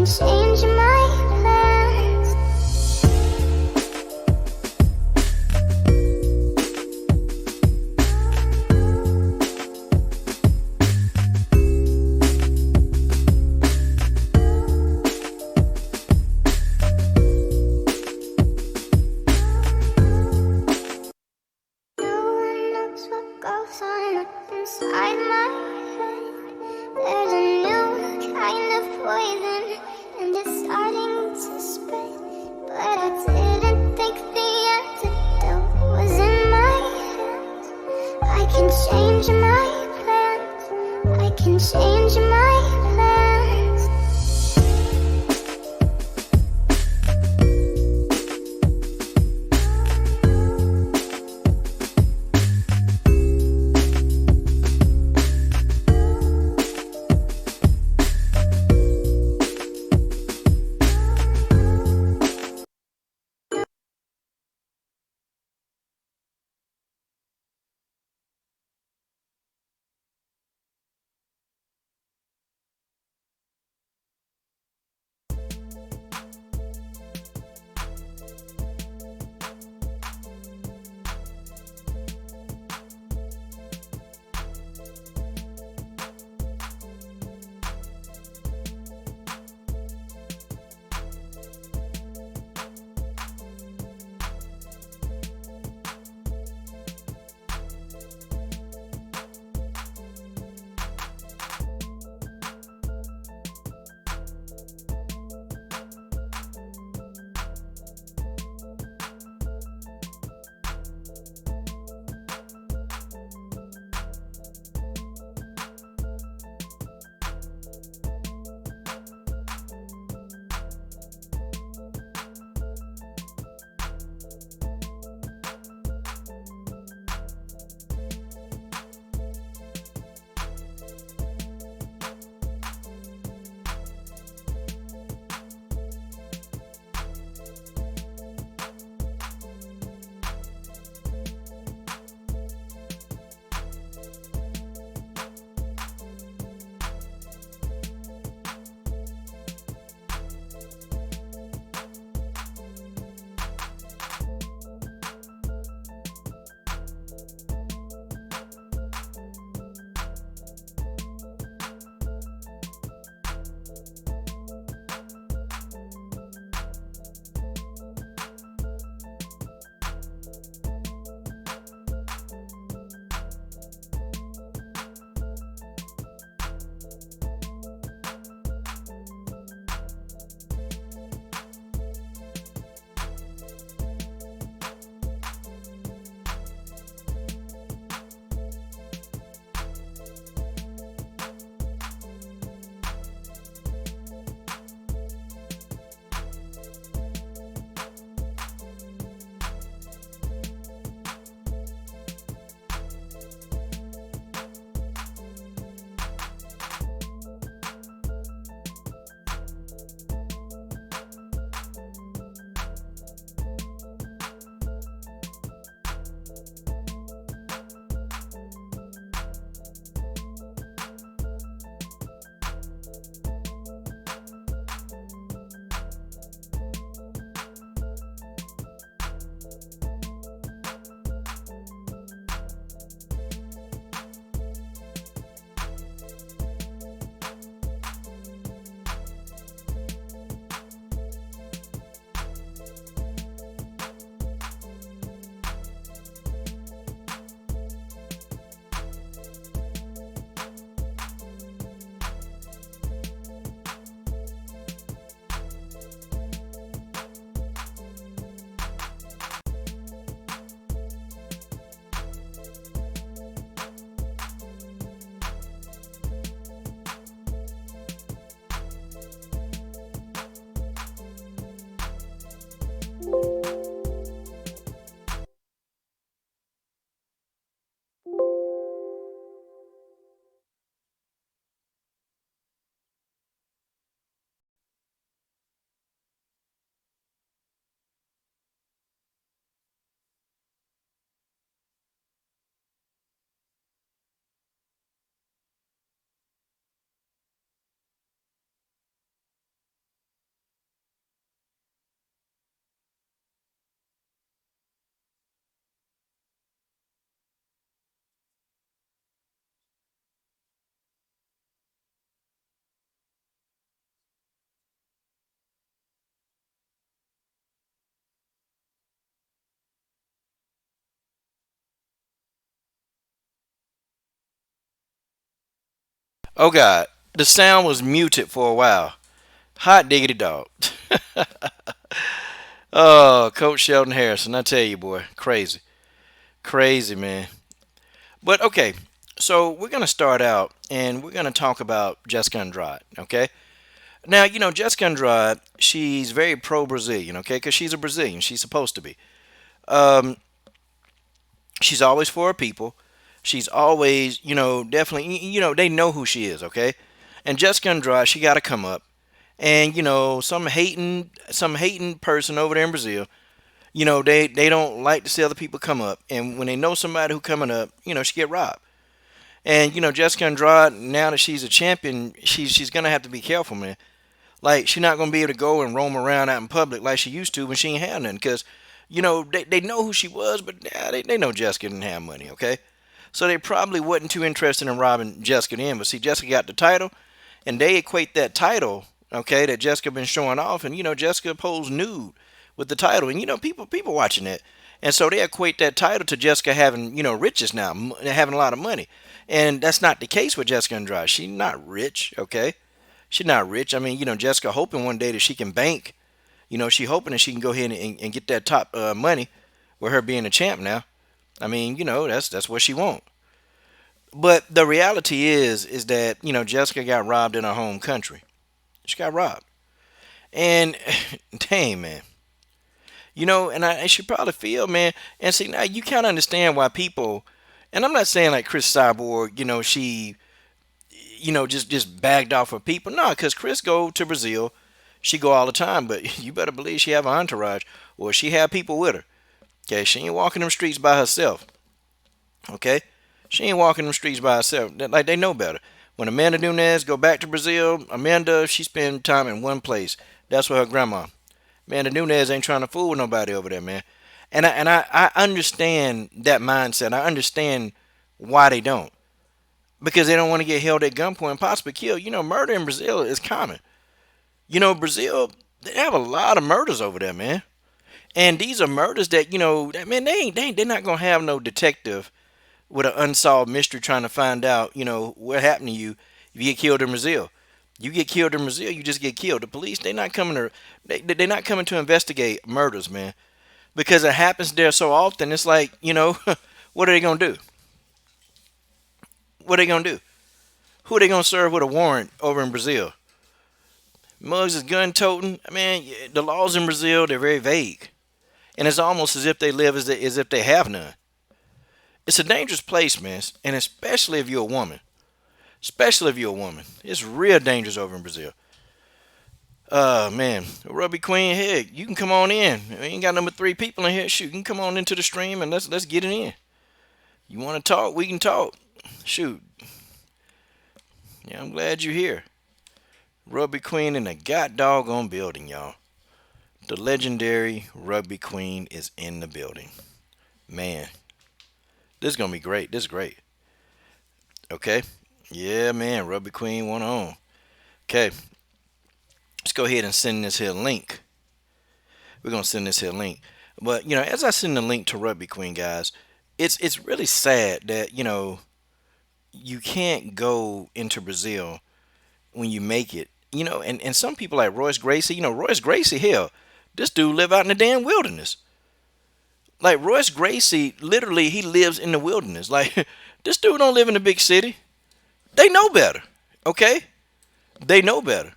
change my plans. No one knows what goes on up inside my head. There's a new kind of poison, and it's starting to spread. But I didn't think the antidote was in my hands. I can change my plans. I can change my plans. Oh God, the sound was muted for a while. Hot diggity dog. Oh, Coach Sheldon Harrison, I tell you, boy, crazy, crazy man. But okay, so we're gonna start out and we're gonna talk about Jessica Andrade. Okay, now Jessica Andrade, she's very pro Brazilian. Okay, because she's a Brazilian, she's supposed to be. Um, she's always for her people. She's always, definitely, they know who she is. Okay, and Jessica Andrade, she got to come up. And some hating person over there in Brazil, they don't like to see other people come up. And when they know somebody who coming up, she get robbed. And Jessica Andrade, now that she's a champion, she's gonna have to be careful, man. Like she's not gonna be able to go and roam around out in public like she used to when she ain't had nothing. Cause they know who she was, but yeah, they know Jessica didn't have money. Okay, so they probably wasn't too interested in robbing Jessica in. But see, Jessica got the title, and they equate that title, okay, that Jessica been showing off, and Jessica posed nude with the title, and people watching that, and so they equate that title to Jessica having riches now, having a lot of money, and that's not the case with Jessica Andrade. She's not rich, okay, she's not rich. I mean, Jessica hoping one day that she can bank, she hoping that she can go ahead and get that top money with her being a champ now. I mean, that's what she want. But the reality is that Jessica got robbed in her home country. She got robbed. And dang, man. And I should probably feel, man. And see, now you kind of understand why people, and I'm not saying like Chris Cyborg, she, just bagged off her people. No, because Chris go to Brazil. She go all the time, but you better believe she have an entourage or she have people with her. Okay, she ain't walking them streets by herself. Okay, she ain't walking them streets by herself. Like they know better. When Amanda Nunes go back to Brazil, Amanda she spend time in one place. That's with her grandma. Man, the Nunez ain't trying to fool nobody over there, man. And I understand that mindset. I understand why they don't. Because they don't want to get held at gunpoint and possibly killed. Murder in Brazil is common. Brazil, they have a lot of murders over there, man. And these are murders that, man, they're not gonna have no detective with an unsolved mystery trying to find out, what happened to you if you get killed in Brazil. You get killed in Brazil, you just get killed. The police, they're not coming to investigate murders, man, because it happens there so often. It's like, what are they gonna do? What are they gonna do? Who are they gonna serve with a warrant over in Brazil? Mugs is gun toting. I mean, the laws in Brazil they're very vague, and it's almost as if they live as if they have none. It's a dangerous place, man, and especially if you're a woman. Especially if you're a woman, it's real dangerous over in Brazil. Man, Rugby Queen, heck, you can come on in. We ain't got number three people in here. Shoot, you can come on into the stream and let's get it in. You want to talk? We can talk. Shoot, yeah, I'm glad you're here. Rugby Queen in the god doggone building, y'all. The legendary Rugby Queen is in the building. Man, this is gonna be great. This is great. Okay, yeah, man, Rugby Queen one on. Okay, let's go ahead and send this here link. We're gonna send this here link. But as I send the link to Rugby Queen, guys, it's really sad that you can't go into Brazil when you make it. And some people like Royce Gracie. Royce Gracie, hell, this dude live out in the damn wilderness. Like Royce Gracie, literally, he lives in the wilderness. Like this dude don't live in a big city. They know better. Okay, they know better.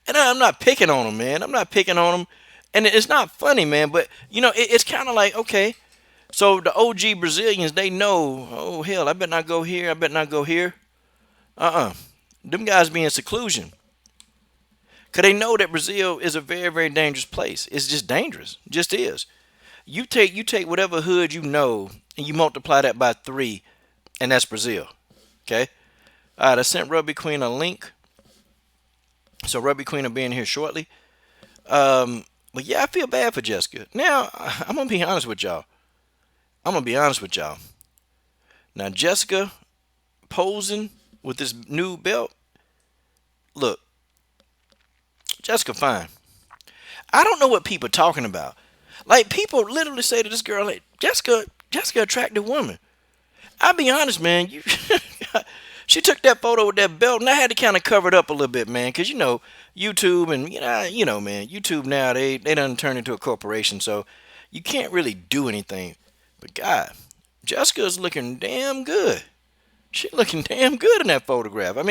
And I'm not picking on them, man. I'm not picking on them. And it's not funny, man. But it's kind of like, okay, so the OG Brazilians, they know. Oh hell, I better not go here. I better not go here. Them guys be in seclusion. Cause they know that Brazil is a very, very dangerous place. It's just dangerous. It just is. You take whatever hood and you multiply that by three, and that's Brazil. Okay. All right. I sent Rugby Queen a link. So Rugby Queen will be in here shortly. But yeah, I feel bad for Jessica. Now, I'm gonna be honest with y'all. I'm gonna be honest with y'all. Now, Jessica posing with this new belt. Look, Jessica fine. I don't know what people are talking about. Like people literally say to this girl, like Jessica attractive woman. I'll be honest, man. You She took that photo with that belt, and I had to kind of cover it up a little bit, man, because YouTube and man, YouTube now they done turned into a corporation, so you can't really do anything. But God, Jessica's looking damn good. She looking damn good in that photograph. I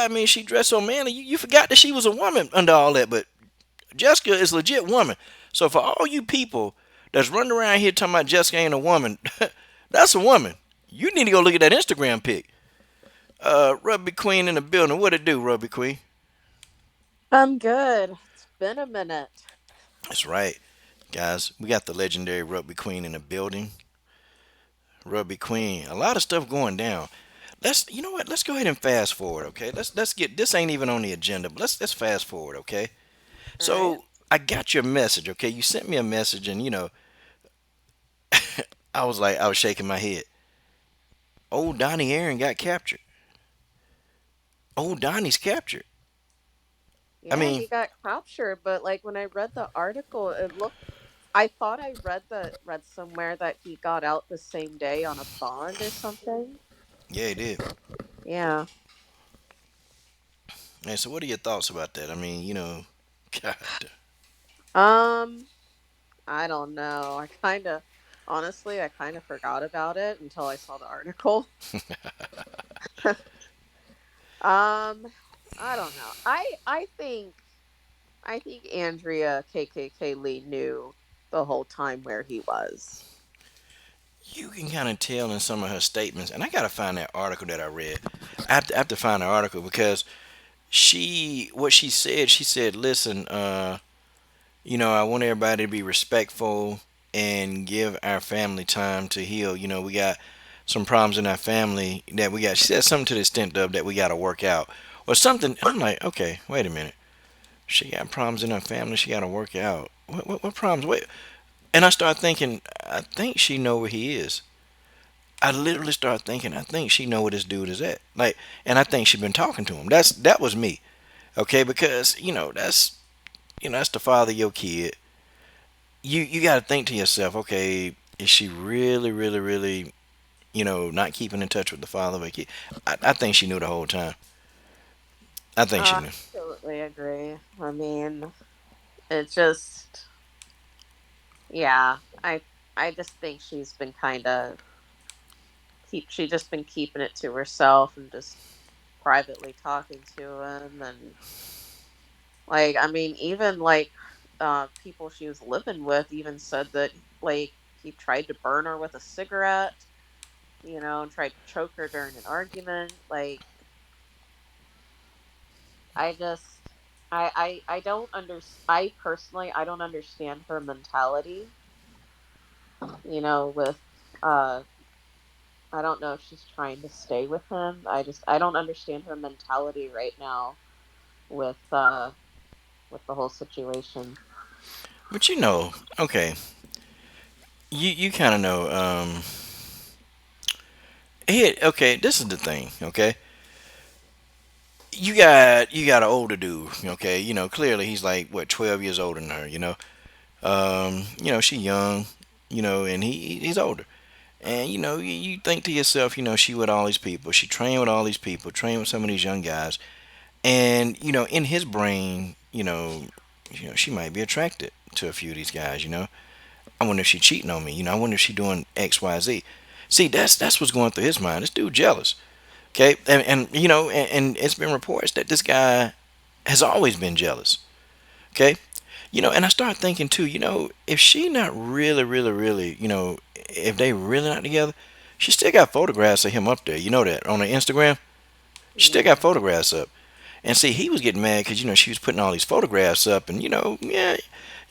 mean, she dressed so manly. You forgot that she was a woman under all that, but Jessica is a legit woman. So for all you people that's running around here talking about Jessica ain't a woman, that's a woman. You need to go look at that Instagram pic. Rugby Queen in the building. What it do, Rugby Queen? I'm good. It's been a minute. That's right, guys. We got the legendary Rugby Queen in the building. Rugby Queen. A lot of stuff going down. You know what? Let's go ahead and fast forward, okay? Let's get this ain't even on the agenda, but let's fast forward, okay? All right. So I got your message, okay? You sent me a message, and I was shaking my head. Old Donnie Aaron got captured. Old Donnie's captured. I Yeah, mean, he got captured, but like when I read the article, it looked I thought I read somewhere that he got out the same day on a bond or something. yeah, he did. Yeah. And so, what are your thoughts about that? I mean, God, Um, I don't know. I kind of forgot about it until I saw the article. Um, I don't know. I think Andrea KKK Lee knew the whole time where he was. you can kind of tell in some of her statements, and I gotta find that article that I read. I have to find the article because what she said, listen, I want everybody to be respectful and give our family time to heal. We got some problems in our family that we got. She said something to the extent of that we got to work out or something. I'm like, okay, wait a minute. She got problems in her family. She got to work out. What problems? Wait. And I start thinking, I think she know where he is. I literally start thinking, I think she know where this dude is at. Like, and I think she been talking to him. That was me. Okay, because that's the father of your kid. You got to think to yourself, okay, is she really, really, really, not keeping in touch with the father of her kid? I think she knew the whole time. I think she I knew. absolutely agree. I mean, it just yeah, I just think she's been kind of she just been keeping it to herself and just privately talking to him and like I mean even like people she was living with even said that like he tried to burn her with a cigarette, and tried to choke her during an argument. Like I just I don't under I personally I don't understand her mentality, with uh I don't know if she's trying to stay with him. I don't understand her mentality right now with the whole situation. But okay, you kind of know. Here, okay, this is the thing. Okay, you got an older dude. Okay, clearly he's like what 12 years older than her. She young. And he's older. And you think to yourself, she with all these people, she trained with all these people, trained with some of these young guys, and in his brain, she might be attracted to a few of these guys. I wonder if she cheating on me. I wonder if she doing X, Y, Z. See, that's what's going through his mind. This dude jealous. Okay, and it's been reports that this guy has always been jealous. Okay, and I start thinking too, if she not really, really, really, if they really not together, she still got photographs of him up there. You know that on her Instagram, she still got Yeah. photographs up. And see, he was getting mad because she was putting all these photographs up, and yeah,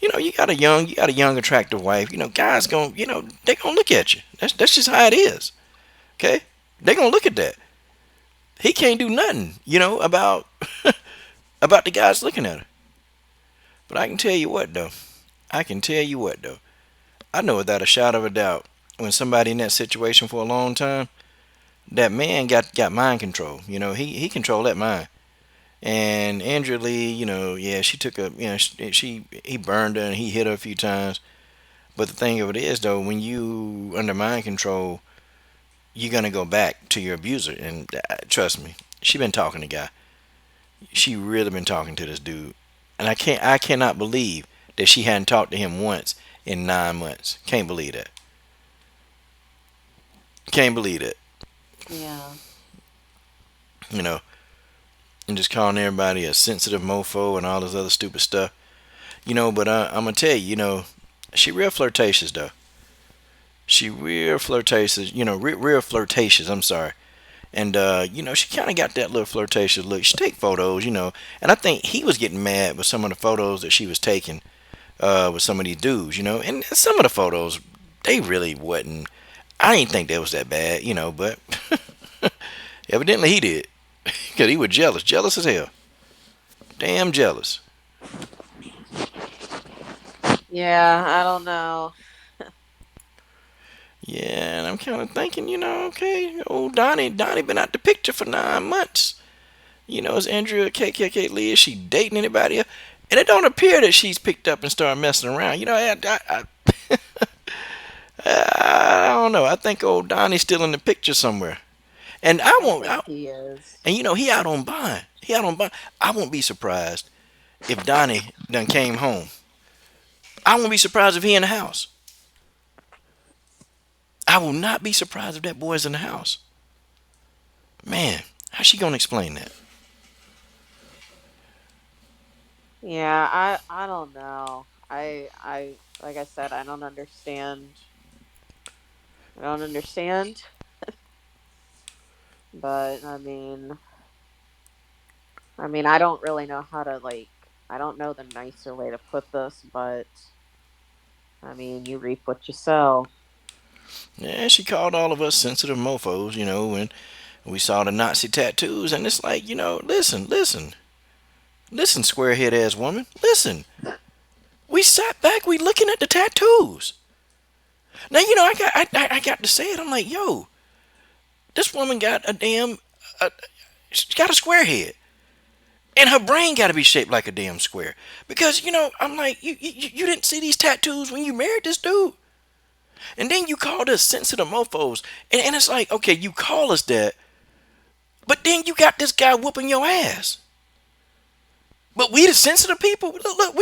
you got a young attractive wife. Guys they gonna look at you. That's just how it is. Okay, they gonna look at that. He can't do nothing, about the guys looking at her. But I can tell you what though. I can tell you what though. I know without a shadow of a doubt, when somebody in that situation for a long time, that man got mind control. He controlled that mind. And Andrea Lee, yeah, she took a, he burned her and he hit her a few times. But the thing of it is, though, when you under mind control, you're gonna go back to your abuser. And trust me, she been talking to guy. She really been talking to this dude, and I cannot believe that she hadn't talked to him once in 9 months. Can't believe that. Can't believe it. Yeah. You know, and just calling everybody a sensitive mofo and all this other stupid stuff. But I'm gonna tell you, she real flirtatious though. She real flirtatious. Real flirtatious. I'm sorry. And she kind of got that little flirtatious look. She take photos, and I think he was getting mad with some of the photos that she was taking with some of these dudes, and some of the photos they really wasn't. I didn't think that was that bad, but evidently he did, because he was jealous as hell, damn jealous. Yeah, I don't know. Yeah, and I'm kind of thinking, okay, old Donnie been out the picture for 9 months. Is Andrea KKK Lee? Is she dating anybody else? And it don't appear that she's picked up and started messing around. I don't know. I think old Donnie's still in the picture somewhere. And I I won't. think he is. And he out on bond. He out on bond. I won't be surprised if Donnie done came home. I won't be surprised if he in the house. I will not be surprised if that boy's in the house. Man, how's she gonna explain that? Yeah, I don't know. I like I said, I don't understand. I don't understand, but I mean, I don't really know how to I don't know the nicer way to put this, but I mean, you reap what you sow. Yeah, she called all of us sensitive mofos, when we saw the Nazi tattoos, and it's like, listen, squarehead ass woman, listen. We sat back, we looking at the tattoos. Now, I got to say it. I'm like, yo, this woman got she got a square head. And her brain got to be shaped like a damn square. Because, I'm like, you didn't see these tattoos when you married this dude. And then you called us sensitive mofos. And it's like, okay, you call us that. But then you got this guy whooping your ass. But we the sensitive people. Look,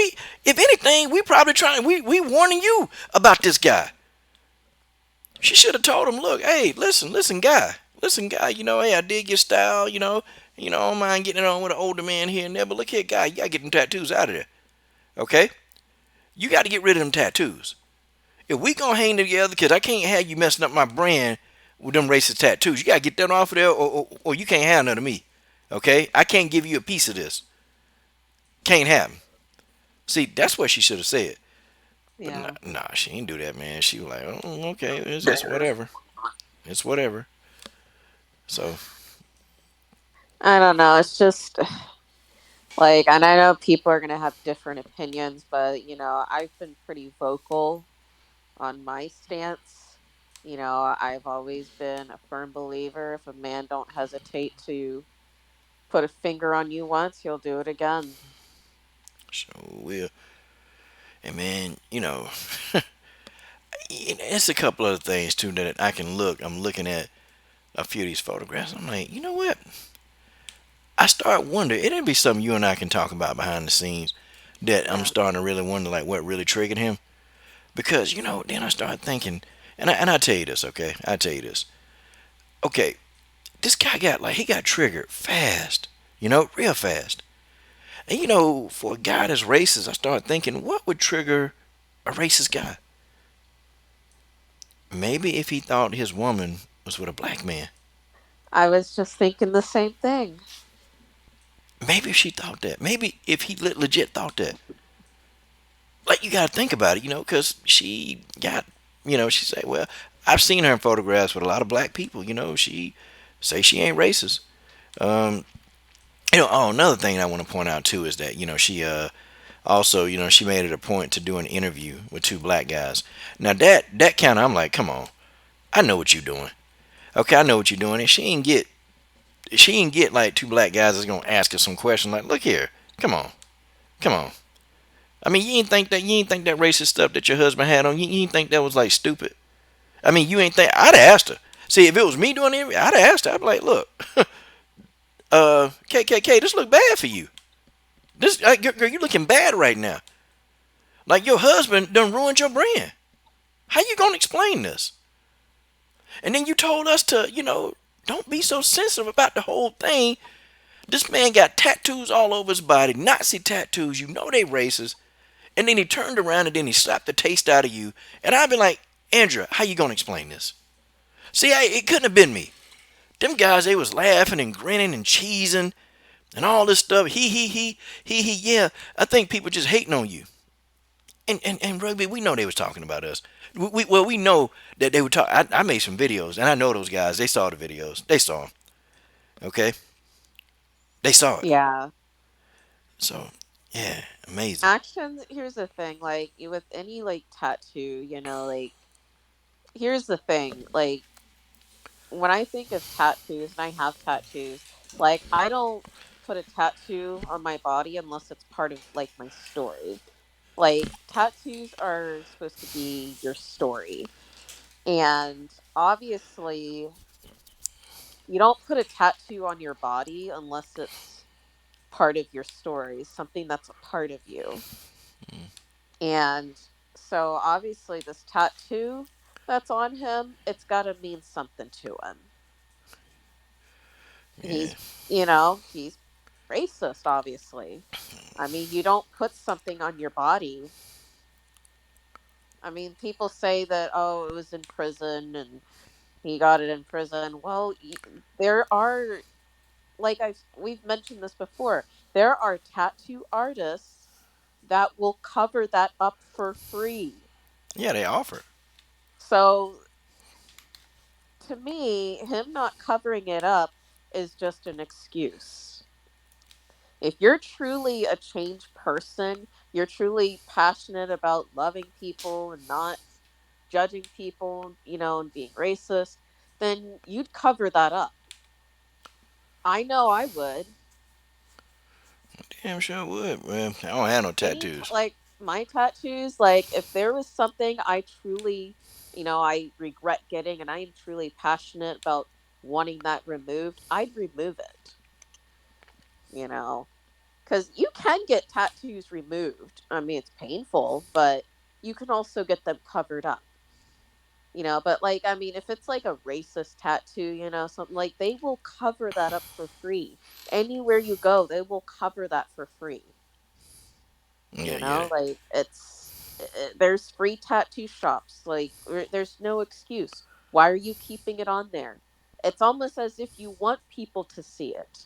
if anything, we probably trying, we warning you about this guy. She should have told him, look, hey, listen, guy. Listen, guy, hey, I dig your style, I don't mind getting it on with an older man here and there, but look here, guy, you gotta get them tattoos out of there. Okay? You gotta get rid of them tattoos. If we gonna hang together, because I can't have you messing up my brand with them racist tattoos. You gotta get that off of there, or you can't have none of me. Okay? I can't give you a piece of this. Can't have 'em. See, that's what she should have said. But Yeah. nah, she ain't do that, man. She was like, oh, okay, it's just whatever. It's whatever. So, I don't know. It's just and I know people are going to have different opinions, but I've been pretty vocal on my stance. I've always been a firm believer if a man don't hesitate to put a finger on you once, he'll do it again. so we'll. And man, it's a couple other things too that I can look. I'm looking at a few of these photographs. I'm like, you know what? I start wondering. It'd be something you and I can talk about behind the scenes. That I'm Yeah. starting to really wonder, like, what really triggered him. Because then I started thinking, and I tell you this, okay? I tell you this, okay? This guy he got triggered fast, real fast. And for a guy that's racist, I started thinking, what would trigger a racist guy? Maybe if he thought his woman was with a black man. I was just thinking the same thing. Maybe if she thought that. Maybe if he legit thought that. Like, you got to think about it, because she got, she said, well, I've seen her in photographs with a lot of black people. She say she ain't racist. Um, another thing I want to point out too is that she also she made it a point to do an interview with two black guys. Now that kind of, I'm like, come on, I know what you're doing. Okay, I know what you're doing, and she ain't get like two black guys that's gonna ask her some questions like, look here, come on, come on. I mean, you ain't think that racist stuff that your husband had on you ain't think that was like stupid. I mean, you ain't think I'd have asked her. See, if it was me doing it, I'd have asked her. I'd be like, look, KKK, this look bad for you. This girl, you looking bad right now. Like your husband done ruined your brand. How you gonna explain this? And then you told us to, don't be so sensitive about the whole thing. This man got tattoos all over his body, Nazi tattoos. You know they racist. And then he turned around and then he slapped the taste out of you. And I've been like, Andrea, how you gonna explain this? See, it couldn't have been me. Them guys, they was laughing and grinning and cheesing and all this stuff. He. Yeah, I think people just hating on you. And Rugby, we know they was talking about us. We know that they were talking. I made some videos, and I know those guys. They saw the videos. They saw them. Okay, they saw it. Yeah. So, yeah, amazing. Actions, here's the thing, like with any like tattoo, like here's the thing, like when I think of tattoos and I have tattoos, like I don't put a tattoo on my body unless it's part of like my story. Like tattoos are supposed to be your story. And obviously, you don't put a tattoo on your body unless it's part of your story, something that's a part of you. And so obviously this tattoo that's on him, it's got to mean something to him. Yeah, He's racist, obviously. I mean, you don't put something on your body. I mean, people say that, oh, it was in prison and he got it in prison. Well, there are, like we've mentioned this before, there are tattoo artists that will cover that up for free. yeah, they offer. So to me, him not covering it up is just an excuse. If you're truly a changed person, you're truly passionate about loving people and not judging people, and being racist, then you'd cover that up. I know I would. Damn sure would. Well, I don't have no tattoos. Like my tattoos, like if there was something I truly, I regret getting and I am truly passionate about wanting that removed, I'd remove it, you know. Because you can get tattoos removed. I mean, it's painful, but you can also get them covered up. But like, I mean, if it's like a racist tattoo, something like, they will cover that up for free. Anywhere you go, they will cover that for free. Yeah, yeah. Like there's free tattoo shops. Like there's no excuse. Why are you keeping it on there? It's almost as if you want people to see it.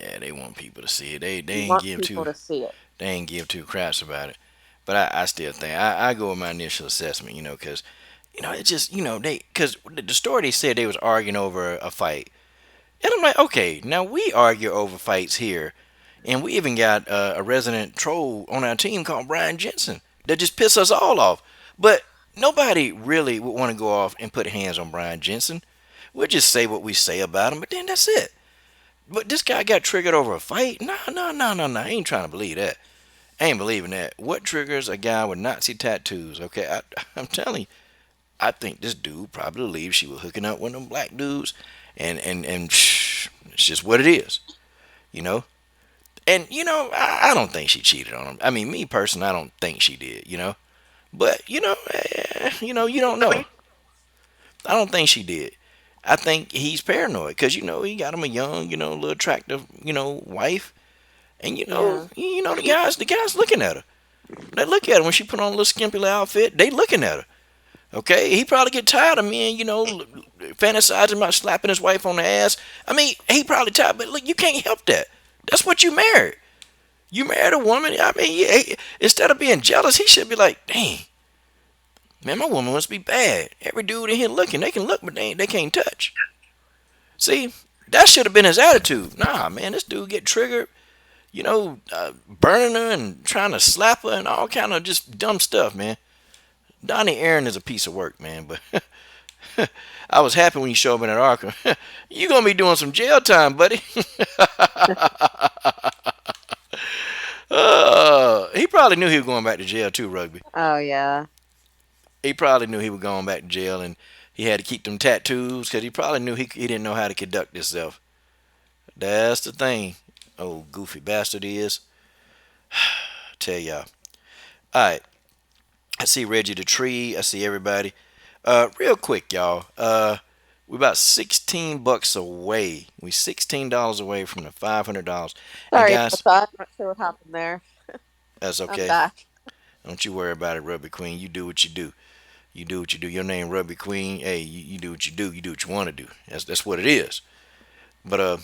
Yeah, they want people to see it. They You ain't want give people two to see it. they ain't give two craps about it. But I still think I go with my initial assessment, because it's just because the story they said they was arguing over a fight, and I'm like, okay, now we argue over fights here, and we even got a resident troll on our team called Brian Jensen that just piss us all off. But nobody really would want to go off and put hands on Brian Jensen. We'll just say what we say about him, but then that's it. But this guy got triggered over a fight? No, no, no, no, no. I ain't trying to believe that. I ain't believing that. What triggers a guy with Nazi tattoos? Okay, I'm telling you, I think this dude probably believed she was hooking up with them black dudes, and it's just what it is, you know. And I don't think she cheated on him. I mean, me personally, I don't think she did, But you don't know. I don't think she did. I think he's paranoid because he got him a young, little attractive, wife, and Yeah. the guys looking at her. They look at her when she put on a little skimpy little outfit. They looking at her. Okay, he probably get tired of men, fantasizing about slapping his wife on the ass. I mean, he probably tired, but look, you can't help that. That's what you married. You married a woman. I mean, yeah, instead of being jealous, he should be like, dang, man, my woman must be bad. Every dude in here looking, they can look, but they can't touch. See, that should have been his attitude. Nah, man, this dude get triggered, burning her and trying to slap her and all kind of just dumb stuff, man. Donnie Aaron is a piece of work, man, but I was happy when you showed me that article. You gonna be doing some jail time, buddy. He probably knew he was going back to jail too, Rugby. Oh yeah. He probably knew he was going back to jail, and He had to keep them tattoos because he probably knew he didn't know how to conduct himself. That's the thing. Oh, goofy bastard he is. I tell y'all. All right. I see Reggie the Tree. I see everybody. Real quick, y'all. We're about $16 away. We $16 away from the $500. And Sorry about guys, that. Not sure what happened there. that's I'm okay. back. Don't you worry about it, Rugby Queen. You do what you do. You do what you do. Your name Rugby Queen. Hey, you do what you do. You do what you want to do. That's what it is. But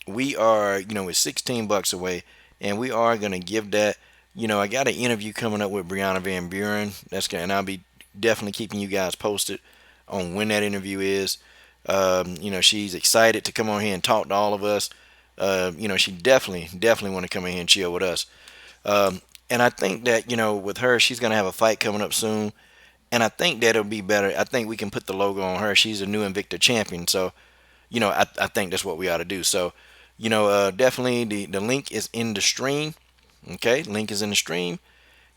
we are, we're $16 away, and we are gonna give that. I got an interview coming up with Brianna Van Buren. And I'll be definitely keeping you guys posted on when that interview is. She's excited to come on here and talk to all of us. She definitely want to come in here and chill with us. And I think that with her, she's gonna have a fight coming up soon, and I think that'll be better. I think we can put the logo on her. She's a new Invicta champion, so I think that's what we ought to do. So, definitely the link is in the stream. Okay, link is in the stream,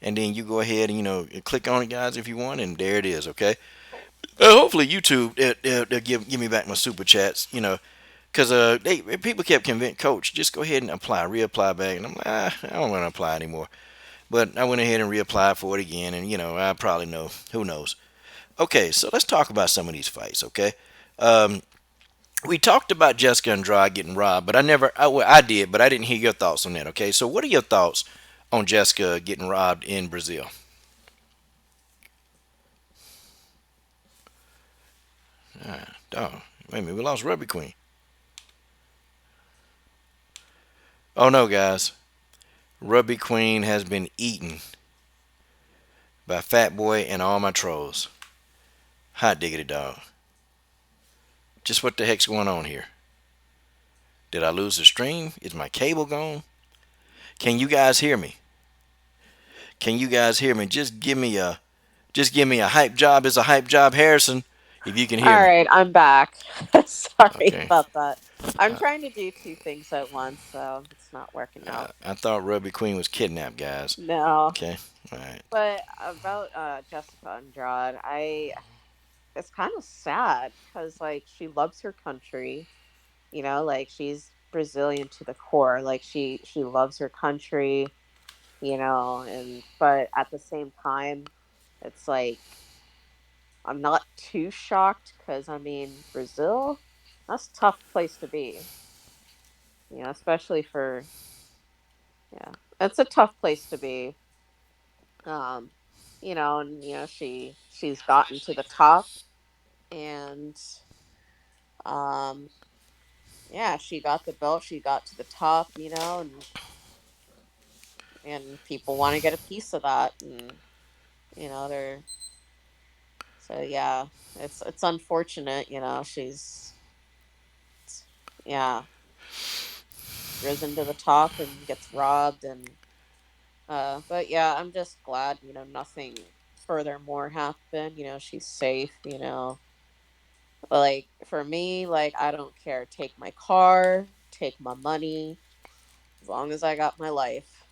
and then you go ahead and click on it, guys, if you want, and there it is. Okay. Hopefully YouTube they'll give me back my super chats. Because they people kept convincing Coach, just go ahead and reapply back, and I'm like, I don't want to apply anymore. But I went ahead and reapplied for it again, and I probably know. Who knows? Okay, so let's talk about some of these fights. Okay. Um, we talked about Jessica Andrade getting robbed, but I did, but I didn't hear your thoughts on that. Okay, so what are your thoughts on Jessica getting robbed in Brazil? Oh, wait a minute, we lost Rugby Queen. Oh no, guys, Rugby Queen has been eaten by Fat Boy and all my trolls. Hot diggity dog. Just what the heck's going on here? Did I lose the stream? Is my cable gone? Can you guys hear me? Can you guys hear me? Just give me a hype job as a hype job, Harrison, if you can All hear me. right, I'm back. Sorry Okay. about that. I'm Uh, trying to do two things at once, so it's not working out. I thought Rugby Queen was kidnapped, guys. No, Okay. All right. but about Jessica Andrade, I it's kind of sad because like she loves her country, like she's Brazilian to the core. Like she loves her country, and but at the same time, it's like I'm not too shocked because I mean Brazil, that's a tough place to be, especially for yeah, it's a tough place to be. Um, and she's gotten to the top, and um, yeah, she got the belt, she got to the top, and people want to get a piece of that, and they're so yeah, it's unfortunate, yeah, risen to the top and gets robbed and but yeah, I'm just glad, nothing furthermore happened, she's safe, like for me, like I don't care, take my car, take my money, as long as I got my life.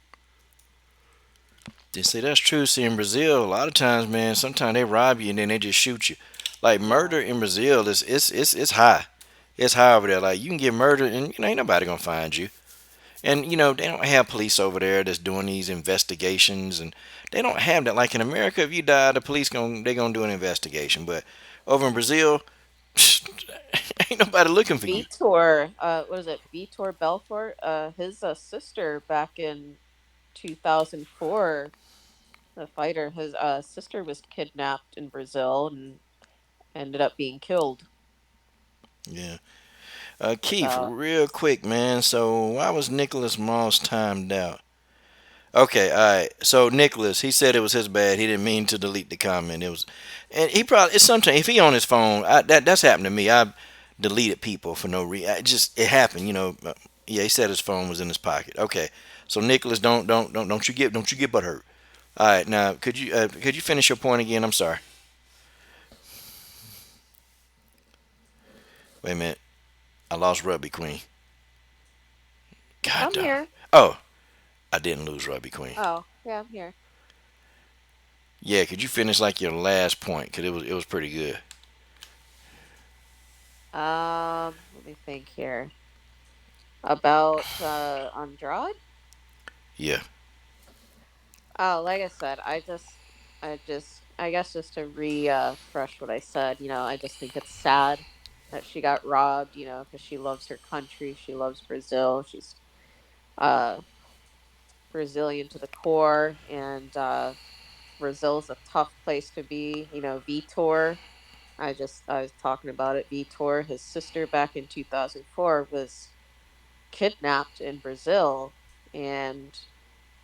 They say that's true. See, in Brazil, a lot of times, man, sometimes they rob you and then they just shoot you. Like Yeah. murder in Brazil is it's high. It's high over there. Like you can get murdered and ain't nobody gonna find you. And they don't have police over there that's doing these investigations, and they don't have that. Like in America, if you die, the police they gonna do an investigation. But over in Brazil, ain't nobody looking for you. Vitor, what is it? Vitor Belfort, his sister back in 2004, the fighter, his sister was kidnapped in Brazil and ended up being killed. Yeah. Keith, So, real quick, man. So why was Nicholas Moss timed out? Okay, all right. So Nicholas, he said it was his bad. He didn't mean to delete the comment. It was, and he probably it's sometimes if he on his phone, that's happened to me. I've deleted people for no reason. It happened. Yeah, he said his phone was in his pocket. Okay, so Nicholas, don't you get butthurt. All right, now could you finish your point again? I'm sorry. Wait a minute. I lost Rugby Queen. God I'm damn. here. Oh, I didn't lose Rugby Queen. Oh, yeah, I'm here. Yeah, could you finish like your last point? Cause it was pretty good. Let me think here about Andrade. Yeah. Oh, like I said, I guess just to refresh what I said, I just think it's sad that she got robbed, because she loves her country, she loves Brazil, she's uh Brazilian to the core, and Brazil's a tough place to be. Vitor. I was talking about it. Vitor, his sister back in 2004 was kidnapped in Brazil, and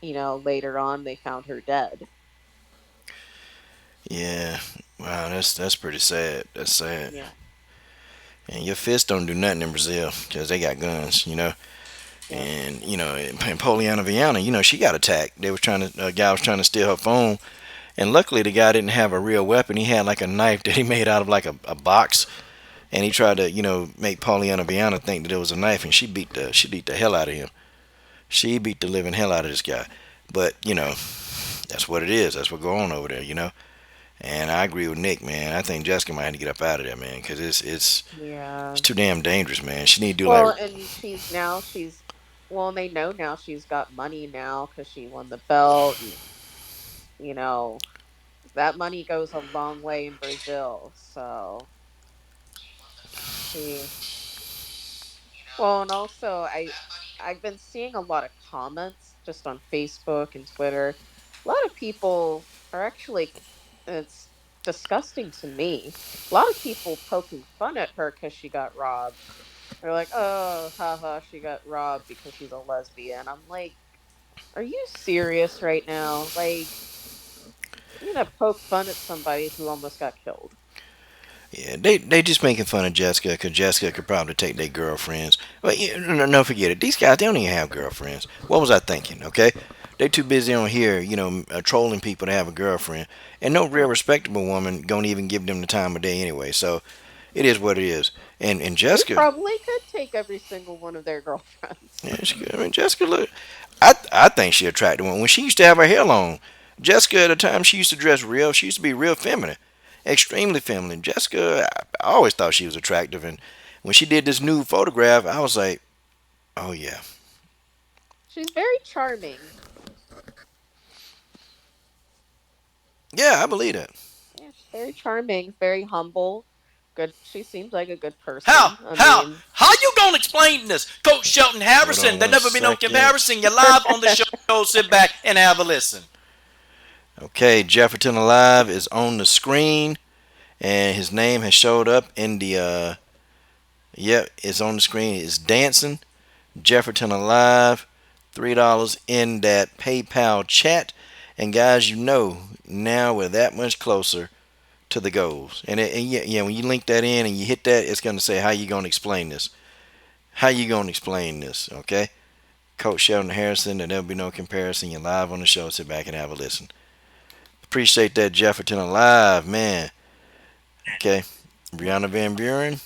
later on they found her dead. Yeah. Wow, that's pretty sad. That's sad. Yeah. And your fists don't do nothing in Brazil because they got guns, you know. Yep. And in Poliana Viana, she got attacked. They was trying to a guy was trying to steal her phone, and luckily the guy didn't have a real weapon. He had like a knife that he made out of like a box, and he tried to make Poliana Viana think that it was a knife, and she beat the hell out of him. She beat the living hell out of this guy. But that's what it is. That's what going on over there. And I agree with Nick, man. I think Jessica might have to get up out of there, man, because it's Yeah. too damn dangerous, man. She need to do like Well, and well, and they know now she's got money now because she won the belt, and you know that money goes a long way in Brazil. So she well, and also I've been seeing a lot of comments just on Facebook and Twitter. A lot of people are actually it's disgusting to me. A lot of people poking fun at her because she got robbed. They're like, "Oh, haha, she got robbed because she's a lesbian." I'm like, "Are you serious right now? Like, you're gonna poke fun at somebody who almost got killed?" yeah, they just making fun of Jessica because Jessica could probably take their girlfriends. But no, no, forget it. These guys, they don't even have girlfriends. What was I thinking? Okay, they too busy on here, trolling people to have a girlfriend, and no real respectable woman gonna even give them the time of day anyway. So it is what it is. And They Jessica, probably could take every single one of their girlfriends. yeah, I mean Jessica look. I think she attractive one when she used to have her hair long. Jessica at the time she used to dress real. She used to be real feminine, extremely feminine. Jessica, I always thought she was attractive, and when she did this new photograph, I was like, oh yeah, She's very charming. yeah, I believe that. Yeah, she's very charming, very humble. Good. She seems like a good How? person. I How? mean, How you gonna explain this? Coach Shelton Hold Harrison, on there one never been no second. comparison. You're live on the show. Sit back and have a listen. Okay, Jefferton Alive is on the screen, and his name has showed up in the yep, it's on the screen. It's dancing. Jefferton Alive, $3 in that PayPal chat. And guys, now we're that much closer to the goals. And yeah, yeah, when you link that in and you hit that, it's going to say how you going to explain this. How you going to explain this, okay? Coach Sheldon Harrison, and there'll be no comparison. You're live on the show. Sit back and have a listen. Appreciate that, Jefferton Alive, man. Okay, Brianna Van Buren,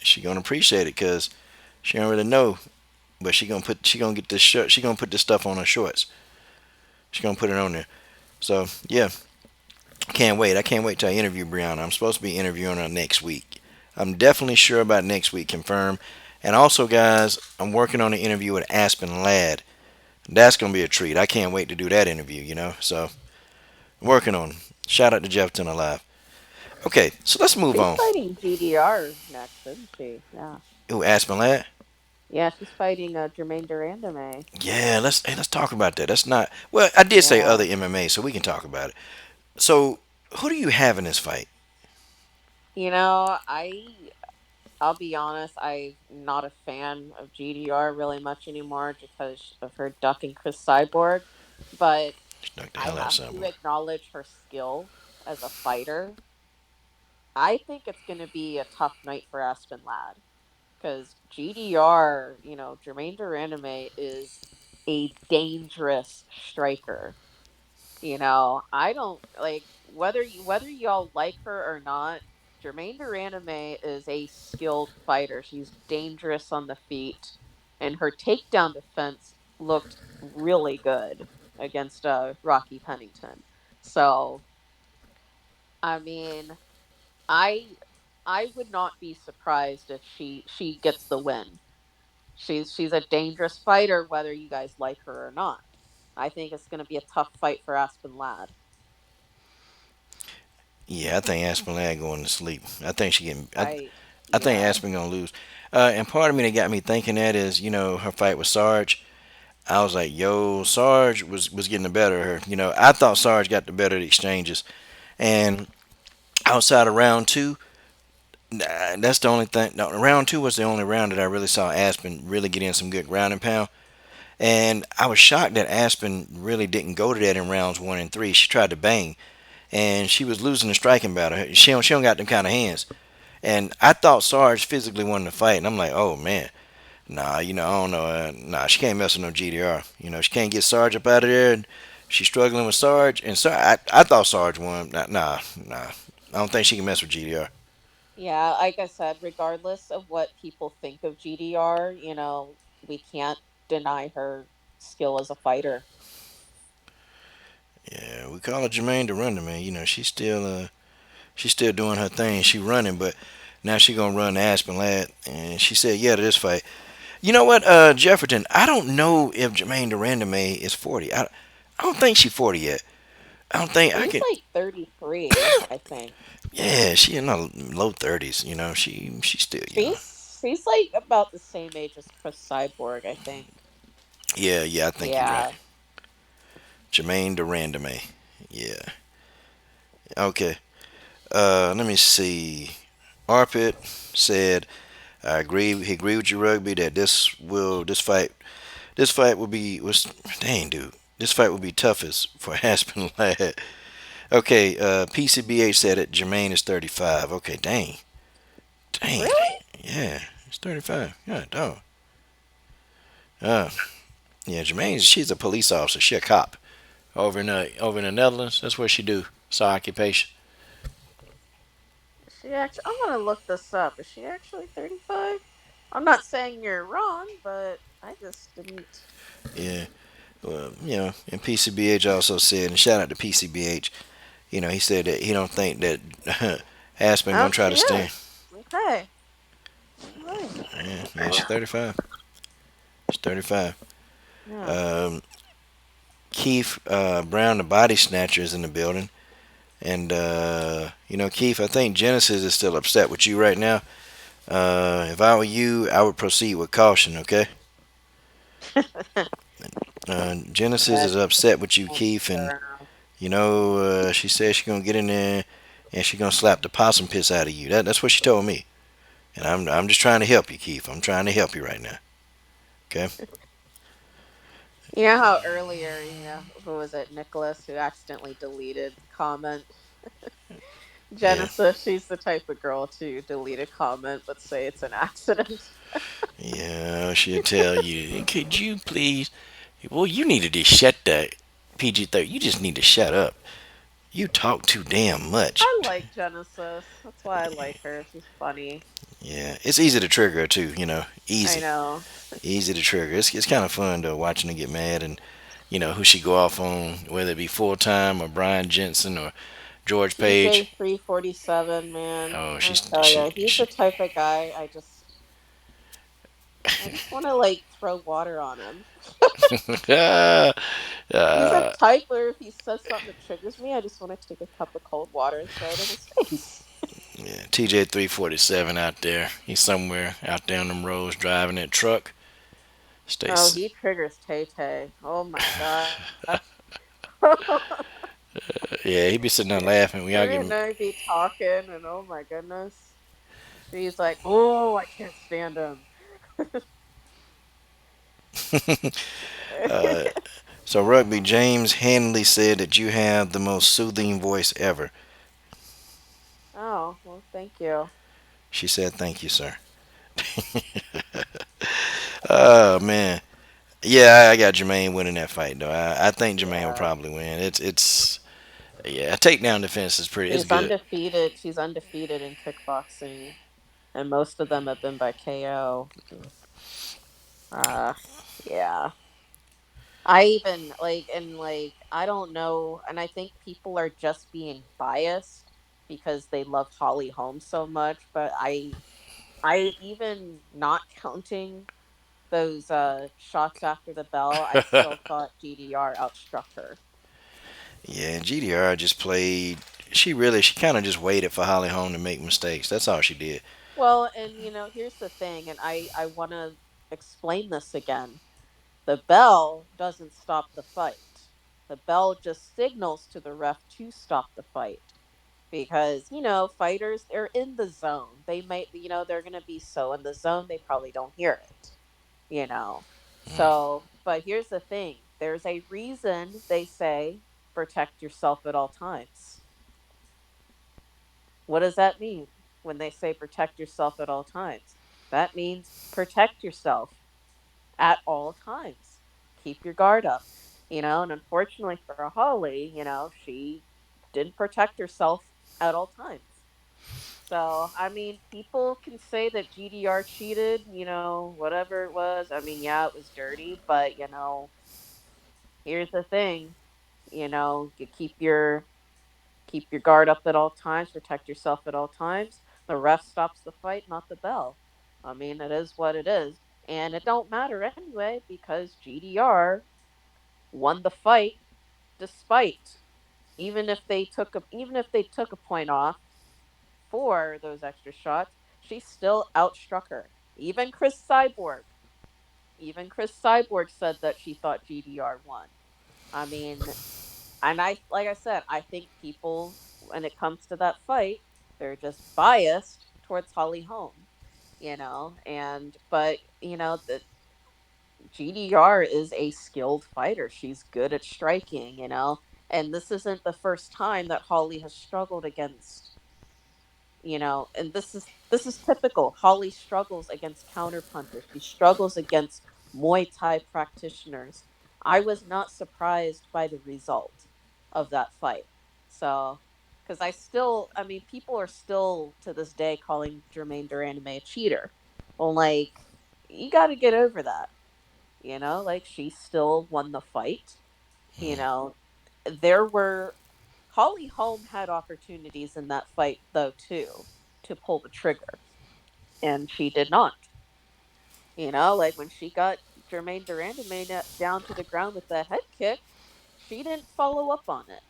she gonna appreciate it because she don't really know, but she gonna get this shirt. She gonna put this stuff on her shorts. She gonna put it on there. So yeah, can't wait. I can't wait till I interview Brianna. I'm supposed to be interviewing her next week. I'm definitely sure about next week, confirmed. And also, guys, I'm working on an interview with Aspen Ladd. That's gonna be a treat. I can't wait to do that interview. So I'm working on. It. Shout out to Jefferson Alive. Okay, so let's move she's on. fighting GDR next, isn't she? Yeah. Ooh, Aspen Ladd. Yeah, she's fighting Jermaine Durandame. Yeah, let's talk about that. That's not well. I did say Yeah. other MMA, so we can talk about it. So, who do you have in this fight? You know, I'll be honest, I'm not a fan of GDR really much anymore because of her ducking Chris Cyborg, but Stuck the I hell out of have to someone. acknowledge her skill as a fighter. I think it's going to be a tough night for Aspen Ladd because GDR, Jermaine Durandame is a dangerous striker. I don't like whether y'all like her or not. Jermaine Duraname is a skilled fighter. She's dangerous on the feet, and her takedown defense looked really good against Rocky Pennington. So, I mean, I I would not be surprised if she gets the win. She's a dangerous fighter, whether you guys like her or not. I think it's going to be a tough fight for Aspen Ladd. Yeah, I think Aspen Ladd going to sleep. I think she getting. I I think Yeah. Aspen gonna lose. And part of me that got me thinking that is, her fight with Sarge. I was like, yo, Sarge was getting the better of her. I thought Sarge got the better of the exchanges. And outside of round two, that's the only thing. No, round two was the only round that I really saw Aspen really get in some good ground and pound. And I was shocked that Aspen really didn't go to that in rounds one and three. She tried to bang, and she was losing the striking battle. She don't got them kind of hands. And I thought Sarge physically won the fight, and I'm like, oh man, nah, I don't know, nah, she can't mess with no GDR. She can't get Sarge up out of there. And she's struggling with Sarge, and I thought Sarge won. Nah, I don't think she can mess with GDR. Yeah, like I said, regardless of what people think of GDR, we can't deny her skill as a fighter. Yeah, we call her Jermaine the Runner, man. She's still doing her thing. She running, but now she gonna run the Aspen Lad, and she said yeah to this fight. You know what, Jefferton? I don't know if Jermaine Durandame is 40. I don't think she's 40 yet. I don't think I She's can. like 33, I think. Yeah, she in her low 30s. She's still young. She's like about the same age as Chris Cyborg, I think. Yeah, I think you're right. Yeah. Jermaine Durandame. Yeah. Okay. Let me see. Arpit said, "I agree. He agreed with you, Rugby, that this fight will be was dang, dude. This fight will be toughest for Aspen Ladd." Okay. PCBH said it. Jermaine is 35. Okay. Dang. Really? Yeah, it's 35. Yeah, dog. Uh, yeah, Jermaine. She's a police officer. She a cop over in the Netherlands. That's what she do. It's her occupation. Is she actually? I'm gonna look this up. Is she actually 35? I'm not saying you're wrong, but I just didn't. Yeah. Well, and PCBH also said, and shout out to PCBH. He said that he don't think that Aspen Oh, gonna try she to stand. is. Okay. All right. Yeah, she's 35. She's 35. Yeah. Um, Keith Brown, the body snatcher, is in the building. And, Keith, I think Genesis is still upset with you right now. If I were you, I would proceed with caution, okay? Genesis Yeah, is upset with you, don't Keith, sit and, around. she says she's going to get in there and she's going to slap the possum piss out of you. That's what she told me. And I'm just trying to help you, Keith. I'm trying to help you right now, okay? You know how earlier, who was it, Nicholas, who accidentally deleted the comment? Yeah, Genesis, she's the type of girl to delete a comment but say it's an accident. yeah, she'll tell you, could you please? Well, you need to just shut that PG-30. You just need to shut up. You talk too damn much. I like Genesis. That's why I like her. She's funny. Yeah, it's easy to trigger her too. I Easy, know. easy to trigger. It's kind of fun though watching her get mad and who she go off on, whether it be full time or Brian Jensen or George TJ Page. 347, man. Oh, I tell you, he's the type of guy I just want to like throw water on him. uh, He's a type where if he says something that triggers me, I just want to take a cup of cold water and throw it in his face. yeah, TJ 347 out there. He's somewhere out there on them roads driving that truck. Oh, Stays. he triggers Tay Tay. Oh my gosh. Yeah, he be sitting there laughing. We all Her and get. I be talking, and oh my goodness. She's like, oh, I can't stand him. uh, so rugby. James Hanley said that you have the most soothing voice ever. Oh, well, thank you. She said, "Thank you, sir." Oh man, yeah, I got Jermaine winning that fight though. I think Jermaine will Yeah. probably win. It's yeah, takedown defense is pretty. It's She's good. undefeated. She's undefeated in kickboxing, and most of them have been by KO. Uh, yeah. I even like, and like, I don't know, and I think people are just being biased because they love Holly Holm so much. But I even not counting those shots after the bell, I still thought GDR outstruck her. Yeah, and GDR just played. She kind of just waited for Holly Holm to make mistakes. That's all she did. Well, and here's the thing, and I want to explain this again. The bell doesn't stop the fight. The bell just signals to the ref to stop the fight because, fighters, they're in the zone. They might, they're going to be so in the zone, they probably don't hear it, you know. Mm. So, but here's the thing, there's a reason they say protect yourself at all times. What does that mean when they say protect yourself at all times? That means protect yourself at all times. Keep your guard up, and unfortunately for Holly, she didn't protect herself at all times. So, I mean, people can say that GDR cheated, whatever it was. I mean, yeah, it was dirty, but, here's the thing, you keep your guard up at all times, protect yourself at all times. The ref stops the fight, not the bell. I mean, it is what it is. And it don't matter anyway because GDR won the fight despite even if they took a point off for those extra shots, she still outstruck her. Even Chris Cyborg said that she thought GDR won. I mean, and I like I said, I think people when it comes to that fight, they're just biased towards Holly Holm, and but the GDR is a skilled fighter. She's good at striking, and this isn't the first time that Holly has struggled against, and this is typical. Holly struggles against counterpunchers. She struggles against Muay Thai practitioners. I was not surprised by the result of that fight. So, because I mean, people are still to this day calling Jermaine Duranime a cheater. Well, like, you got to get over that. Like she still won the fight. You know, there were Holly Holm had opportunities in that fight though too to pull the trigger, and she did not. Like when she got Jermaine Durandam down to the ground with that head kick, she didn't follow up on it.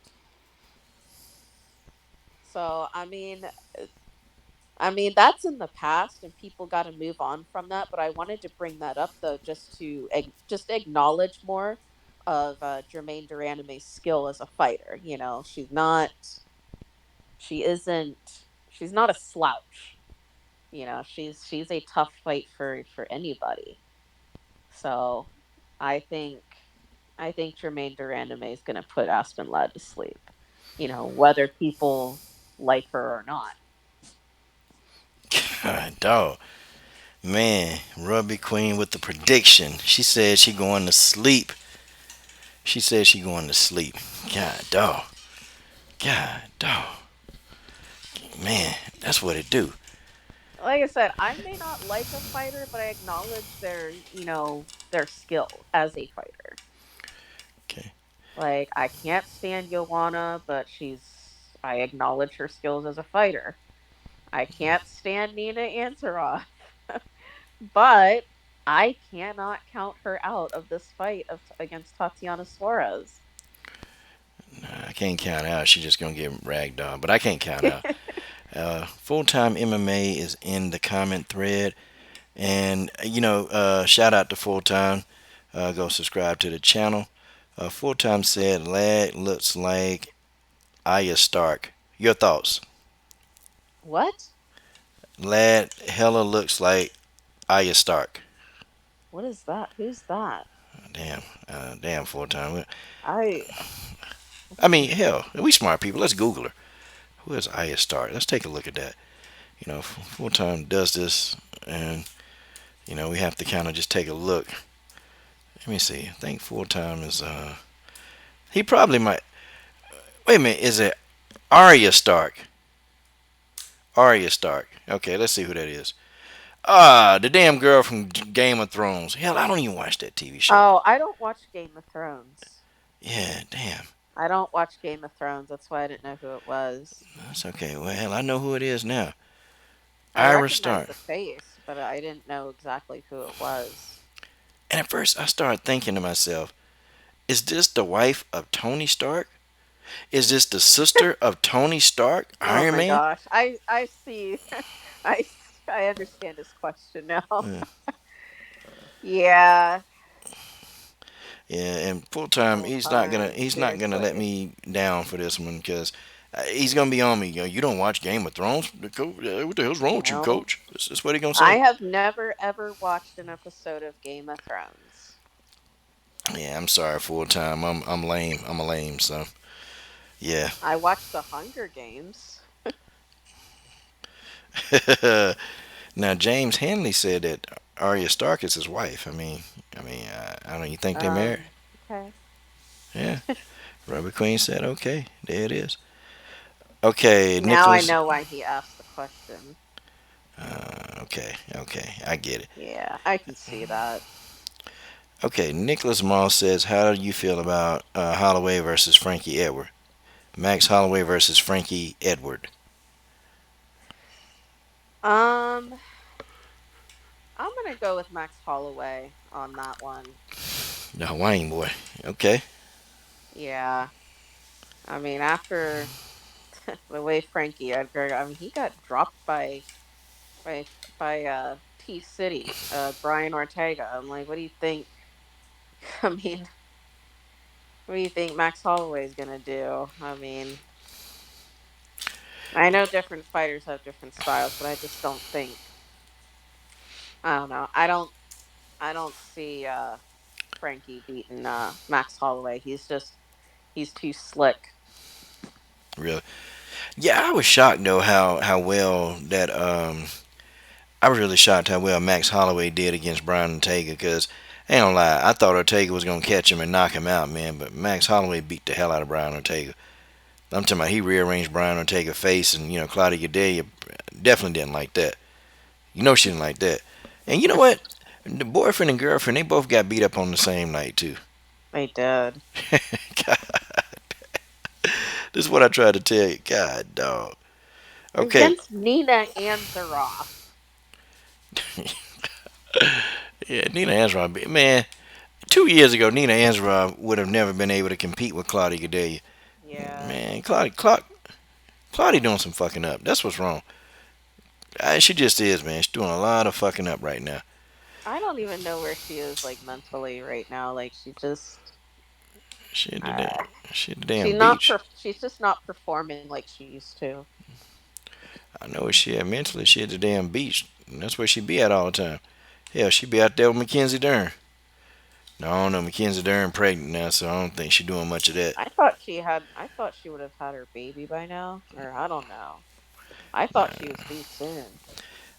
So I mean that's in the past, and people got to move on from that. But I wanted to bring that up though, just to just acknowledge more of Jermaine Durandam's skill as a fighter. She's not a slouch. She's a tough fight for anybody. So I think I think Jermaine Durandame is going to put Aspen Ladd to sleep. Whether people like her or not. God, dog. Man, Rugby Queen with the prediction. She said she going to sleep. She said she going to sleep. God, dog. God, dog. Man, that's what it do. Like I said, I may not like a fighter, but I acknowledge their skill as a fighter. Okay. Like I can't stand Joanna, but I acknowledge her skills as a fighter. I can't stand Nina Ansaroff, but I cannot count her out of this fight against Tatiana Suarez. I can't count out. She just gonna get ragged on, but I can't count out. Full time MMA is in the comment thread, and shout out to Full Time. Go subscribe to the channel. Full Time said, "Lad looks like Arya Stark." Your thoughts? What? Lad hella looks like Arya Stark. What is that? Who's that? Damn, damn Full Time. I I mean, hell, we smart people. Let's Google her. Who is Arya Stark? Let's take a look at that. Full Time does this, and we have to kind of just take a look. Let me see. I think Full Time is he probably might. Wait a minute. Is it Arya Stark? Arya Stark. Okay, let's see who that is. Ah, the damn girl from Game of Thrones. Hell, I don't even watch that TV show. Oh, I don't watch Game of Thrones. Yeah, damn. I don't watch Game of Thrones. That's why I didn't know who it was. That's okay. Well, hell, I know who it is now. I Ira recognize Stark. the face, but I didn't know exactly who it was. And at first, I started thinking to myself, is this the wife of Tony Stark? Is this the sister of Tony Stark, Oh Iron my Man? gosh. I see. I I understand his question now. Yeah, Yeah. yeah. And full time, Full time. he's not gonna let Seriously. me down for this one because he's gonna be on me. You don't watch Game of Thrones, what the hell's wrong with you, No. Coach? That's what he gonna I say. have never ever watched an episode of Game of Thrones. Yeah, I'm sorry, full time. I'm lame. I'm a lame. So yeah. I watched the Hunger Games. Now James Henley said that Arya Stark is his wife. I don't. You think they married? Okay. Yeah. Robert Queen said, "Okay, there it is." Okay, Now I Nicholas. know why he asked the question. Okay, I get it. Yeah, I can see that. Okay, Nicholas Moss says, "How do you feel about Holloway versus Frankie Edward? Max Holloway versus Frankie Edward." Um, I'm gonna go with Max Holloway on that one. The Hawaiian boy. Okay. Yeah, I mean after the way Frankie Edgar, I mean he got dropped by T City, Brian Ortega. I'm like, what do you think? I mean, what do you think Max Holloway is gonna do? I mean, I know different fighters have different styles, but I just don't think. I don't know. I don't see Frankie beating Max Holloway. He's too slick. Really? Yeah, I was shocked though how well that I was really shocked how well Max Holloway did against Brian Ortega because, ain't gonna lie, I thought Ortega was gonna catch him and knock him out, man. But Max Holloway beat the hell out of Brian Ortega. I'm talking about he rearranged Brian Ortega's face, and Claudia Gadelha definitely didn't like that. You know she didn't like that. And you know what? The boyfriend and girlfriend, they both got beat up on the same night too. They did. God, this is what I tried to tell you. God, dog. Okay. Against Nina Ansaroff. Yeah, Nina Ansaroff, man. 2 years ago, Nina Ansaroff would have never been able to compete with Claudia Gadelha. Yeah. Man, Claudia doing some fucking up. That's what's wrong. She just is, man. She's doing a lot of fucking up right now. I don't even know where she is like mentally right now. Like she just She at the damn, uh, she at the damn beach. she's just not performing like she used to. I know where she at mentally. She at the damn beach. And that's where she be at all the time. Hell, she be out there with Mackenzie Dern. No, I don't know. Mackenzie Dern pregnant now, so I don't think she doing much of that. I thought she would have had her baby by now, or I don't know. I thought she was due soon.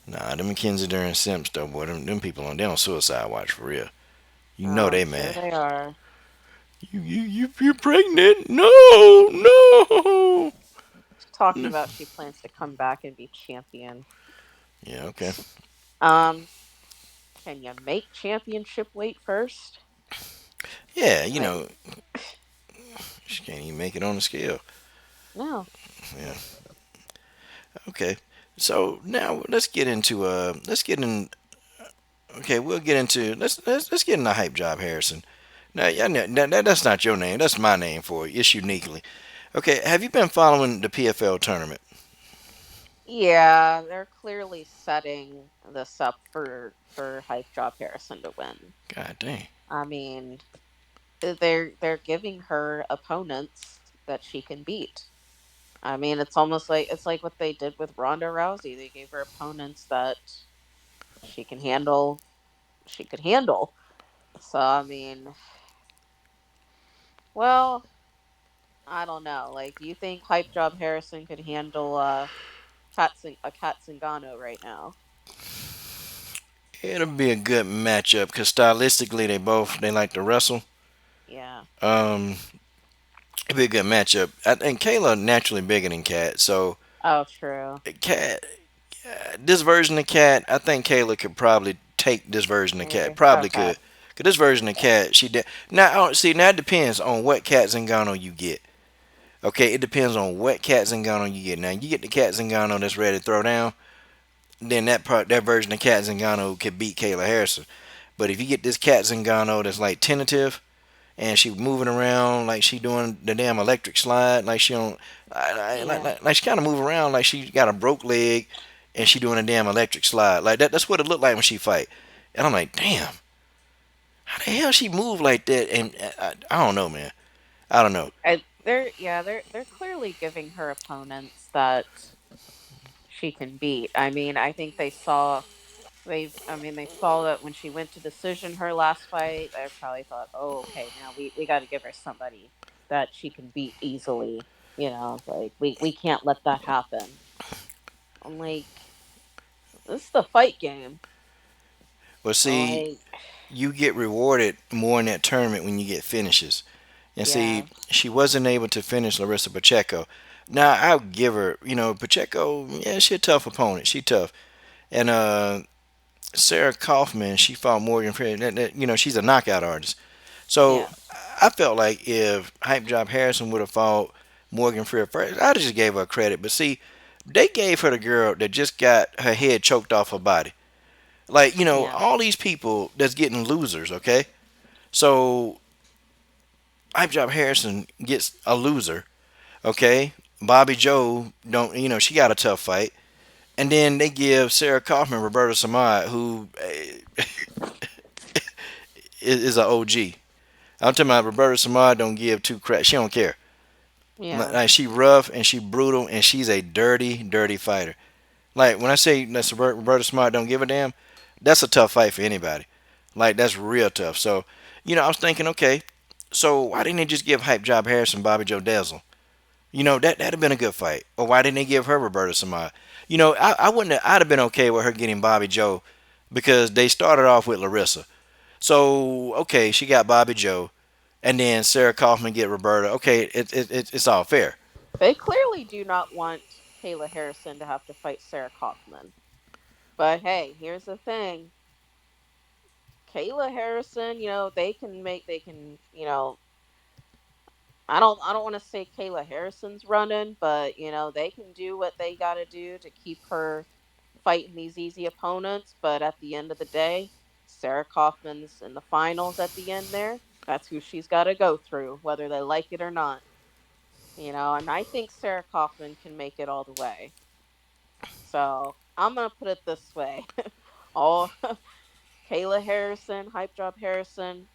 Nah, them Mackenzie Dern simps though, boy. Them people they on suicide watch for real. You Oh, know I'm they sure mad. they are. You're pregnant? No, no. She's talking about she plans to come back and be champion. Yeah, okay. Um, can you make championship weight first? Yeah, Like, she can't even make it on the scale. no. Yeah. Okay. So now let's get in. Okay, we'll get into let's get into hype job, Harrison. Now, yeah, that's not your name. That's my name for it. It's uniquely. Okay, have you been following the PFL tournament? Yeah, they're clearly setting this up for Hype Job Harrison to win. God dang. I mean, they're giving her opponents that she can beat. I mean, it's like what they did with Ronda Rousey. They gave her opponents that she can handle. She could handle. So I mean, well, I don't know. Like, you think Hype Job Harrison could handle Kat Zingano right now? It'll be a good matchup because stylistically they like to wrestle. Yeah. Um, it'll be a good matchup. I think Kayla naturally bigger than Cat, so Oh, true. Cat this version of Cat, I think Kayla could probably take this version of Cat. Maybe. Probably Okay. could. Cause this version of Cat, she did. Now, see, now it depends on what Cat Zingano you get. Okay, it depends on what cat Zingano you get. Now, you get the cat Zingano that's ready to throw down, then that version of cat Zingano could beat Kayla Harrison. But if you get this cat Zingano that's like tentative and she moving around like she doing the damn electric slide, like she don't, Yeah. like she kind of move around like she got a broke leg and she doing a damn electric slide like that. That's what it looked like when she fight. And I'm like, damn, how the hell she move like that? And I don't know, man. I don't know. They're clearly giving her opponents that she can beat. I mean, I think they saw that when she went to decision her last fight, they probably thought, "Oh, okay, now we got to give her somebody that she can beat easily." Like we can't let that happen. I'm like, this is the fight game. But see, Like, you get rewarded more in that tournament when you get finishes. And see, yeah, she wasn't able to finish Larissa Pacheco. Now I'll give her, Pacheco. Yeah, she a tough opponent. She tough. And Sarah Kaufman, she fought Morgan Freeman. She's a knockout artist. So yeah, I felt like if Hype Job Harrison would have fought Morgan Freeman first, I'd have just gave her credit. But see, they gave her the girl that just got her head choked off her body. Like, yeah. all these people that's getting losers, okay? So Hype Job Harrison gets a loser, okay? Bobby Joe don't, she got a tough fight. And then they give Sarah Kaufman Roberto Samad, who is an OG. I'm talking about Roberta Samad don't give two crap. She don't care. Yeah. Like she rough and she brutal and she's a dirty, dirty fighter. Like when I say that Roberta Samad don't give a damn, that's a tough fight for anybody. Like that's real tough. So, I was thinking, okay, so why didn't they just give Hype Job Harrison Bobby Joe Dazzle? That'd have been a good fight. Or why didn't they give her Roberta Samad? I wouldn't. I'd have been okay with her getting Bobby Joe because they started off with Larissa. So okay, she got Bobby Joe, and then Sarah Kaufman get Roberta. Okay, it's all fair. They clearly do not want Kayla Harrison to have to fight Sarah Kaufman. But hey, here's the thing. Kayla Harrison, they can, I don't want to say Kayla Harrison's running, but they can do what they got to do to keep her fighting these easy opponents, but at the end of the day, Sarah Kaufman's in the finals at the end there. That's who she's got to go through whether they like it or not. And I think Sarah Kaufman can make it all the way. So, I'm going to put it this way. All Kayla Harrison, Hype Job Harrison,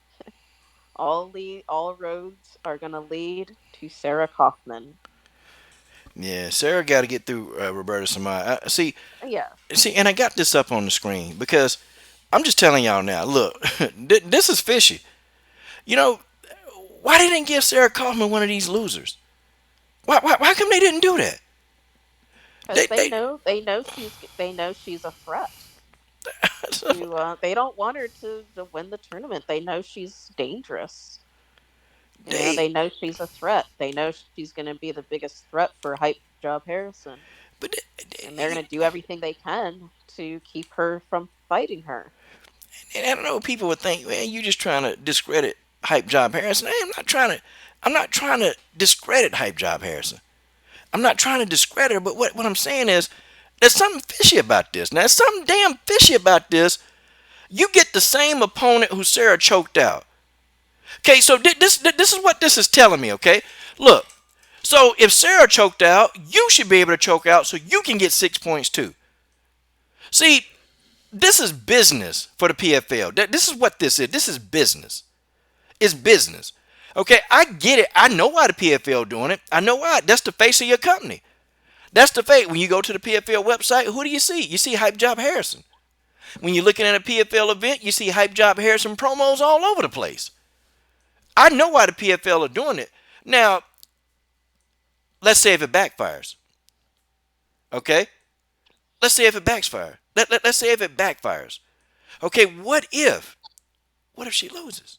all roads are going to lead to Sarah Kaufman. Yeah, Sarah got to get through Roberta Samad. Yes. And I got this up on the screen because I'm just telling y'all now. Look, this is fishy. You know, why they didn't give Sarah Kaufman one of these losers? Why come they didn't do that? Because They they they know she's a threat. They don't want her to win the tournament. They know she's dangerous. they They know she's a threat. They know she's going to be the biggest threat for Hype Job Harrison, but and they're going to do everything they can to keep her from fighting her. and I don't know. People would think, man, you just trying to discredit Hype Job Harrison. I'm not trying to. I'm not trying to discredit Hype Job Harrison. I'm not trying to discredit her. But what I'm saying is, there's something fishy about this. Now, there's something damn fishy about this. You get the same opponent who Sarah choked out. Okay, so this is what this is telling me. Okay, look. So if Sarah choked out, you should be able to choke out, so you can get 6 points too. See, this is business for the PFL. This is what this is. This is business. It's business. Okay, I get it. I know why the PFL doing it. I know why. That's the face of your company. That's the face. When you go to the PFL website, who do you see? You see Hype Job Harrison. When you're looking at a PFL event, you see Hype Job Harrison promos all over the place. I know why the PFL are doing it. Now, let's say if it backfires. Okay? Let's say if it backfires. Let's say if it backfires. Okay, what if she loses?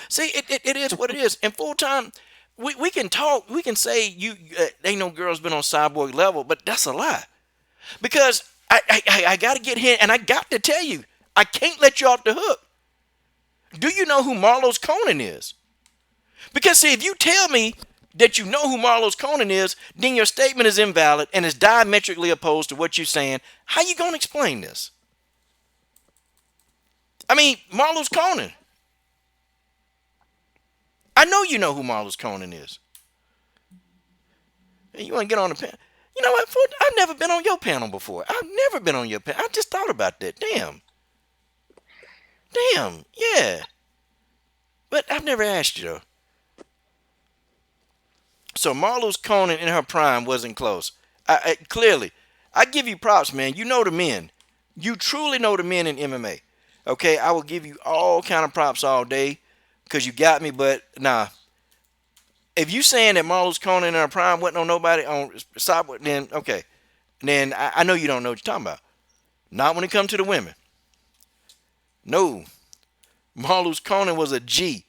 See, it is what it is. In full time, we can talk, we can say ain't no girl's been on Cyborg level, but that's a lie. Because I got to get here and I got to tell you, I can't let you off the hook. Do you know who Marlos Conan is? Because see, if you tell me that you know who Marlos Conan is, then your statement is invalid and is diametrically opposed to what you're saying. How you gonna explain this? I mean, Marlos Conan. I know you know who Marlos Conan is. And you want to get on the panel? You know what? I've never been on your panel before. I've never been on your panel. I just thought about that. Damn, yeah. But I've never asked you though. So Marlos Conan in her prime wasn't close. Clearly, I give you props, man. You know the men. You truly know the men in MMA. Okay, I will give you all kind of props all day because you got me. But nah, if you saying that Marlos Conan in her prime wasn't on nobody on Cyborg, then okay, then I know you don't know what you're talking about. Not when it comes to the women. No, Marlos Conan was a G.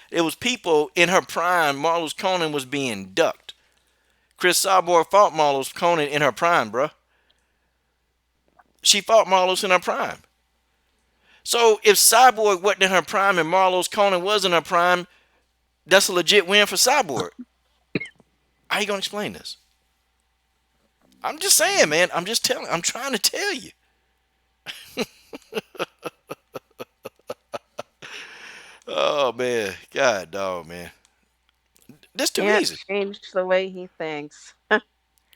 It was people in her prime. Marlos Conan was being ducked. Chris Cyborg fought Marlos Conan in her prime, bruh. She fought Marlos in her prime. So if Cyborg wasn't in her prime and Marlos Conan was in her prime, that's a legit win for Cyborg. How you gonna explain this? I'm just saying, man. I'm trying to tell you. Oh man, God dog, man. This too Can't easy. change the way he thinks.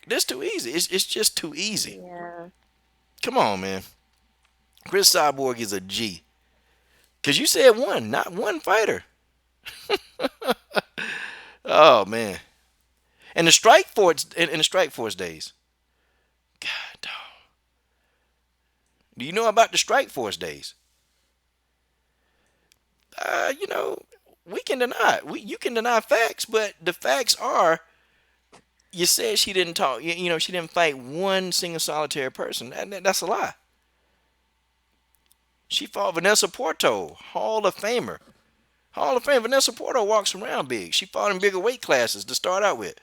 This too easy. It's just too easy. Yeah. Come on, man. Chris Cyborg is a G. Cause you said one, not one fighter. Oh man. And the Strike Force in the Strike Force days. God dog. Do you know about the Strike Force days? You know, we can deny it. You can deny facts, but the facts are you said she didn't talk. You know, she didn't fight one single solitary person. That's a lie. She fought Vanessa Porto, Hall of Famer. Hall of Fame. Vanessa Porto walks around big. She fought in bigger weight classes to start out with.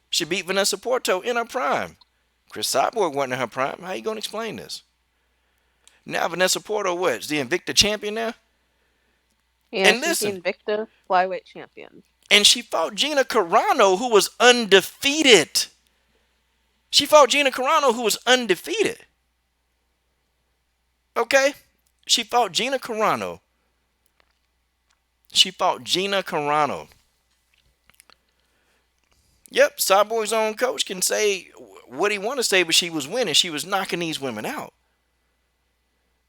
She beat Vanessa Porto in her prime. Chris Cyborg wasn't in her prime. How you gonna explain this? Now Vanessa Porto, what? Is the Invicta champion now? Yeah, And she's the listen, Invicta flyweight champion. and she fought Gina Carano, who was undefeated. She fought Gina Carano, who was undefeated. Okay? She fought Gina Carano. She fought Gina Carano. Yep, Cyborg's own coach can say what he want to say, but she was winning. She was knocking these women out.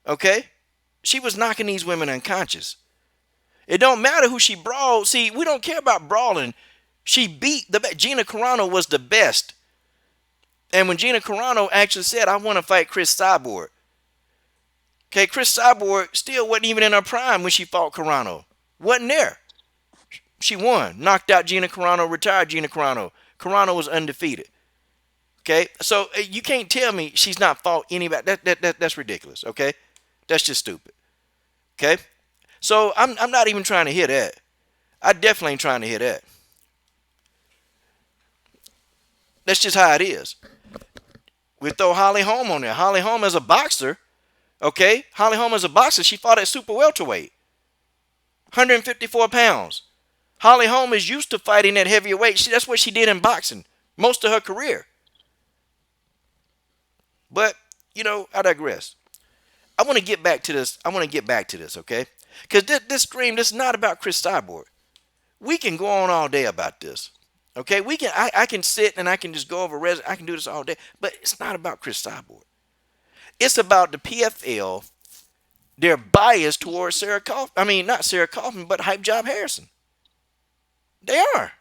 Okay? She was knocking these women unconscious. It don't matter who she brawled. See, we don't care about brawling. She beat the best. Gina Carano was the best. And when Gina Carano actually said, I want to fight Chris Cyborg. Okay, Chris Cyborg still wasn't even in her prime when she fought Carano. Wasn't there. She won. Knocked out Gina Carano, retired Gina Carano. Carano was undefeated. Okay, so you can't tell me she's not fought anybody. That's ridiculous, okay? That's just stupid. Okay? So I'm not even trying to hear that. I definitely ain't trying to hear that. That's just how it is. We throw Holly Holm on there. Holly Holm as a boxer, okay? Holly Holm as a boxer, she fought at super welterweight. 154 pounds. Holly Holm is used to fighting at heavier weight. That's what she did in boxing most of her career. But, you know, I digress. I want to get back to this. Okay? Because this stream, this is not about Chris Cyborg. We can go on all day about this. Okay? I can sit and I can just go over I can do this all day. But it's not about Chris Cyborg. It's about the PFL. They're biased towards Sarah Kaufman. I mean, not Sarah Kaufman, but Hype Job Harrison. They are.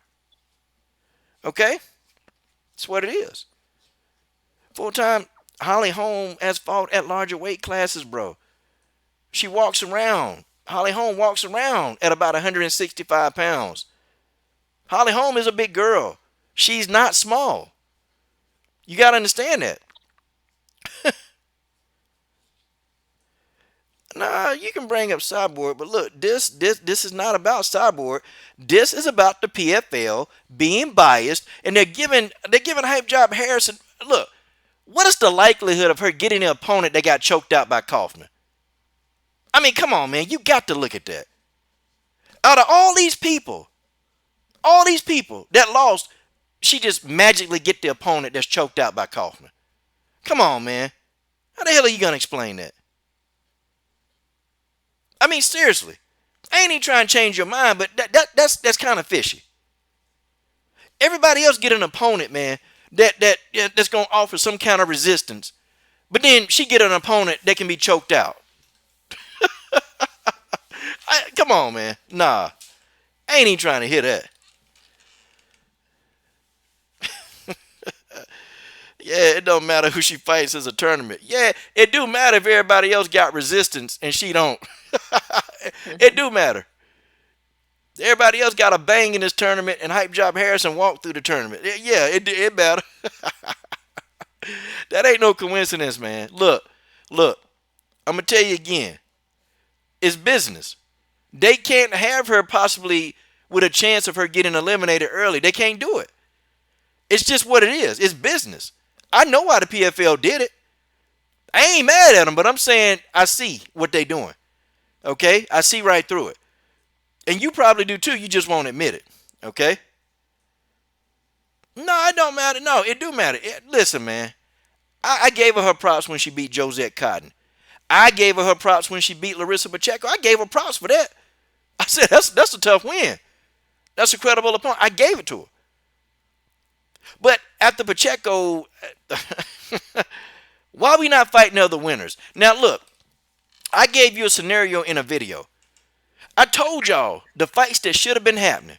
Okay? That's what it is. Full-time Holly Holm has fought at larger weight classes, bro. She walks around. Holly Holm walks around at about 165 pounds. Holly Holm is a big girl. She's not small. You got to understand that. Nah, you can bring up Cyborg, but look, this is not about Cyborg. This is about the PFL being biased, and they're giving Hype Job Harrison. Look, what is the likelihood of her getting an opponent that got choked out by Kaufman? I mean, come on, man, you got to look at that. Out of all these people, All these people that lost, she just magically get the opponent that's choked out by Kaufman. Come on, man. How the hell are you gonna explain that? I mean, seriously. I ain't even trying to change your mind, but that's kind of fishy. Everybody else get an opponent, man, that's gonna offer some kind of resistance, but then she get an opponent that can be choked out. Come on, man. Nah, I ain't even trying to hear that. Yeah, it don't matter who she fights as a tournament. Yeah, it do matter if everybody else got resistance and she don't. It do matter. Everybody else got a bang in this tournament and Hype Job Harrison walked through the tournament. Yeah, it matter. That ain't no coincidence, man. Look. I'm gonna tell you again. It's business. They can't have her possibly with a chance of her getting eliminated early. They can't do it. It's just what it is. It's business. I know why the PFL did it. I ain't mad at them, but I'm saying I see what they doing. Okay? I see right through it. And you probably do too. You just won't admit it. Okay? No, it don't matter. No, it do matter. Listen, man. I gave her props when she beat Josette Cotton. I gave her props when she beat Larissa Pacheco. I gave her props for that. I said, that's a tough win. That's a credible opponent. I gave it to her. But after Pacheco, why are we not fighting other winners? Now, look, I gave you a scenario in a video. I told y'all the fights that should have been happening.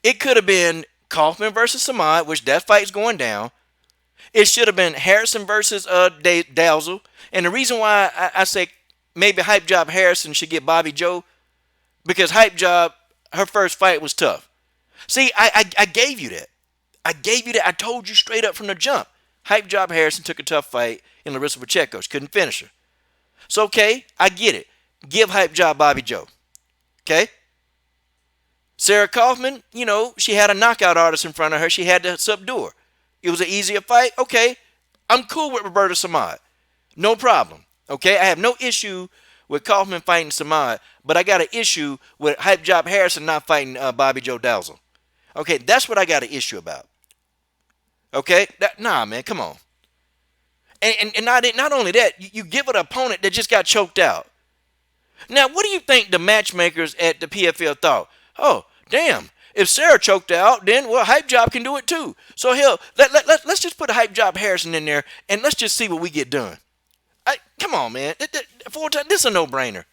It could have been Kaufman versus Samad, which that fight's going down. It should have been Harrison versus Dalzell. And the reason why I say maybe Hype Job Harrison should get Bobby Joe, because Hype Job, her first fight was tough. See, I gave you that. I gave you that. I told you straight up from the jump. Hype Job Harrison took a tough fight in Larissa Pacheco. She couldn't finish her. So, okay, I get it. Give Hype Job Bobby Joe. Okay? Sarah Kaufman, she had a knockout artist in front of her. She had to subdue her. It was an easier fight. Okay, I'm cool with Roberta Samad. No problem. Okay, I have no issue with Kaufman fighting Samad, but I got an issue with Hype Job Harrison not fighting Bobby Joe Dalzell. Okay, that's what I got an issue about. Okay, nah, man, come on. And not only that, you give it an opponent that just got choked out. Now, what do you think the matchmakers at the PFL thought? Oh, damn. If Sarah choked out, then, well, Hype Job can do it too. So, hell, let's just put a Hype Job Harrison in there, and let's just see what we get done. Come on, man. This is a no-brainer.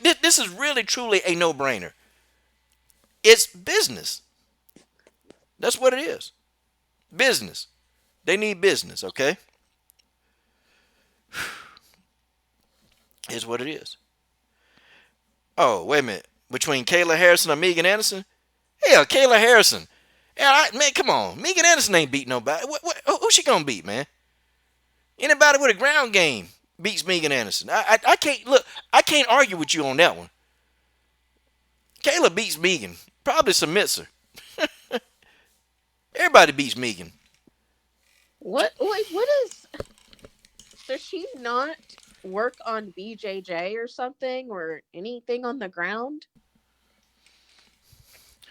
This is really, truly a no-brainer. It's business. That's what it is. Business. They need business, okay? Here's what it is. Oh, wait a minute. Between Kayla Harrison and Megan Anderson? Hell, Kayla Harrison. Man, come on. Megan Anderson ain't beat nobody. Who she gonna beat, man? Anybody with a ground game beats Megan Anderson. I can't look. I can't argue with you on that one. Kayla beats Megan. Probably submits her. Everybody beats Megan. What? Wait, what is? Does she not work on BJJ or something or anything on the ground?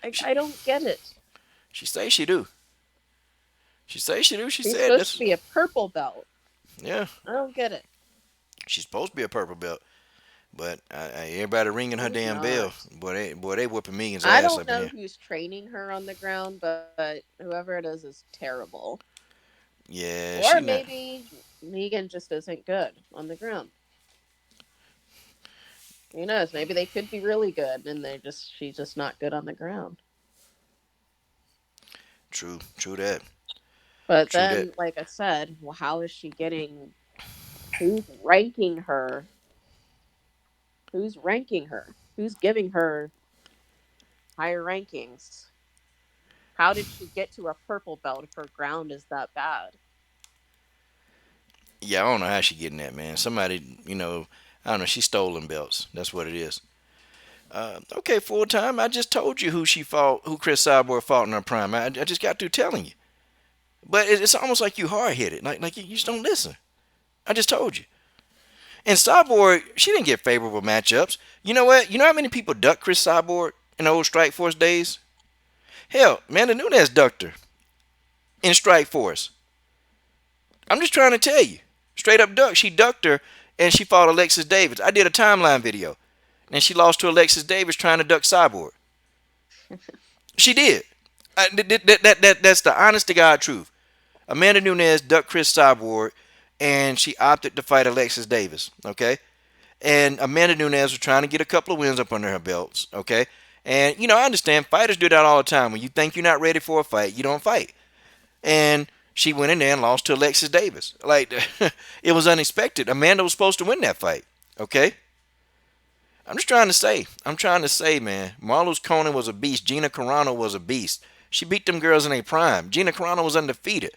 I don't get it. She say she do. She say she do. She's supposed to be a purple belt. Yeah. I don't get it. She's supposed to be a purple belt. But everybody ringing her damn bell. Boy, they whooping Megan's ass up in here. I don't know who's training her on the ground, but whoever it is terrible. Yeah. Or maybe Megan just isn't good on the ground. Who knows? Maybe they could be really good, and she's just not good on the ground. True that. But then, like I said, well, how is she getting? Who's ranking her? Who's ranking her? Who's giving her higher rankings? How did she get to a purple belt if her ground is that bad? Yeah, I don't know how she getting that, man. Somebody, I don't know. She's stolen belts. That's what it is. Okay, full time. I just told you who Chris Cyborg fought in her prime. I just got through telling you. But it's almost like you hard-headed. Like you just don't listen. I just told you. And Cyborg, she didn't get favorable matchups. You know what? You know how many people ducked Chris Cyborg in the old Strike Force days? Hell, Amanda Nunes ducked her in Strike Force. I'm just trying to tell you. Straight up duck. She ducked her and she fought Alexis Davis. I did a timeline video. And she lost to Alexis Davis trying to duck Cyborg. She did. That's the honest to God truth. Amanda Nunes ducked Chris Cyborg and she opted to fight Alexis Davis. Okay? And Amanda Nunes was trying to get a couple of wins up under her belts. Okay? And, I understand fighters do that all the time. When you think you're not ready for a fight, you don't fight. And she went in there and lost to Alexis Davis. Like, it was unexpected. Amanda was supposed to win that fight. Okay? I'm trying to say, man, Marloes Conan was a beast. Gina Carano was a beast. She beat them girls in their prime. Gina Carano was undefeated.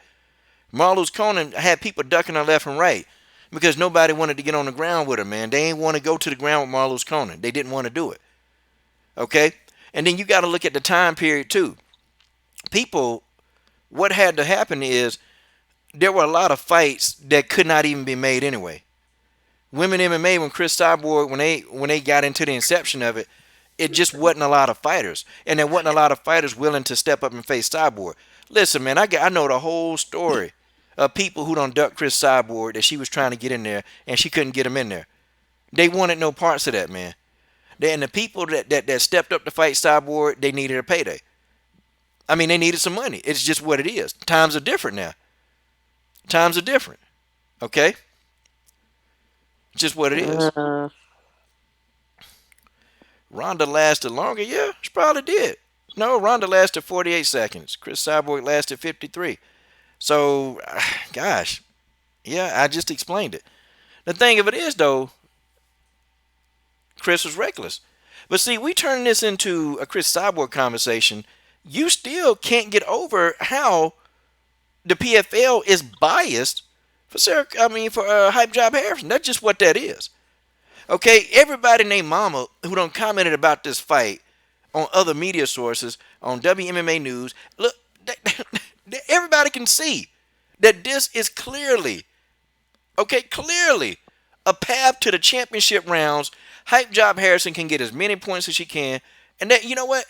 Marloes Conan had people ducking her left and right because nobody wanted to get on the ground with her, man. They ain't want to go to the ground with Marloes Conan. They didn't want to do it. Okay? And then you got to look at the time period, too. What had to happen is there were a lot of fights that could not even be made anyway. Women MMA, when Chris Cyborg, when they got into the inception of it, it just wasn't a lot of fighters, and there wasn't a lot of fighters willing to step up and face Cyborg. Listen, man, I know the whole story of people who don't duck Chris Cyborg that she was trying to get in there and she couldn't get them in there. They wanted no parts of that, man. And the people that stepped up to fight Cyborg, they needed a payday. I mean, they needed some money. It's just what it is. Times are different now. Times are different. Okay? Just what it is. Ronda lasted longer. Yeah, she probably did. No, Ronda lasted 48 seconds. Chris Cyborg lasted 53. So, gosh. Yeah, I just explained it. The thing of it is, though, Chris was reckless. But see, we turn this into a Chris Cyborg conversation. You still can't get over how the PFL is biased for Hype Job Harrison. That's just what that is. Okay, everybody named Mama who done commented about this fight on other media sources, on WMMA News, look, everybody can see that this is clearly a path to the championship rounds. Hype Job Harrison can get as many points as she can. And that, you know what?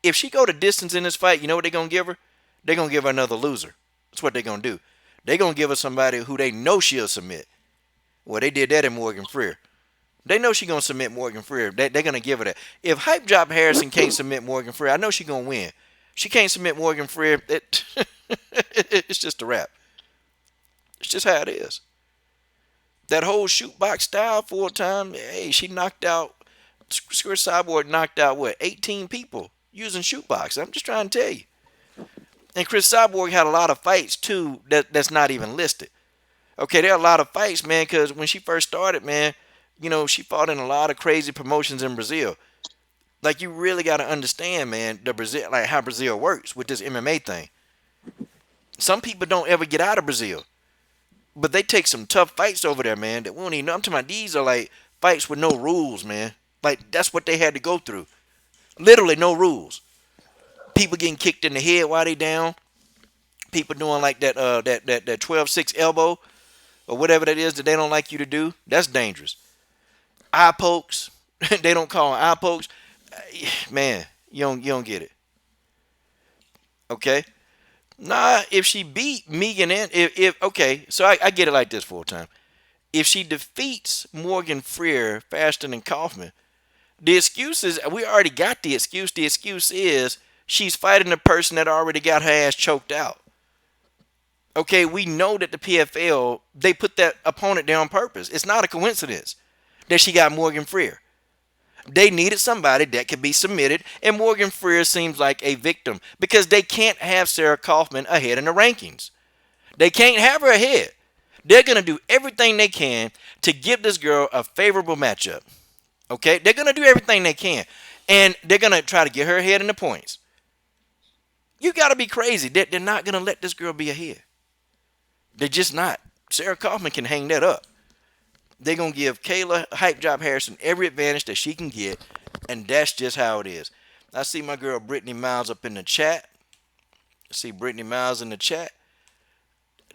If she go to distance in this fight, you know what they're going to give her? They're going to give her another loser. That's what they're going to do. They're going to give her somebody who they know she'll submit. Well, they did that in Morgan Freer. They know she's going to submit Morgan Freer. They're going to give her that. If Hype Job Harrison can't submit Morgan Freer, I know she's going to win. She can't submit Morgan Freer. It's just a wrap. It's just how it is. That whole shoot box style full time, hey, she knocked out, Chris Cyborg knocked out, 18 people using shoot box. I'm just trying to tell you. And Chris Cyborg had a lot of fights, too, that's not even listed. Okay, there are a lot of fights, man, because when she first started, man, she fought in a lot of crazy promotions in Brazil. Like, you really got to understand, man, how Brazil works with this MMA thing. Some people don't ever get out of Brazil. But they take some tough fights over there, man, that we don't even know. I'm talking about these are like fights with no rules, man. Like, that's what they had to go through. Literally no rules. People getting kicked in the head while they down. People doing like that 12-6 elbow or whatever that is that they don't like you to do. That's dangerous. Eye pokes. They don't call them eye pokes. Man, you don't get it. Okay? Nah, if she beat Megan so I get it like this full time. If she defeats Morgan Freer faster than Kaufman, the excuse is, we already got the excuse. The excuse is she's fighting a person that already got her ass choked out. Okay, we know that the PFL, they put that opponent there on purpose. It's not a coincidence that she got Morgan Freer. They needed somebody that could be submitted, and Morgan Freer seems like a victim because they can't have Sarah Kaufman ahead in the rankings. They can't have her ahead. They're going to do everything they can to give this girl a favorable matchup. Okay? They're going to do everything they can, and they're going to try to get her ahead in the points. You got to be crazy. They're not going to let this girl be ahead. They're just not. Sarah Kaufman can hang that up. They're going to give Kayla Hype Job Harrison every advantage that she can get, and that's just how it is. I see my girl Brittany Miles up in the chat. I see Brittany Miles in the chat.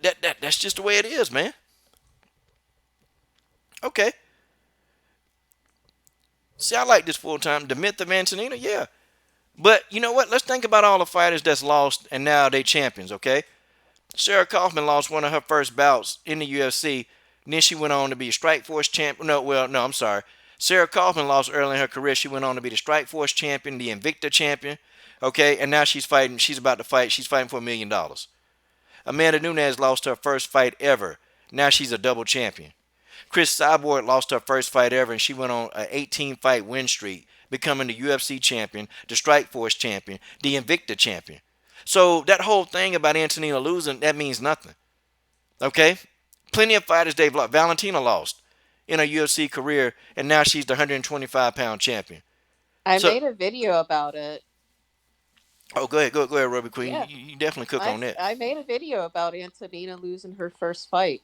That's just the way it is, man. Okay. See, I like this full time. The myth of Antonina, yeah. But you know what? Let's think about all the fighters that's lost and now they champions, okay? Sarah Kaufman lost one of her first bouts in the UFC. Then she went on to be a Strikeforce champion. No, I'm sorry. Sarah Kaufman lost early in her career. She went on to be the Strikeforce champion, the Invicta champion. Okay, and now she's fighting. She's about to fight. She's fighting for $1 million. Amanda Nunes lost her first fight ever. Now she's a double champion. Chris Cyborg lost her first fight ever, and she went on an 18-fight win streak, becoming the UFC champion, the Strikeforce champion, the Invicta champion. So that whole thing about Antonina losing, that means nothing. Okay? Plenty of fighters they've lost. Valentina lost in her UFC career, and now she's the 125-pound champion. I So, made a video about it. oh, go ahead, Ruby Queen. Yeah, You definitely cook on that. I made a video about Antonina losing her first fight.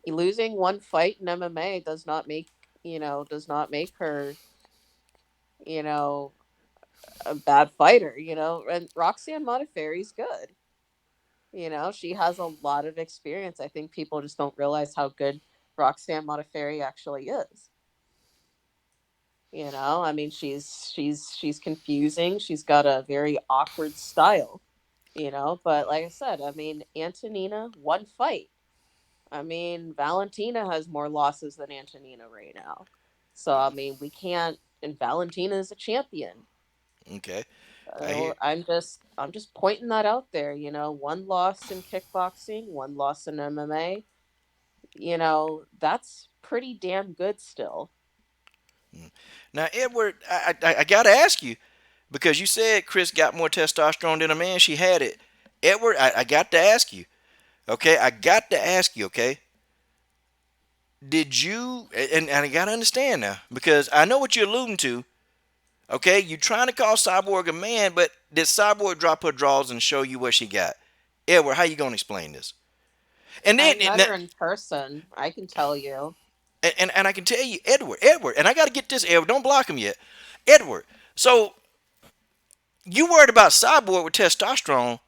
Losing one fight in MMA does not make does not make her you know a bad fighter. And Roxanne Modafferi's good. She has a lot of experience. I think people just don't realize how good Roxanne Modafferi actually is. I mean, she's confusing. She's got a very awkward style. But like I said, I mean, Antonina, one fight. I mean, Valentina has more losses than Antonina right now. So I mean, we can't. And Valentina is a champion. Okay. I hear. So I'm just pointing that out there. One loss in kickboxing, one loss in MMA. That's pretty damn good still. Now, Edward, I got to ask you, because you said Chris got more testosterone than a man. She had it. Edward, I got to ask you, okay? I got to ask you, okay? Did you, and I got to understand now, because I know what you're alluding to, okay? You're trying to call Cyborg a man, but did Cyborg drop her drawers and show you what she got? Edward, how you going to explain this? And I then, met her in person. I can tell you. and I can tell you, Edward, and I got to get this, Edward, don't block him yet. Edward, so you worried about Cyborg with testosterone,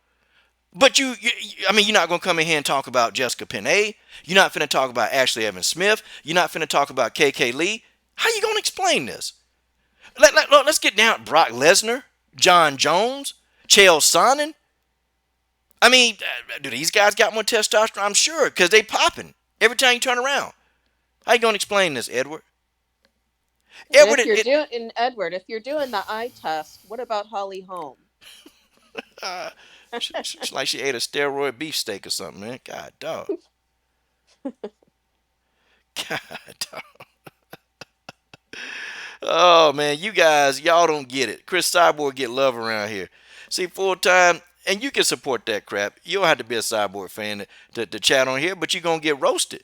but I mean, you're not going to come in here and talk about Jessica Penne. You're not finna talk about Ashley Evans Smith. You're not finna talk about KK Lee. How you going to explain this? Let's get down. Brock Lesnar, John Jones, Chael Sonnen. I mean, do these guys got more testosterone? I'm sure, because they popping every time you turn around. How you going to explain this, Edward? And Edward, if you're doing, and Edward, if you're doing the eye test, what about Holly Holm? uh, it's like she ate a steroid beefsteak or something, man. God, dog. God, dog. Oh man, you guys, y'all don't get it. Chris Cyborg get love around here. See, full time, and you can support that crap. You don't have to be a Cyborg fan to chat on here, but you're gonna get roasted.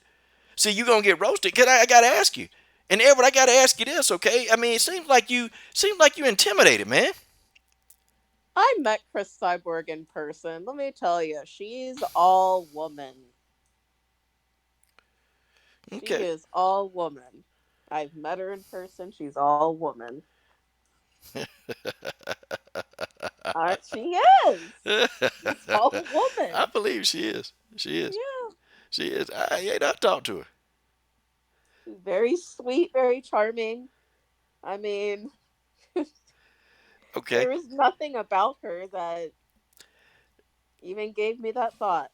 See, you're gonna get roasted. Cause I gotta ask you, and Edward, I gotta ask you this, okay? I mean, it seems like you intimidated, man. I met Chris Cyborg in person. Let me tell you, she's all woman. She Okay. is all woman. I've met her in person. She's all woman. She is. She's all I woman. believe she is. She is. Yeah. She is. I ain't I talked to her. She's very sweet, very charming. I mean, Okay. there was nothing about her that even gave me that thought.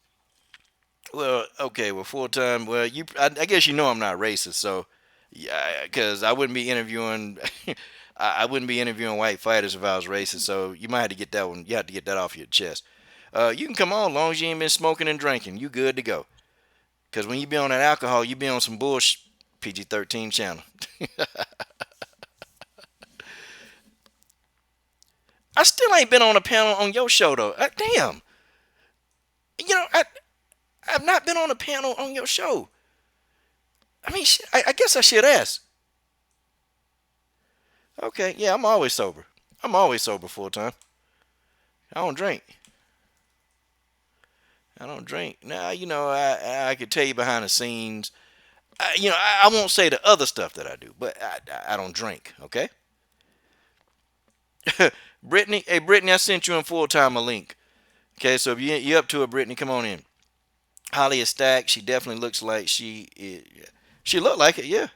Well, okay. Well, full time. Well, I guess you know I'm not racist, so yeah, because I wouldn't be interviewing. I wouldn't be interviewing white fighters if I was racist. So you might have to get that one. You have to get that off your chest. You can come on, as long as you ain't been smoking and drinking. You good to go. Because when you be on that alcohol, you be on some bullshit. PG-13 channel. I still ain't been on a panel on your show though. Damn. You know, I've not been on a panel on your show. I mean, I guess I should ask. Okay, yeah, I'm always sober. I'm always sober full time. I don't drink. I don't drink. Now, I could tell you behind the scenes. I won't say the other stuff that I do, but I don't drink. Okay. Brittany, hey Brittany, I sent you in full time a link. Okay, so if you up to it, Brittany, come on in. Holly is stacked. She definitely looks like she is. She looked like it, yeah.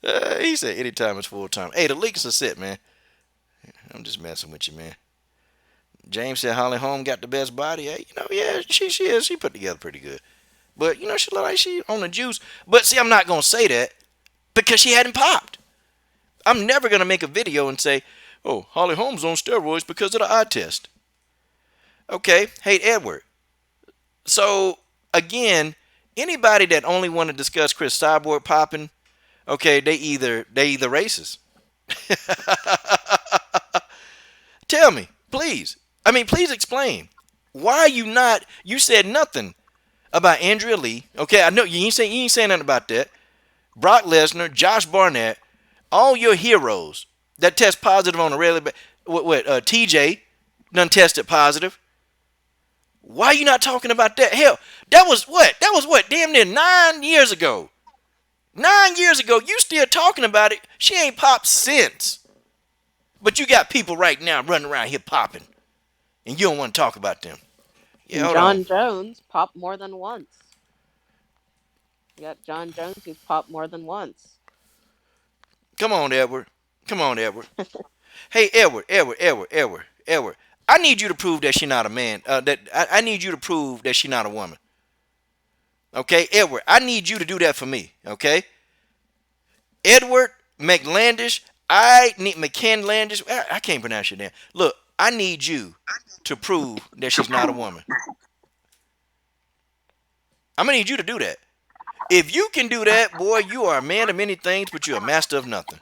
He said anytime is full time. Hey, the links are set, man. I'm just messing with you, man. James said Holly Holm got the best body. Hey, yeah, she is. She put together pretty good. But she look like she on the juice. But see, I'm not gonna say that because she hadn't popped. I'm never gonna make a video and say, "Oh, Holly Holm's on steroids because of the eye test." Okay, hey Edward. So again, anybody that only want to discuss Chris Cyborg popping, okay, they either racist. Tell me, please. I mean, please explain. Why are you not? You said nothing about Andrea Lee. Okay, I know you ain't saying nothing about that. Brock Lesnar, Josh Barnett, all your heroes that test positive on a regular basis. TJ done tested positive. Why are you not talking about that? Hell, that was what? That was what? Damn near 9 years ago. 9 years ago, you still talking about it. She ain't popped since. But you got people right now running around here popping, and you don't want to talk about them. Yeah, hold on. John Jones popped more than once. You got John Jones who's popped more than once. Come on, Edward. Come on, Edward. Hey, Edward. I need you to prove that she's not a man. I need you to prove that she's not a woman. Okay, Edward. I need you to do that for me. Okay, Edward McLandish. I need McCanlandish. I can't pronounce your name. Look, I need you to prove that she's not a woman. I'm gonna need you to do that. If you can do that, boy, you are a man of many things, but you're a master of nothing.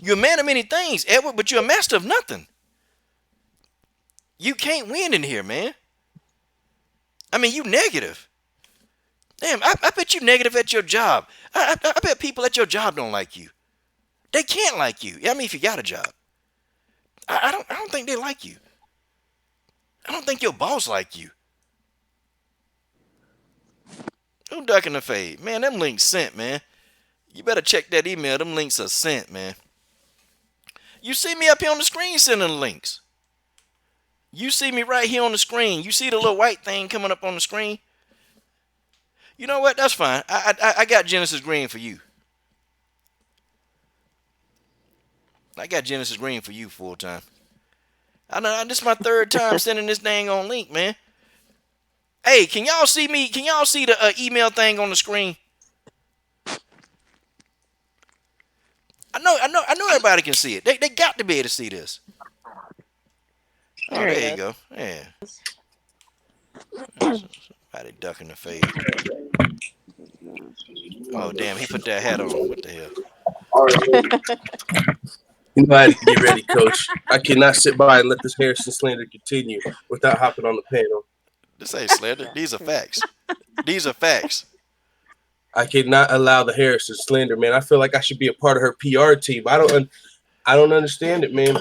You're a man of many things, Edward, but you're a master of nothing. You can't win in here, man. I mean, you negative. Damn, I bet you negative at your job. I bet people at your job don't like you. They can't like you. I mean, if you got a job. I don't think they like you. I don't think your boss like you. Who ducking the fade? Man, them links sent, man. You better check that email. Them links are sent, man. You see me up here on the screen sending the links. You see me right here on the screen. You see the little white thing coming up on the screen? You know what? That's fine. I got Genesis Green for you. I got Genesis Green for you full time. I know this is my third time sending this dang on link, man. Hey, can y'all see me? Can y'all see the email thing on the screen? I know everybody can see it. They got to be able to see this. Oh, there you go. Yeah. Somebody ducking the fade. Oh, damn, he put that hat on. What the hell? You know I had to get ready, Coach. I cannot sit by and let this Harrison slander continue without hopping on the panel. This ain't slander. These are facts. These are facts. I cannot allow the Harrison slander, man. I feel like I should be a part of her PR team. I don't understand it, man.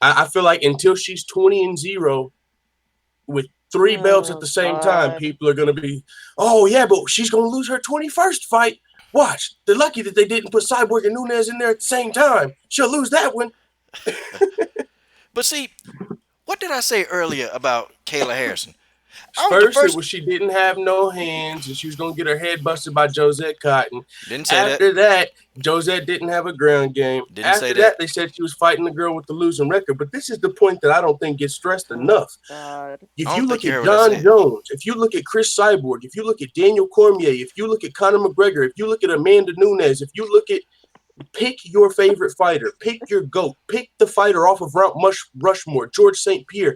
I feel like until she's 20-0 with 3 belts at the same time, people are gonna be, oh yeah, but she's gonna lose her 21st fight. Watch. They're lucky that they didn't put Cyborg and Nunes in there at the same time. She'll lose that one. But see, what did I say earlier about Kayla Harrison? First, it was she didn't have no hands and she was going to get her head busted by Josette Cotton. Didn't say After that, Josette didn't have a ground game. After that, they said she was fighting the girl with the losing record. But this is the point that I don't think gets stressed enough. If you look at John Jones, if you look at Chris Cyborg, if you look at Daniel Cormier, if you look at Conor McGregor, if you look at Amanda Nunes, if you look at pick your favorite fighter. Pick your GOAT. Pick the fighter off of Mount Rushmore, George St. Pierre,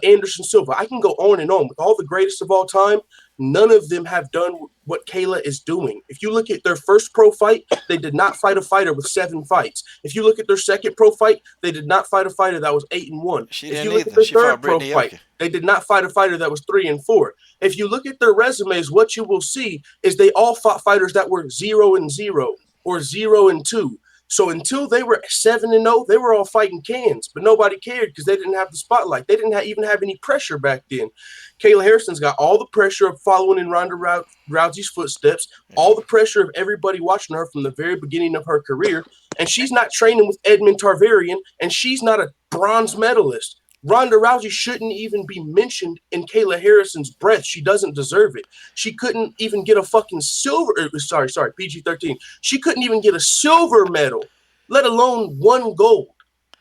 Anderson Silva. I can go on and on. With all the greatest of all time, none of them have done what Kayla is doing. If you look at their first pro fight, they did not fight a fighter with 7 fights. If you look at their second pro fight, they did not fight a fighter that was 8-1. If you look at their third pro fight, they did not fight a fighter that was 3-4. If you look at their resumes, what you will see is they all fought fighters that were 0-0. Or 0-2. So until they were 7-0, they were all fighting cans, but nobody cared because they didn't have the spotlight. They didn't even have any pressure back then. Kayla Harrison's got all the pressure of following in Ronda Rousey's footsteps, all the pressure of everybody watching her from the very beginning of her career, and she's not training with Edmund Tarverian, and she's not a bronze medalist. Ronda Rousey shouldn't even be mentioned in Kayla Harrison's breath. She doesn't deserve it. She couldn't even get a fucking silver. Sorry, PG-13. She couldn't even get a silver medal, let alone one gold.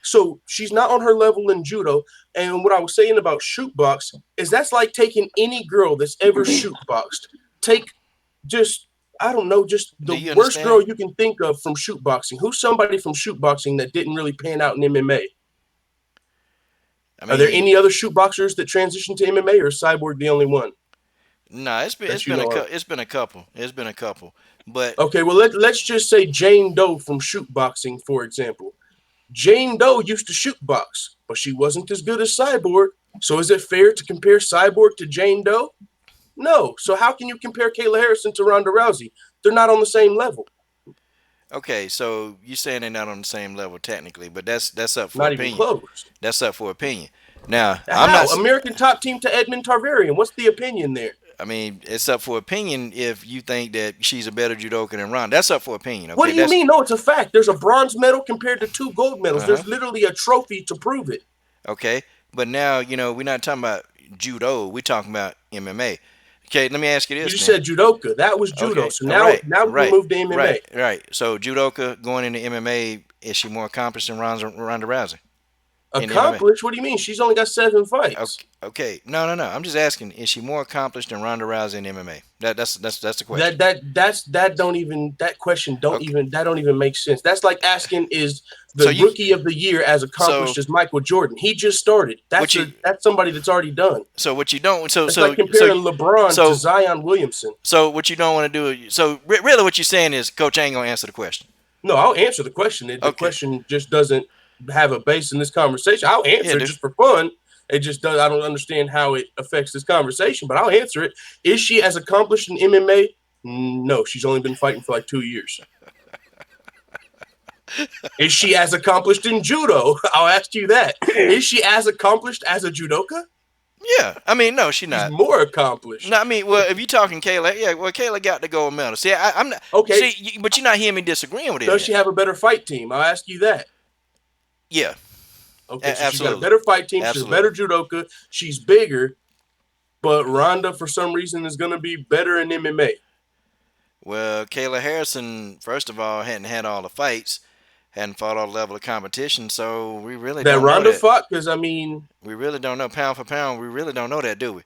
So she's not on her level in judo. And what I was saying about shoot box is that's like taking any girl that's ever shoot boxed. Take just, I don't know, just the worst girl you can think of from shoot boxing. Who's somebody from shoot boxing that didn't really pan out in MMA? Are there any other shoot boxers that transitioned to MMA, or is Cyborg the only one? No, it's been a couple. It's been a couple. But okay, well let's just say Jane Doe from shoot boxing, for example. Jane Doe used to shoot box, but she wasn't as good as Cyborg. So is it fair to compare Cyborg to Jane Doe? No. So how can you compare Kayla Harrison to Ronda Rousey? They're not on the same level. Okay, so you're saying they're not on the same level technically, but that's up for not opinion. Even close. That's up for opinion. Now, I'm not American top team to Edmund Tarvarian. What's the opinion there? I mean, it's up for opinion if you think that she's a better judoka than Ronda. That's up for opinion. Okay? What do you mean? No, it's a fact. There's a bronze medal compared to 2 gold medals. There's literally a trophy to prove it. Okay, but now, we're not talking about judo. We're talking about MMA. Okay, let me ask you this. You said judoka. That was judo. Okay. So now we move to MMA. Right. So judoka going into MMA, is she more accomplished than Ronda Rousey? Accomplished? What do you mean? She's only got 7 fights. Okay. No. I'm just asking, is she more accomplished than Ronda Rousey in MMA? That's the question. That question don't even make sense. That's like asking, is the rookie of the year as accomplished as Michael Jordan? He just started. That's somebody that's already done. So what you don't it's like comparing LeBron to Zion Williamson. So what you don't want to do, so really what you're saying is Coach ain't gonna answer the question. No, I'll answer the question. The question just doesn't have a base in this conversation. I'll answer just for fun. It just does. I don't understand how it affects this conversation, but I'll answer it. Is she as accomplished in MMA? No, she's only been fighting for like 2 years. Is she as accomplished in judo? I'll ask you that. Is she as accomplished as a judoka? Yeah, I mean, no, she's not. She's more accomplished. No, I mean, well, if you're talking Kayla, Kayla got the gold medal. See, I'm not okay. See, but you're not hearing me disagreeing with it. Does she have a better fight team? I'll ask you that. Yeah. Okay, so she's got a better fight team. Absolutely. She's a better judoka. She's bigger, but Ronda, for some reason, is going to be better in MMA. Well, Kayla Harrison, first of all, hadn't had all the fights, hadn't fought all the level of competition, so we really don't know that. Ronda fought, because, I mean... We really don't know, pound for pound, we really don't know that, do we?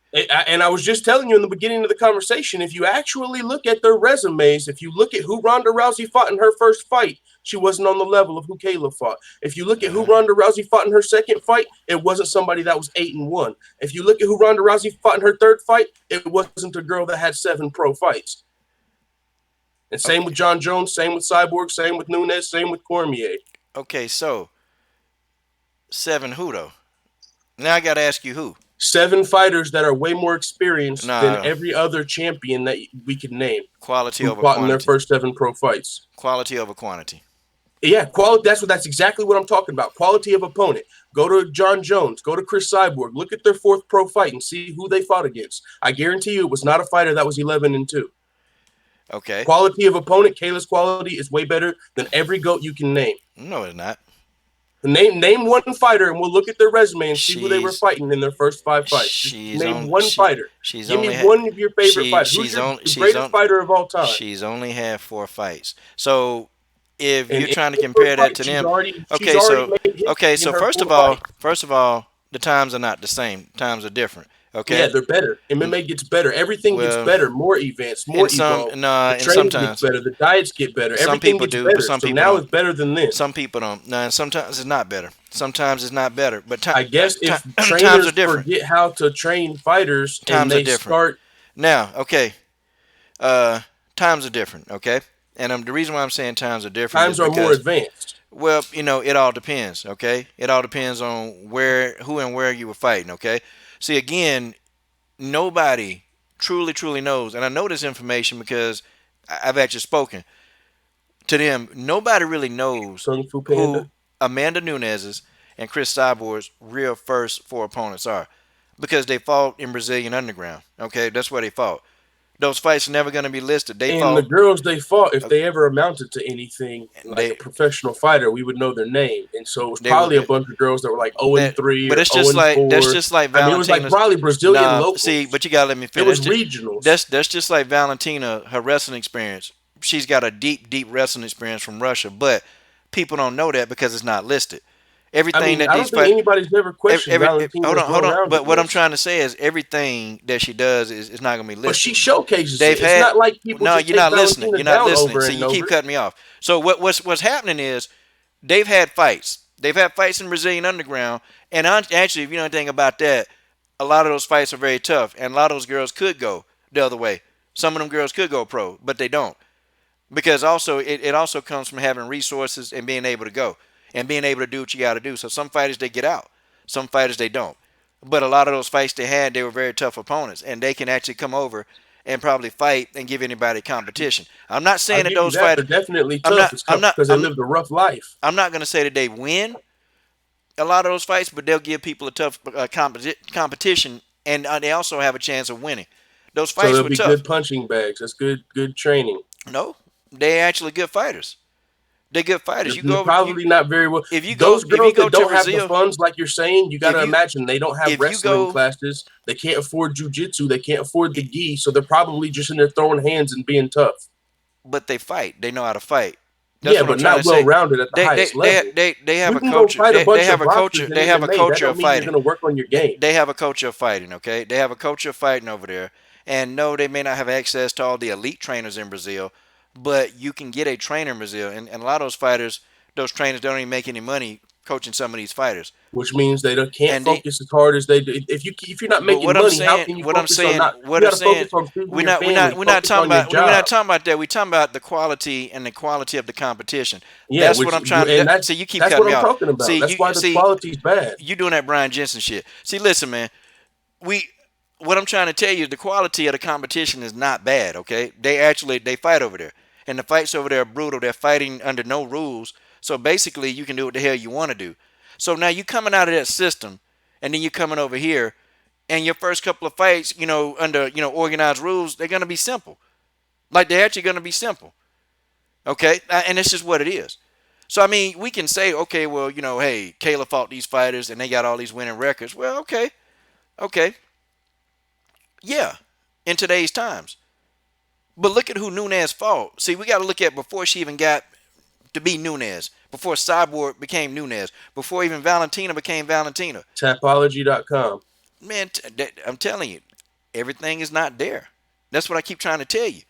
And I was just telling you in the beginning of the conversation, if you actually look at their resumes, if you look at who Ronda Rousey fought in her first fight, she wasn't on the level of who Kayla fought. If you look at who Ronda Rousey fought in her second fight, it wasn't somebody that was 8-1. If you look at who Ronda Rousey fought in her third fight, it wasn't a girl that had 7 pro fights. And same with John Jones, same with Cyborg, same with Nunes, same with Cormier. Okay, so 7 who though? Now I got to ask you who. 7 fighters that are way more experienced than every other champion that we could name. Quality over quantity. In their first 7 pro fights. Quality over quantity. Yeah, quality. That's exactly what I'm talking about. Quality of opponent. Go to John Jones. Go to Chris Cyborg. Look at their 4th pro fight and see who they fought against. I guarantee you it was not a fighter that was 11-2. Okay. Quality of opponent. Kayla's quality is way better than every GOAT you can name. No, it's not. Name one fighter, and we'll look at their resume and see who they were fighting in their first 5 fights. Name one fighter. Give me one of your favorite fighters. Who's your greatest fighter of all time? She's only had 4 fights. So if you're trying to compare that to them, so first of all, the times are not the same. Times are different. Okay. Yeah, they're better. MMA gets better. Everything gets better. More events, more evolved. The training gets better. The diets get better. Everything gets better. But some people now it's better than this. Some people don't. No, and sometimes it's not better. Sometimes it's not better. But I guess if trainers forget how to train fighters and they start now, okay. Times are different. Okay, and the reason why I'm saying times are different. Times are more advanced. Well, it all depends. Okay, it all depends on who and where you were fighting. Okay. See, again, nobody truly knows, and I know this information because I've actually spoken to them. Nobody really knows who Amanda Nunes's and Chris Cyborg's real first 4 opponents are because they fought in Brazilian Underground. Okay, that's where they fought. Those fights are never going to be listed. They And fought. the girls they fought, if they ever amounted to anything like a professional fighter, we would know their name. And so it was probably a bunch of girls that were like 0-3 but or it's just 0-4. like that's just like Valentina's. I mean, it was like probably Brazilian locals. See, but you gotta let me finish. It was regionals. That's just like Valentina, her wrestling experience. She's got a deep wrestling experience from Russia, but people don't know that because it's not listed. Everything I don't think anybody's ever questioned Valentina's hold on. But what I'm trying to say is everything that she does is not going to be listed. But she showcases it. It's not like people just you're not listening. Valentina You're not listening. over See, and you keep over. cutting me off. So what's happening is they've had fights. They've had fights in Brazilian Underground. And actually, if you know anything about that, a lot of those fights are very tough. And a lot of those girls could go the other way. Some of them girls could go pro, but they don't. Because also it also comes from having resources and being able to go. And being able to do what you got to do. So some fighters, they get out. Some fighters, they don't. But a lot of those fights they had, they were very tough opponents. And they can actually come over and probably fight and give anybody competition. I'm not saying that those fighters... They're definitely tough because they lived a rough life. I'm not going to say that they win a lot of those fights, but they'll give people a tough competition. And they also have a chance of winning. Those fights so they'll were be tough. Good punching bags. That's good training. No, they're actually good fighters. They're good fighters. Probably not very well. If you go, those girls if you go that don't Brazil, have the funds, like you're saying, you got to imagine they don't have wrestling classes. They can't afford jujitsu. They can't afford the gi. So they're probably just in there throwing hands and being tough. But they fight. They know how to fight. That's but not well rounded at the highest level. They have a culture. They have a culture. They have a culture of fighting. You're going to work on your game. They have a culture of fighting. Okay, they have a culture of fighting over there. And no, they may not have access to all the elite trainers in Brazil, but you can get a trainer in Brazil. And a lot of those fighters, those trainers don't even make any money coaching some of these fighters. Which means they can't focus as hard as they do. If you're not making money, how can you focus on not? You got to focus on feeding your family. We're not talking about that. We're talking about the quality and the quality of the competition. Yeah, that's what I'm trying to. See, you keep cutting me off. That's what I'm talking about. See, that's why the quality's bad. You doing that Brian Jensen shit. See, listen, man. What I'm trying to tell you is the quality of the competition is not bad. Okay, they fight over there. And the fights over there are brutal. They're fighting under no rules. So basically, you can do what the hell you want to do. So now you coming out of that system, and then you're coming over here, and your first couple of fights, under organized rules, they're gonna be simple. Like they're actually gonna be simple. Okay, and it's just what it is. So I mean, we can say, okay, well, hey, Kayla fought these fighters, and they got all these winning records. Well, okay, yeah, in today's times. But look at who Nunes fought. See, we got to look at before she even got to be Nunes, before Cyborg became Nunes, before even Valentina became Valentina. Tapology.com. Man, I'm telling you, everything is not there. That's what I keep trying to tell you.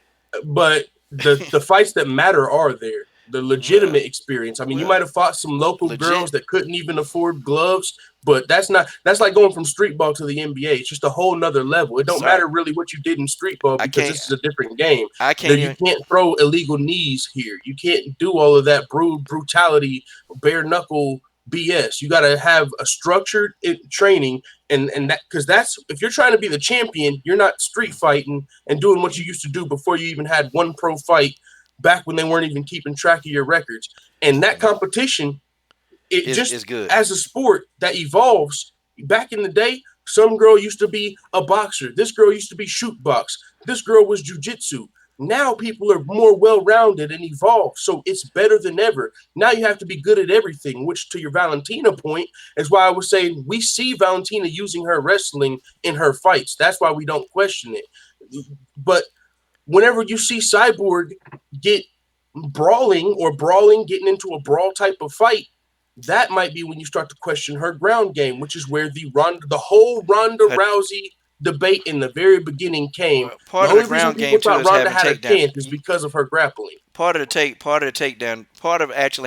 But the fights that matter are there. The legitimate experience. I mean, you might have fought some local girls that couldn't even afford gloves, but that's like going from street ball to the NBA. It's just a whole nother level. It don't matter really what you did in street ball because this is a different game. You can't throw illegal knees here. You can't do all of that brutality, bare knuckle BS. You got to have a structured training, and that because that's if you're trying to be the champion, you're not street fighting and doing what you used to do before you even had one pro fight. Back when they weren't even keeping track of your records. And that competition, is good. As a sport that evolves. Back in the day, some girl used to be a boxer. This girl used to be shoot box. This girl was jujitsu. Now people are more well-rounded and evolved, so it's better than ever. Now you have to be good at everything, which to your Valentina point is why I was saying we see Valentina using her wrestling in her fights. That's why we don't question it. But whenever you see Cyborg get brawling, getting into a brawl type of fight, that might be when you start to question her ground game, which is where the whole Ronda Rousey debate in the very beginning came. Part of the ground game too is having takedowns. Is because of her grappling. Part of actually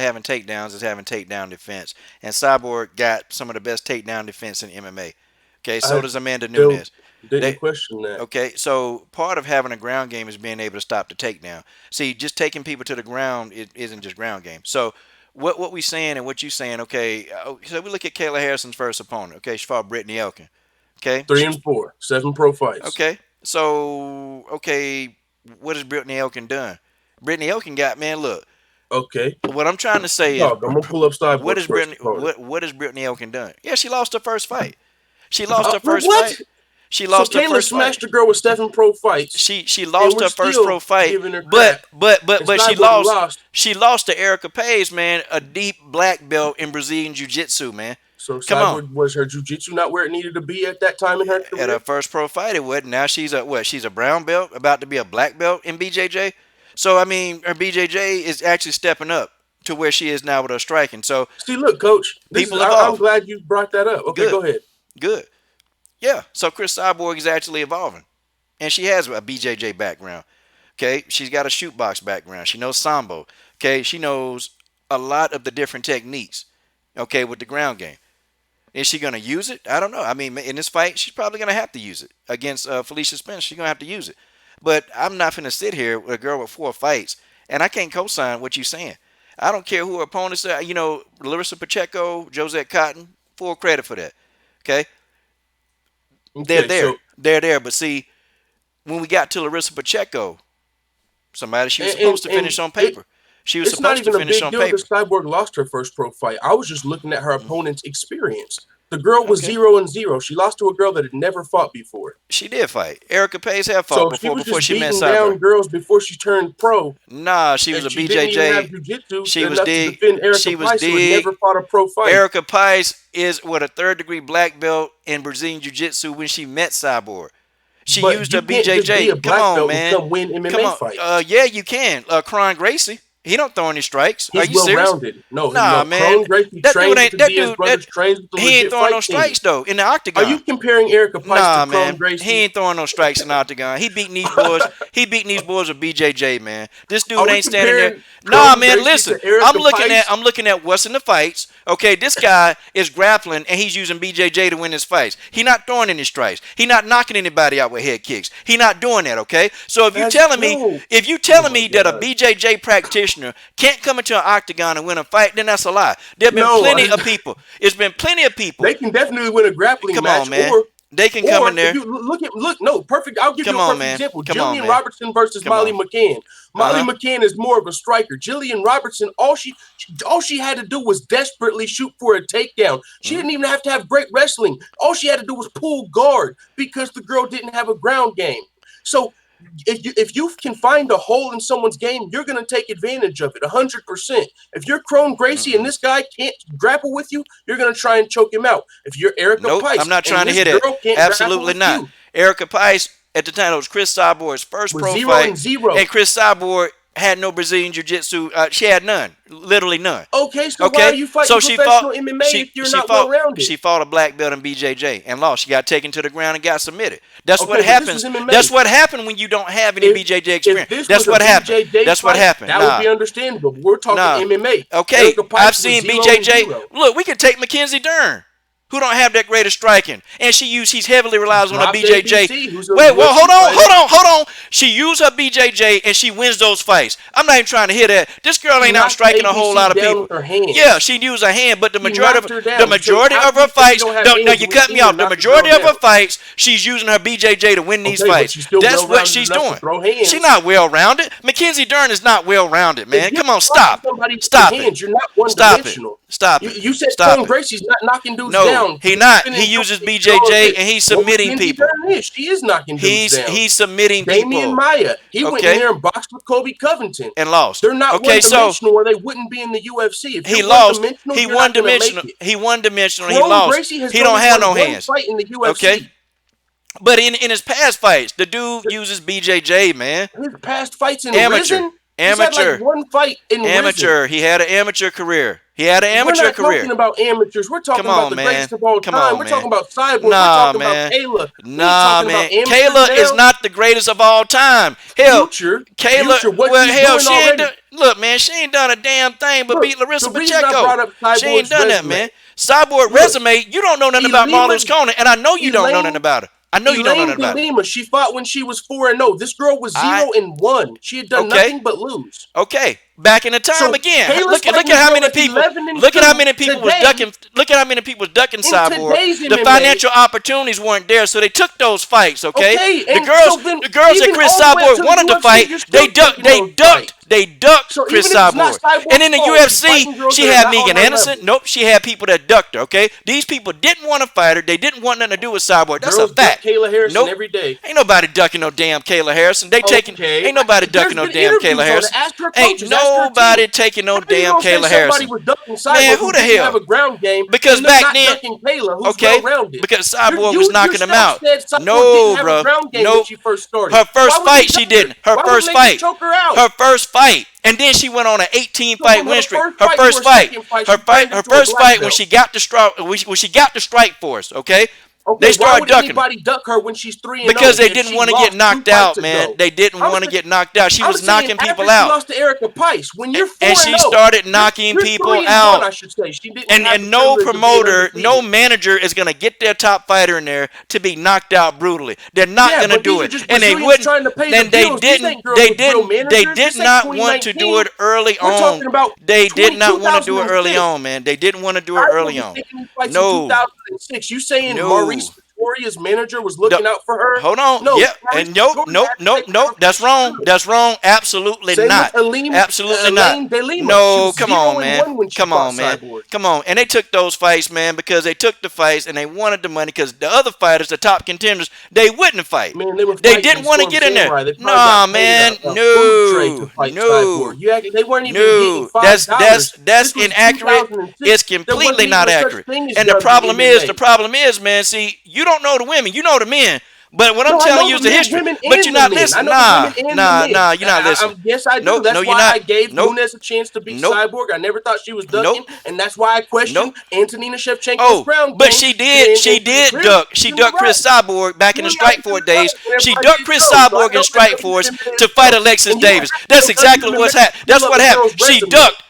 having takedowns is having takedown defense, and Cyborg got some of the best takedown defense in MMA. Okay, so does Amanda Nunes. Didn't question that. Okay, so part of having a ground game is being able to stop the takedown. See, just taking people to the ground isn't just ground game. So what we saying and what you saying, okay, so we look at Kayla Harrison's first opponent. Okay, she fought Brittany Elkin. Okay. 3-4, 7 pro fights. Okay, so, what has Brittany Elkin done? Brittany Elkin got, man, look. Okay. What I'm trying to say is, I'm going to pull up Cyborg. What has Brittany Elkin done? Yeah, she lost her first fight. She lost her first fight. She lost her Kayla first smashed fight. a girl with 7 pro fights. She lost her first pro fight, giving her but crap. she lost to Erica Page, man, a deep black belt in Brazilian Jiu-Jitsu, man. So Come on. Cyborg, was her jiu-jitsu not where it needed to be at that time in her career? At her first pro fight, it wasn't. Now she's a what? She's a brown belt, about to be a black belt in BJJ. So I mean, her BJJ is actually stepping up to where she is now with her striking. So see, look, Coach, I'm glad you brought that up. Okay, go ahead. Good. Yeah. So Chris Cyborg is actually evolving, and she has a BJJ background. Okay, she's got a shoot box background. She knows sambo. Okay, she knows a lot of the different techniques. Okay, with the ground game. Is she going to use it? I don't know. I mean, in this fight, she's probably going to have to use it against Felicia Spence. She's going to have to use it. But I'm not going to sit here with a girl with 4 fights, and I can't co-sign what you're saying. I don't care who her opponents are. You know, Larissa Pacheco, Josette Cotton, full credit for that. Okay? They're there. So, they're there. But see, when we got to Larissa Pacheco, somebody she was supposed to finish on paper. She was supposed to finish on paper. It's not even a big deal that Cyborg lost her first pro fight. I was just looking at her opponent's experience. The girl was 0-0. She lost to a girl that had never fought before. She did fight. Erica Page had fought before she met Cyborg. Down girls before she turned pro. Nah, she was a BJJ. She was dead. She was dead. Never fought a pro fight. Erica Page is a 3rd-degree black belt in Brazilian Jiu-Jitsu when she met Cyborg. She used her BJJ. Come on, man. Come win MMA fights. Yeah, you can. Kron Gracie. He don't throw any strikes. He's Are you serious? Well-rounded. No, man. That dude ain't. He ain't throwing no strikes though in the octagon. Are you comparing Erica Pike to Kron Gracie? He ain't throwing no strikes in the octagon. He beating these boys. He beating these boys with BJJ, man. This dude ain't standing there. Nah, man. Listen, I'm looking at what's in the fights. Okay, this guy is grappling and he's using BJJ to win his fights. He not throwing any strikes. He not knocking anybody out with head kicks. He not doing that. Okay, so if you telling me that a BJJ practitioner can't come into an octagon and win a fight, then that's a lie. There've been plenty of people. It's been plenty of people. They can definitely win a grappling match. On, man. They can come in there. Perfect. I'll give you a perfect example. Jillian Robertson versus Molly McCann. Molly McCann is more of a striker. Jillian Robertson, all she had to do was desperately shoot for a takedown. She didn't even have to have great wrestling. All she had to do was pull guard because the girl didn't have a ground game. So if you can find a hole in someone's game, you're going to take advantage of it 100%. If you're Kron Gracie and this guy can't grapple with you, you're going to try and choke him out. If you're Erica Pike, I'm not trying to hit it. Absolutely not. Erica Pike at the time it was Chris Cyborg's first pro fight, and Chris Cyborg had no Brazilian Jiu-Jitsu. She had none, literally none. Okay, so why are you fighting professional MMA if you're not well-rounded? She fought a black belt in BJJ and lost. She got taken to the ground and got submitted. That's what happens. That's what happened when you don't have any BJJ experience. That's what happened. That's what happened. That would be understandable. But we're talking MMA. Okay, I've seen BJJ. Look, we could take Mackenzie Dern, who don't have that great of striking, and she's heavily relies on her BJJ. Hold on. She used her BJJ and she wins those fights. I'm not even trying to hear that. This girl ain't out striking a whole lot of people. Yeah, she used her hand, but the majority of her fights. No, you cut me off. The majority of her fights, she's using her BJJ to win these fights. That's what she's doing. She's not well-rounded. Mackenzie Dern is not well-rounded, man. Come on, stop it. You're not one-dimensional. Stop it. You said Kron Gracie's not knocking dudes down. He not. He uses BJJ and he's submitting people. She is knocking dudes down. He's submitting people. Damian Maia. He went in there and boxed with Kobe Covington. And lost. They're not one-dimensional or they wouldn't be in the UFC. He lost. He one-dimensional. He one-dimensional. He lost. He don't have no hands. Okay. But in his past fights, the dude uses BJJ, man. His past fights in Amateur. Amateur. Like one fight in amateur. Risen. He had an amateur career. We're not talking about amateurs. We're talking about the greatest of all time. We're talking about Cyborg. We're talking about Kayla. Kayla is not the greatest of all time. Hell, Kayla. She ain't look, man. She ain't done a damn thing but beat Larissa Pacheco. She ain't done that, man. Cyborg resume. You don't know nothing about Marlon Conan, and I know you don't know nothing about her. I know you don't know nothing about it. She fought when she was 4-0. This girl was 0-1. She had done nothing but lose. Okay. Back in the time again, look at how many people. Look at how many people was ducking. Look at how many people was ducking Cyborg. The financial opportunities weren't there, so they took those fights. Okay, the girls that Chris Cyborg wanted to fight, they ducked Chris Cyborg. And in the UFC, she had Megan Anderson. Nope, she had people that ducked her. Okay, these people didn't want to fight her. They didn't want nothing to do with Cyborg. That's a fact. Kayla Harrison every day. Ain't nobody ducking no damn Kayla Harrison. They taking. Ain't nobody ducking no damn Kayla Harrison. Ain't nobody taking no damn Kayla Harrison. Man, who the hell? Because back then, okay, because Cyborg was knocking them out. No, bro. No. Her first fight, she didn't. Her first fight. Her first fight. And then she went on an 18-fight win streak. Her first fight. Her first fight when she got the strike force. Okay. They started ducking. Why would anybody duck her when she's 3-0? Because they didn't want to get knocked out, man. They didn't want to get knocked out. She was knocking people out. She lost to Erica Pice. When you're 4-0, and she started knocking people out. I should say. She didn't and no promoter, no manager is going to get their top fighter in there to be knocked out brutally. They're not going to do it. And they wouldn't. And they didn't. They did not want to do it early on. They did not want to do it early on, man. They didn't want to do it early on. No. You saying Maurice Victoria's manager was looking out for her? Hold on. No, yeah. And nope. That's wrong. That's wrong. Absolutely not. Absolutely not. No, come on, man. Come on, man. Come on. And they took those fights, man, because they took the fights and they wanted the money because the other fighters, the top contenders, they wouldn't fight. Man, they didn't want to get in there. Nah, man. No. They weren't even getting $5. That's inaccurate. It's completely not accurate. And the problem is, man, see, you don't know the women, you know the men. But what I'm telling you is the history. But you're not listening. Nah, you're not listening. Yes, I do. That's why I gave Nunes a chance to beat Cyborg. I never thought she was ducking, and that's why I questioned Antonina Shevchenko's ground game. But she did duck. She ducked Chris Cyborg back in the Strikeforce days. She ducked Chris Cyborg in Strikeforce to fight Alexis Davis. That's exactly what's happened. That's what happened.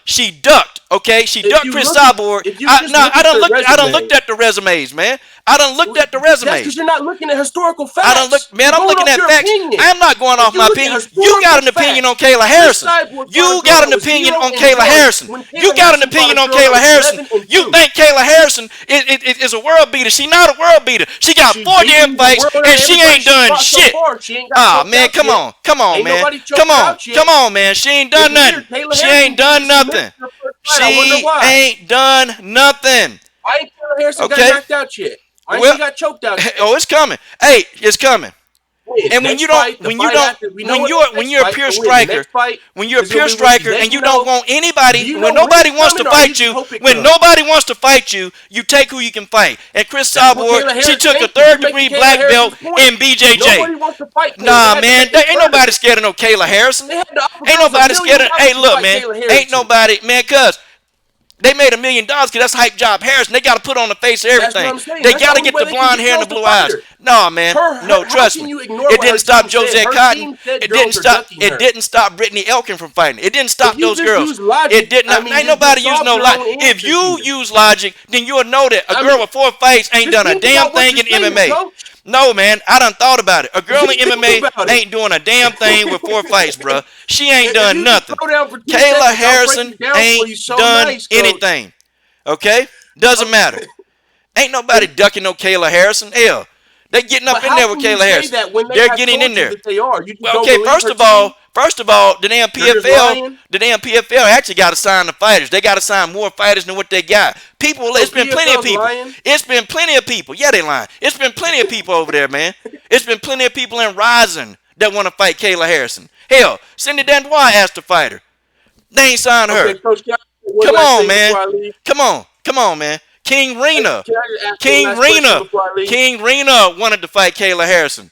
She ducked. Okay, she ducked Chris Cyborg. I done looked at the resumes, man. I done looked at the resumes. That's because you're not looking at historical facts. I'm looking at facts. I'm not going off my opinion. You got an opinion on Kayla Harrison. You got an opinion on Kayla Harrison. You got an opinion on Kayla Harrison. You think Kayla Harrison is a world beater. She not a world beater. She got 4 damn fights and she ain't done shit. Ah, man, come on, man. Come on, man. She ain't done nothing. She ain't done nothing. She ain't done nothing. Why ain't Kayla Harrison got knocked out yet? Why ain't she got choked out yet? Oh, it's coming. Hey, it's coming. And when you're a pure striker, and you don't want anybody, when nobody wants to fight you, you take who you can fight. And Chris Cyborg, she took a 3rd-degree black belt in BJJ. Nah, man, ain't nobody scared of no Kayla Harrison. Ain't nobody scared of. Hey, look, man, ain't nobody, man, cuz. They made $1 million because that's Hype Job Harrison. They got to put on the face of everything. They got to get the blonde hair and the blue eyes. No, man. No, trust me. It didn't stop Josette Cotton. It didn't stop Brittany Elkin from fighting. It didn't stop those girls. It did not. Ain't nobody use no logic. If you use logic, then you'll know that a girl with 4 fights ain't done a damn thing in MMA. No, man, I done thought about it. A girl in MMA ain't doing a damn thing with 4 fights, bro. She ain't done nothing. Kayla Harrison ain't done anything. Okay? Doesn't matter. Ain't nobody ducking no Kayla Harrison. Hell, they getting up in there with Kayla Harrison. They're getting in there. Okay, first of all, the damn PFL actually got to sign the fighters. They got to sign more fighters than what they got. It's been plenty of people. It's been plenty of people. Yeah, they lying. It's been plenty of people over there, man. It's been plenty of people in Rising that want to fight Kayla Harrison. Hell, Cindy Dandois asked to fight her. They ain't signed her. Come on, man. Come on, man. King Rena wanted to fight Kayla Harrison.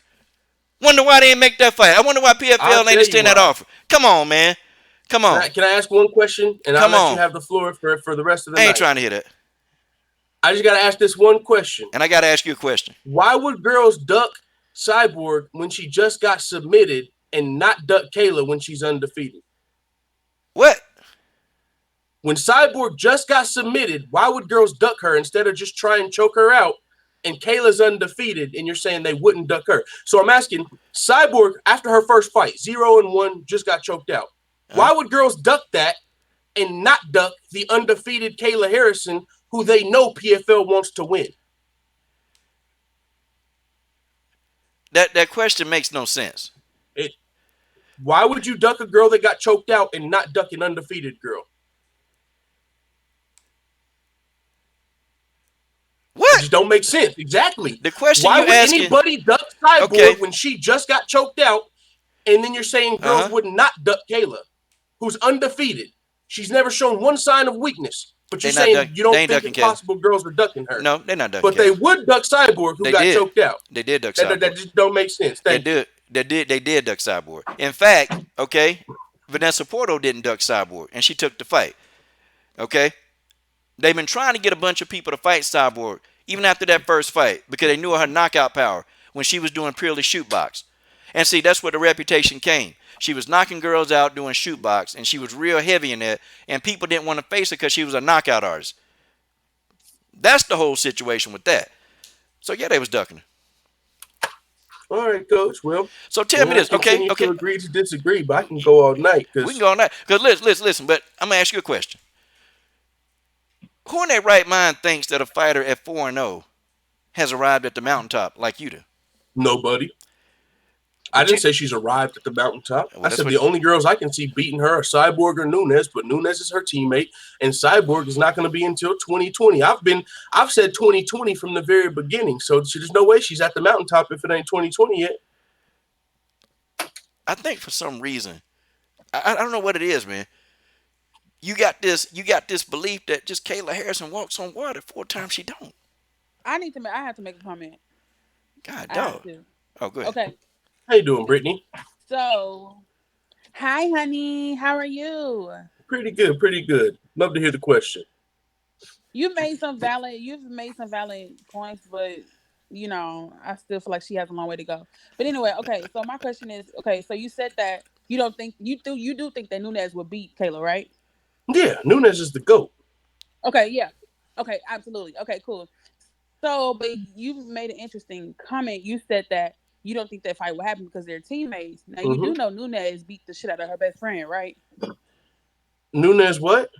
Wonder why they didn't make that fight. I wonder why PFL ain't extend that offer. Come on, man. Come on. Can I ask one question? And I'll let you have the floor for the rest of the night. I ain't trying to hear that. I just got to ask this one question. And I got to ask you a question. Why would girls duck Cyborg when she just got submitted and not duck Kayla when she's undefeated? What? When Cyborg just got submitted, why would girls duck her instead of just try and choke her out? And Kayla's undefeated, and you're saying they wouldn't duck her. So I'm asking, Cyborg, after her first fight, 0-1, just got choked out. Why would girls duck that and not duck the undefeated Kayla Harrison, who they know PFL wants to win? That question makes no sense. Why would you duck a girl that got choked out and not duck an undefeated girl? What? It just don't make sense. Exactly. The question Why you would asking, anybody duck Cyborg when she just got choked out, and then you're saying girls would not duck Kayla, who's undefeated? She's never shown one sign of weakness. But you're saying you don't think it's possible girls are ducking her. No, they're not ducking But they would duck Cyborg, who got choked out. They did duck Cyborg. That just don't make sense. They did duck Cyborg. In fact, Vanessa Porto didn't duck Cyborg, and she took the fight. Okay? They've been trying to get a bunch of people to fight Cyborg, even after that first fight, because they knew her knockout power when she was doing purely shoot box. And see, that's where the reputation came. She was knocking girls out doing shoot box, and she was real heavy in that, and people didn't want to face her because she was a knockout artist. That's the whole situation with that. So, yeah, they was ducking her. All right, Coach. Well, so tell me this, okay? To agree to disagree, but I can go all night. We can go all night. Because listen, but I'm going to ask you a question. Who in their right mind thinks that a fighter at 4-0 has arrived at the mountaintop like you do? Nobody. I didn't say she's arrived at the mountaintop. Well, I said the only girls I can see beating her are Cyborg or Nunes, but Nunes is her teammate, and Cyborg is not going to be until 2020. I've said 2020 from the very beginning, so there's no way she's at the mountaintop if it ain't 2020 yet. I think for some reason, I don't know what it is, man. You got this belief that just Kayla Harrison walks on water 4 times she don't. I have to make a comment. God dog. Oh, go ahead. Okay. How you doing, Brittany? So, hi, honey. How are you? Pretty good, pretty good. Love to hear the question. You've made some valid points, but I still feel like she has a long way to go. But anyway, okay. So my question is, okay. So you said that you do think that Nunes will beat Kayla, right? Yeah, Nunes is the GOAT. Okay, yeah. Okay, absolutely. Okay, cool. So, but you've made an interesting comment. You said that you don't think that fight will happen because they're teammates. Now, you do know Nunes beat the shit out of her best friend, right? Nunes what?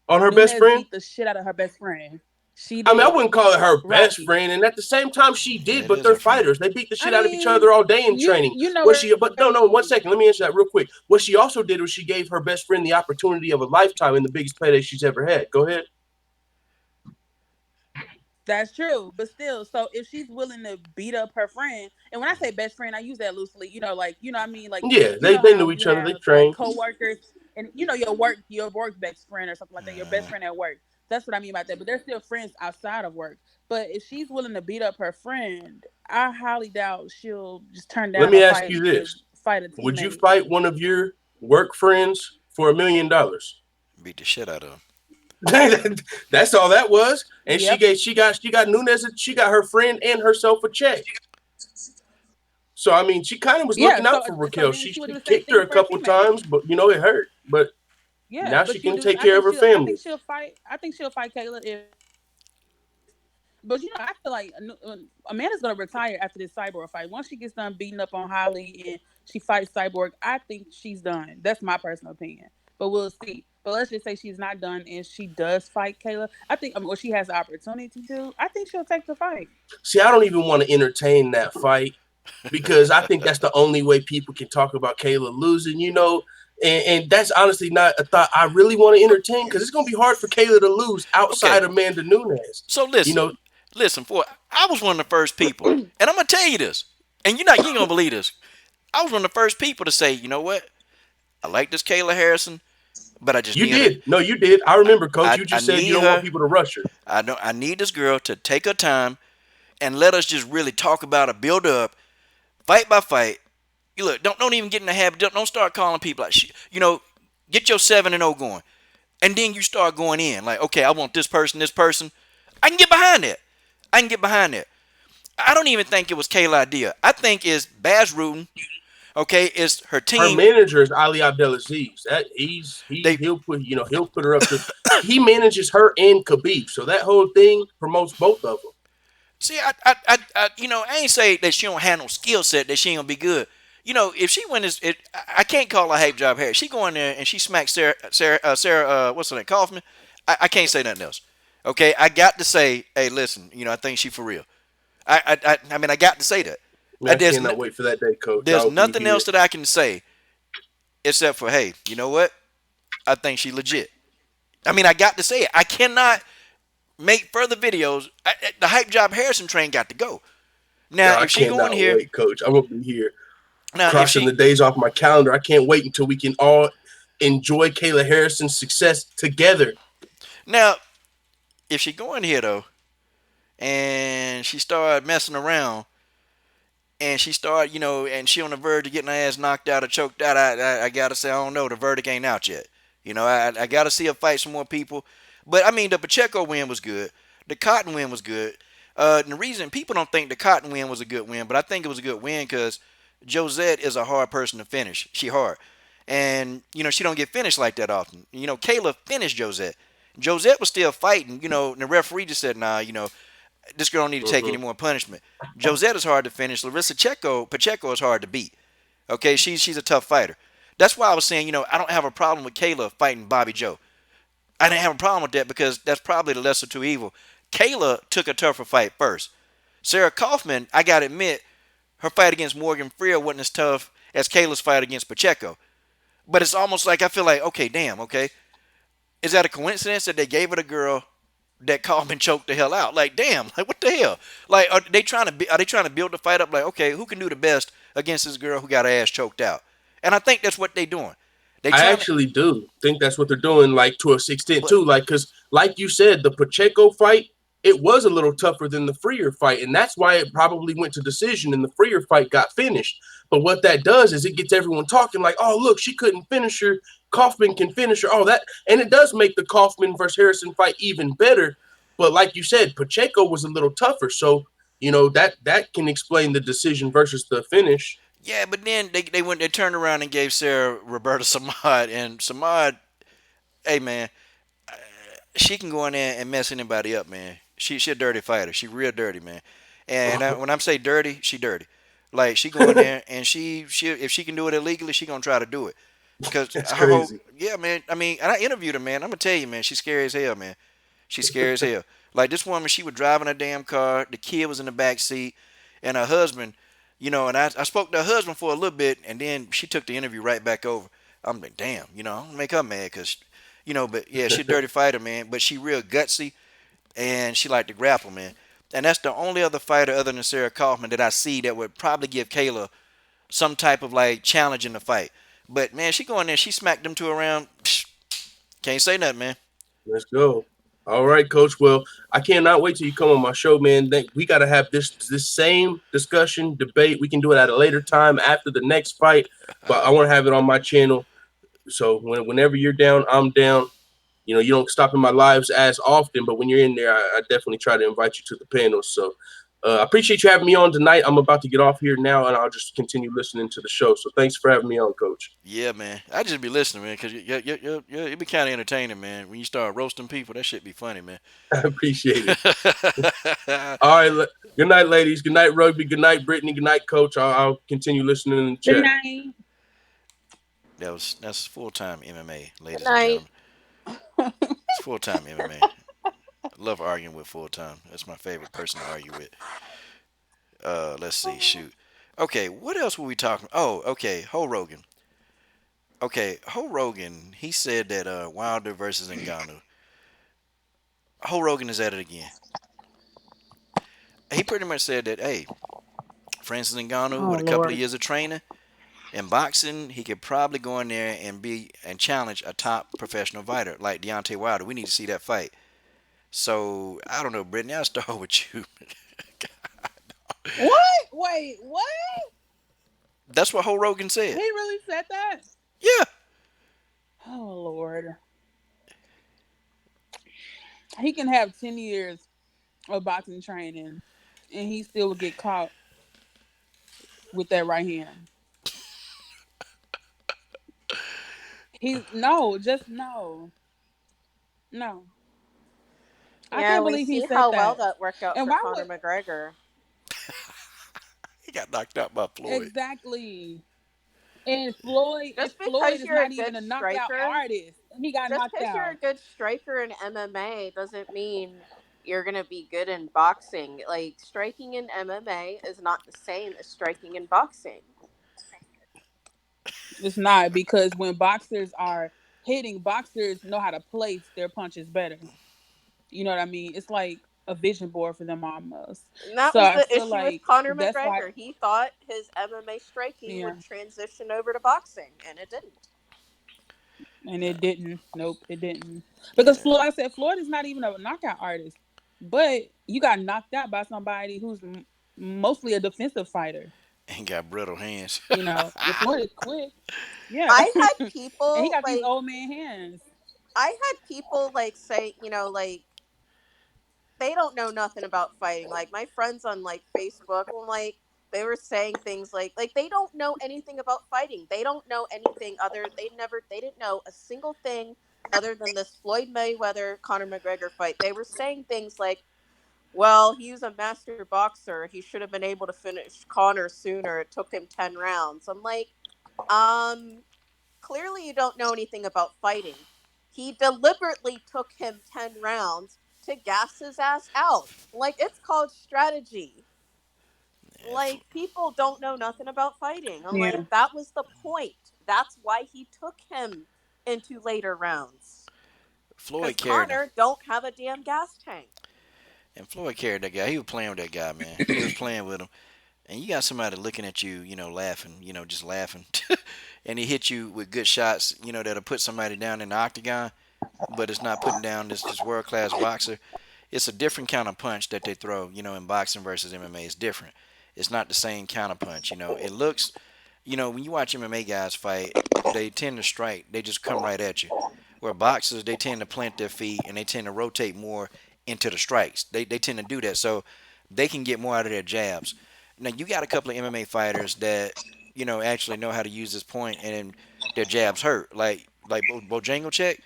On her best friend? Beat the shit out of her best friend. She did. I mean, I wouldn't call it her best friend, and at the same time, she did. But they're fighters; they beat the shit out of each other all day in training. But no, 1 second. Let me answer that real quick. What she also did was she gave her best friend the opportunity of a lifetime in the biggest payday she's ever had. Go ahead. That's true, but still, so if she's willing to beat up her friend, and when I say best friend, I use that loosely. What I mean? Like, yeah, they knew each other. They trained, co-workers, and your work best friend or something like that. Your best friend at work. That's what I mean by that. But they're still friends outside of work. But if she's willing to beat up her friend, I highly doubt she'll just turn down. Let me ask you this: would you fight one of your work friends for $1 million? Beat the shit out of him. That's all that was, and she got Nunes. She got her friend and herself a check. So I mean, she kind of was looking out for Raquel. She kicked her a couple times, but it hurt. But now she can take care of her family. I think she'll fight Kayla. But I feel like Amanda's gonna retire after this Cyborg fight. Once she gets done beating up on Holly and she fights Cyborg, I think she's done. That's my personal opinion. But we'll see. But let's just say she's not done and she does fight Kayla. I think, or she has the opportunity to. I think she'll take the fight. See, I don't even want to entertain that fight because I think that's the only way people can talk about Kayla losing, and that's honestly not a thought I really want to entertain because it's going to be hard for Kayla to lose outside Amanda Nunes. So listen, I was one of the first people, and I'm going to tell you this, and you ain't going to believe this. I was one of the first people to say, you know what? I like this Kayla Harrison. But I just you did. No, you did. I remember, Coach. You just said you don't want people to rush her. I need this girl to take her time and let us just really talk about her, build her up, fight by fight. You look, don't even get in the habit. Don't start calling people like get your 7-0 going, and then you start going in like, okay, I want this person. I can get behind that. I don't even think it was Kayla's idea. I think it's Baz Rutten. Okay, it's her team. Her manager is Ali Abdelaziz. He'll put her up to. He manages her and Khabib, so that whole thing promotes both of them. See, I ain't say that she don't have no skill set that she ain't gonna be good. if she win this, I can't call her hype job Harris. She go in there and she smacks Sarah, what's her name, Kaufman. I can't say nothing else. Okay, I got to say, hey, listen, I think she for real. I mean, I got to say that. Man, I There's cannot wait for that day, Coach. there's I'll be nothing here. else that I can say except for, hey, you know what? I think she legit. I mean, I got to say it. I cannot make further videos. The hype job Harrison train got to go. Now, I if she go in cannot here, wait, Coach. I'm gonna be here. now if Crossing she the days off my calendar. I can't wait until we can all enjoy Kayla Harrison's success together. now if she go in here though, and she start messing around, and she start, and she on the verge of getting her ass knocked out or choked out, I gotta say, I don't know. The verdict ain't out yet. I gotta see her fight some more people. But I mean, the Pacheco win was good. The Cotton win was good. And the reason people don't think the Cotton win was a good win, but I think it was a good win because Josette is a hard person to finish. She hard, and she don't get finished like that often. Kayla finished Josette. Josette was still fighting. And the referee just said, nah, this girl don't need to take any more punishment. Josette is hard to finish. Larissa Pacheco is hard to beat. Okay, she's a tough fighter. That's why I was saying, I don't have a problem with Kayla fighting Bobby Joe. I didn't have a problem with that because that's probably the lesser two evil. Kayla took a tougher fight first. Sarah Kaufman, I gotta admit, her fight against Morgan Freer wasn't as tough as Kayla's fight against Pacheco. But it's almost like I feel like, okay, damn, okay. Is that a coincidence that they gave it a girl that Kaufman choked the hell out? Like, damn, like what the hell? Like, are they trying to build the fight up? Like, okay, who can do the best against this girl who got her ass choked out? And I think that's what they're doing. I actually do think that's what they're doing, like to a extent too. Like, because, like you said, the Pacheco fight, it was a little tougher than the Freer fight, and that's why it probably went to decision, and the Freer fight got finished. But what that does is it gets everyone talking, like, oh, look, she couldn't finish her. Kaufman can finish her. Oh, that, and it does make the Kaufman versus Harrison fight even better. But like you said, Pacheco was a little tougher, so that can explain the decision versus the finish. Yeah, but then they turned around and gave Sarah Roberta Samad, and Samad, hey man, she can go in there and mess anybody up, man. She a dirty fighter. She real dirty, man. And when I'm say dirty, she dirty. Like she go in there and she if she can do it illegally, she gonna try to do it. Cause That's her whole crazy. yeah, man. I mean, and I interviewed her, man. I'm gonna tell you, man. She's scary as hell, man. She's scary as hell. Like this woman, she was driving a damn car. The kid was in the back seat, and her husband, and I spoke to her husband for a little bit, and then she took the interview right back over. I'm like, damn, I'm gonna make her mad because, but yeah, she a dirty fighter, man. But she real gutsy, and she like to grapple, man. And that's the only other fighter other than Sarah Kaufman that I see that would probably give Kayla some type of like challenge in the fight. But man, she go in there, she smacked them two around. Psh, can't say nothing, man. Let's go. All right, Coach. Well, I cannot wait till you come on my show, man. We got to have this same discussion, debate. We can do it at a later time after the next fight, but I want to have it on my channel. So whenever you're down, I'm down. You don't stop in my lives as often, but when you're in there, I definitely try to invite you to the panel. So I appreciate you having me on tonight. I'm about to get off here now, and I'll just continue listening to the show. So thanks for having me on, Coach. Yeah, man. I just be listening, man, because it be kind of entertaining, man. When you start roasting people, that shit be funny, man. I appreciate it. All right. Good night, ladies. Good night, Rugby. Good night, Brittany. Good night, Coach. I'll continue listening in the chat. Good night. That's full-time MMA, ladies Good and night. gentlemen. It's full-time MMA. I love arguing with full-time. That's my favorite person to argue with. Let's see. Shoot. Okay, what else were we talking? Oh, okay. Rogan. Okay, Rogan. He said that Wilder versus Ngannou. Rogan is at it again. He pretty much said that, hey, Francis Ngannou with a couple of years of training in boxing, he could probably go in there and challenge a top professional fighter like Deontay Wilder. We need to see that fight. So I don't know, Brittany. I'll start with you. What? Wait, what? That's what Rogan said. He really said that? Yeah. Oh Lord. He can have 10 years of boxing training, and he still will get caught with that right hand. Just no. No. Yeah, I can't believe he said how that. well that worked out And for Conor McGregor. He got knocked out by Floyd. Exactly. And Floyd, Just Floyd because is you're a not even good a knockout striker, artist. He got just knocked because you're a out. good striker in MMA doesn't mean you're going to be good in boxing. Like, striking in MMA is not the same as striking in boxing. It's not, because when boxers are hitting, boxers know how to place their punches better. You know what I mean? It's like a vision board for them almost. And that So was I the feel issue with like Conor that's why, McGregor. He thought his MMA striking yeah. would transition over to boxing, and it didn't. And it didn't. Nope, it didn't. Because Floyd, like I said, Floyd is not even a knockout artist. But you got knocked out by somebody who's mostly a defensive fighter. And got brittle hands. You know, and Floyd is quick. Yeah. I had And he people got these like old man hands. I had people like say, like they don't know nothing about fighting. Like my friends on like Facebook, well, like they were saying things like they don't know anything about fighting. They don't know anything other. They didn't know a single thing other than this Floyd Mayweather Conor McGregor fight. They were saying things like, "Well, he's a master boxer. He should have been able to finish Conor sooner. It took him 10 rounds." I'm like, um, clearly you don't know anything about fighting. He deliberately took him 10 rounds to gas his ass out. Like, it's called strategy. Yeah, Like, people don't know nothing about fighting. I'm like, Yeah. that was the point. That's why he took him into later rounds. Floyd Because carried him. Connor don't have a damn gas tank. And Floyd carried that guy. He was playing with that guy, man. He was playing with him. And you got somebody looking at you, laughing, just laughing. And he hit you with good shots, that'll put somebody down in the octagon, but it's not putting down this world class boxer. It's a different kind of punch that they throw, in boxing versus MMA. It's different. It's not the same kind of punch. It looks, when you watch MMA guys fight, they tend to strike. They just come right at you. Where boxers, they tend to plant their feet and they tend to rotate more into the strikes. They tend to do that. So they can get more out of their jabs. Now, you got a couple of MMA fighters that, actually know how to use this point and their jabs hurt. Like Bojangles,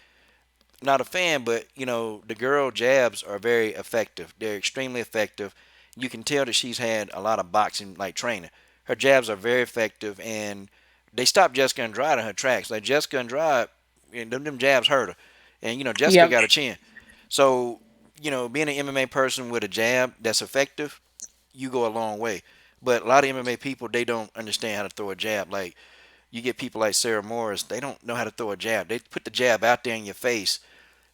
not a fan, but the girl jabs are very effective. They're extremely effective. You can tell that she's had a lot of boxing like training. Her jabs are very effective, and they stopped Jessica Andrade in her tracks. Like Jessica Andrade, and them jabs hurt her, and Jessica Yep. got a chin. So being an MMA person with a jab that's effective, you go a long way. But a lot of MMA people, they don't understand how to throw a jab. Like you get people like Sarah Morris, they don't know how to throw a jab. They put the jab out there in your face,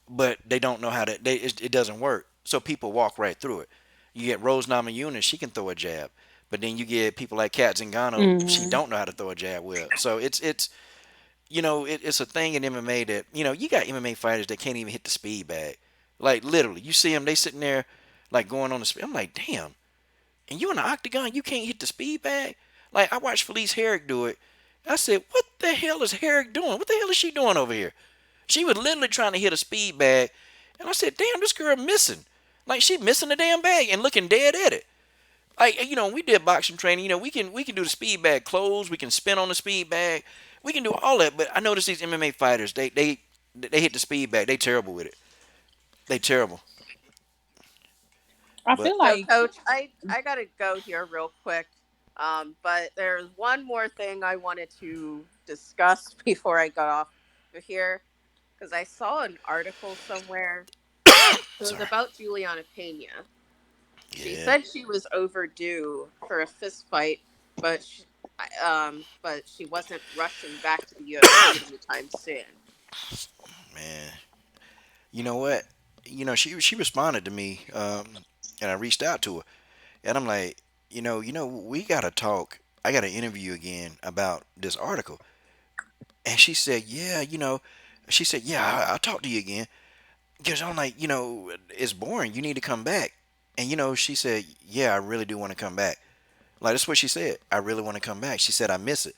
but they don't know how to. It doesn't work. So people walk right through it. You get Rose Namajunas, she can throw a jab, but then you get people like Kat Zingano, she Mm-hmm. don't know how to throw a jab well. So it's a thing in MMA that you got MMA fighters that can't even hit the speed bag. Like literally, you see them, they sitting there like going on the speed. I'm like, damn. And you in the octagon, you can't hit the speed bag. Like I watched Felice Herrick do it. I said, what the hell is Herrick doing? What the hell is she doing over here? She was literally trying to hit a speed bag, and I said, "Damn, this girl missing. Like she missing the damn bag and looking dead at it." Like we did boxing training. We can do the speed bag close. We can spin on the speed bag. We can do all that. But I noticed these MMA fighters, they hit the speed bag. They terrible with it. They terrible. I But feel So, like Coach, I gotta go here real quick. But there's one more thing I wanted to discuss before I got off of here because I saw an article somewhere. It was sorry. about Juliana Pena. She Yeah, said she was overdue for a fist fight, but she wasn't rushing back to the UFC anytime soon. man. You know what? She responded to me, and I reached out to her, and I'm like, we gotta talk. I gotta interview you again about this article. And she said, yeah, she said, yeah, I'll talk to you again. Because I'm like, it's boring. You need to come back. And, she said, yeah, I really do want to come back. Like, that's what she said. I really want to come back. She said, I miss it.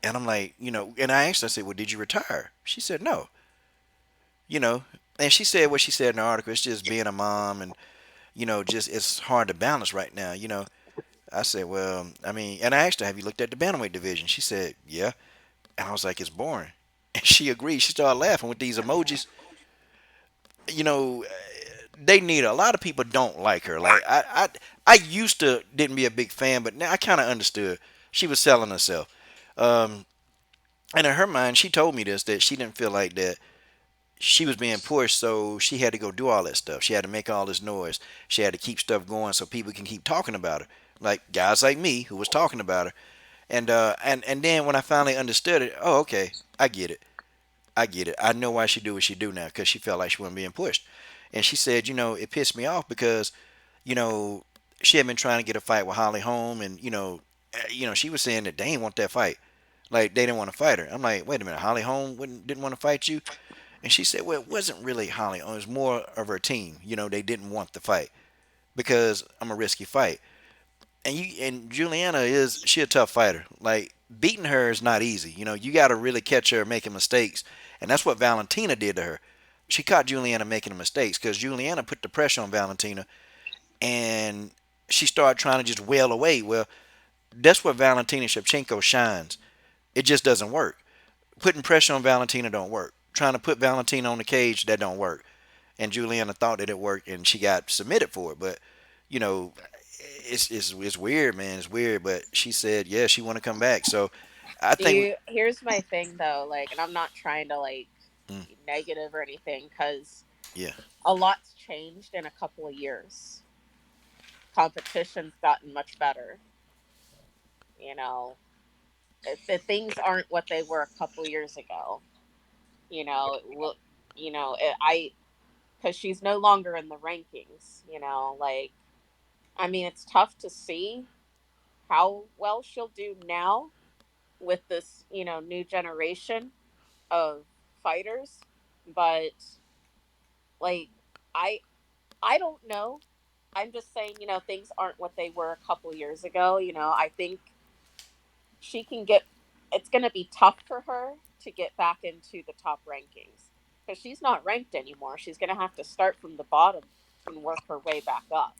And I'm like, and I asked her, I said, well, did you retire? She said, no. You know, and she said what she said in the article. It's just being a mom and, just it's hard to balance right now. I said, well, I mean, and I asked her, have you looked at the bantamweight division? She said, yeah. And I was like, it's boring. And she agreed. She started laughing with these emojis. You know, they need her. A lot of people don't like her. Like I used to didn't be a big fan, but now I kind of understood. She was selling herself. And in her mind, she told me this, that she didn't feel like that she was being pushed, so she had to go do all that stuff. She had to make all this noise. She had to keep stuff going so people can keep talking about her, like guys like me who was talking about her. And then when I finally understood it, oh, okay, I get it. I get it. I know why she do what she do now, because she felt like she wasn't being pushed. And she said, it pissed me off because, you know, she had been trying to get a fight with Holly Holm, and she was saying that they didn't want that fight. Like they didn't want to fight her. I'm like, wait a minute, Holly Holm didn't want to fight you? And she said, well, it wasn't really Holly. It was more of her team. They didn't want the fight because I'm a risky fight. And Juliana she a tough fighter. Like beating her is not easy. You got to really catch her making mistakes, and that's what Valentina did to her. She caught Juliana making mistakes because Juliana put the pressure on Valentina, and she started trying to just wail away. Well, that's where Valentina Shevchenko shines. It just doesn't work. Putting pressure on Valentina don't work. Trying to put Valentina on the cage, that don't work. And Juliana thought that it worked, and she got submitted for it. But you know, it's weird, man. It's weird. But she said, yeah, she want to come back. So I think, Here's my thing though, like, and I'm not trying to like mm, be negative or anything, because yeah, a lot's changed in a couple of years. Competition's gotten much better. You know, the things aren't what they were a couple years ago. You know, it will. I because she's no longer in the rankings. Like, I mean, it's tough to see how well she'll do now with this, new generation of fighters, but like, I I don't know. I'm just saying, things aren't what they were a couple years ago. I think she can get. It's going to be tough for her to get back into the top rankings because she's not ranked anymore. She's going to have to start from the bottom and work her way back up.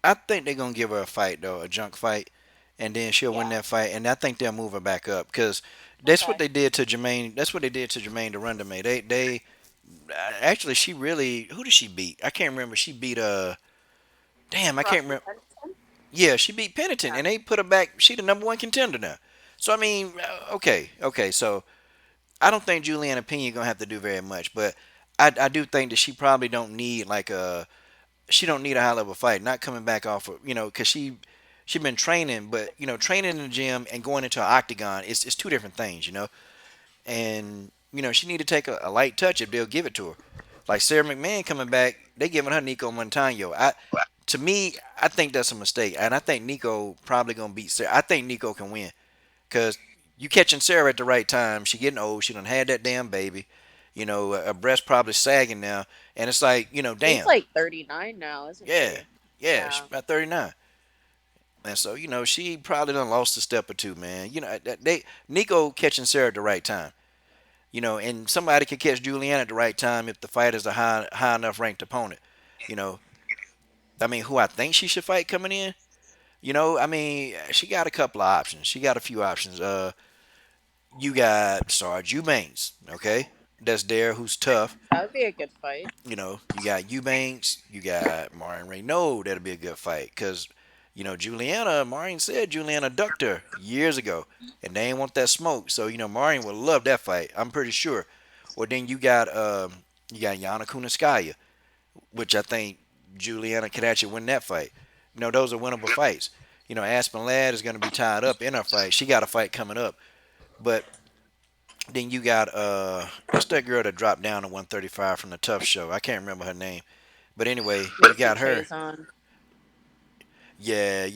I think they're gonna give her a fight though, a junk fight, and then she'll win Yeah. that fight, and I think they'll move her back up because that's what Okay. they did to Jermaine. That's what they did to Jermaine Durandame. They actually, she really, who did she beat? I can't remember. She beat damn, I can't Rocky remember. Benson. Yeah, she beat Pennington, Yeah. and they put her back. She the number one contender now. So I mean, okay. So I don't think Juliana Pena gonna have to do very much, but I do think that she probably don't need like she don't need a high level fight. Not coming back off of because she been training, but training in the gym and going into an octagon, it's two different things, and she need to take a light touch if they'll give it to her. Like Sarah McMahon coming back, they giving her Nico Montano. To me, I think that's a mistake, and I think Nico probably gonna beat Sarah. I think Nico can win because you catching Sarah at the right time. She getting old. She done had that damn baby. Her breast probably sagging now, and it's like She's damn, like 39 now, isn't yeah, she? yeah, she's Yeah. about 39. And so, she probably done lost a step or two, man. Nico catching Sarah at the right time. And somebody could catch Juliana at the right time if the fight is a high enough ranked opponent. You know, I mean, who I think she should fight coming in. I mean, she got a couple of options. She got a few options. You got Sarge Eubanks, okay, that's there, who's tough. That would be a good fight. You got Eubanks, you got Marin Renault. That'll be a good fight because, Juliana, Marin said Juliana ducked her years ago, and they ain't want that smoke. So Marin would love that fight. I'm pretty sure. Or then you got Yana Kunitskaya, which I think Juliana could actually win that fight. Those are winnable fights. Aspen Ladd is going to be tied up in her fight. She got a fight coming up, but then you got what's that girl that dropped down to 135 from the Tough Show? I can't remember her name. But anyway, you Macy got her. Chazon. Yeah.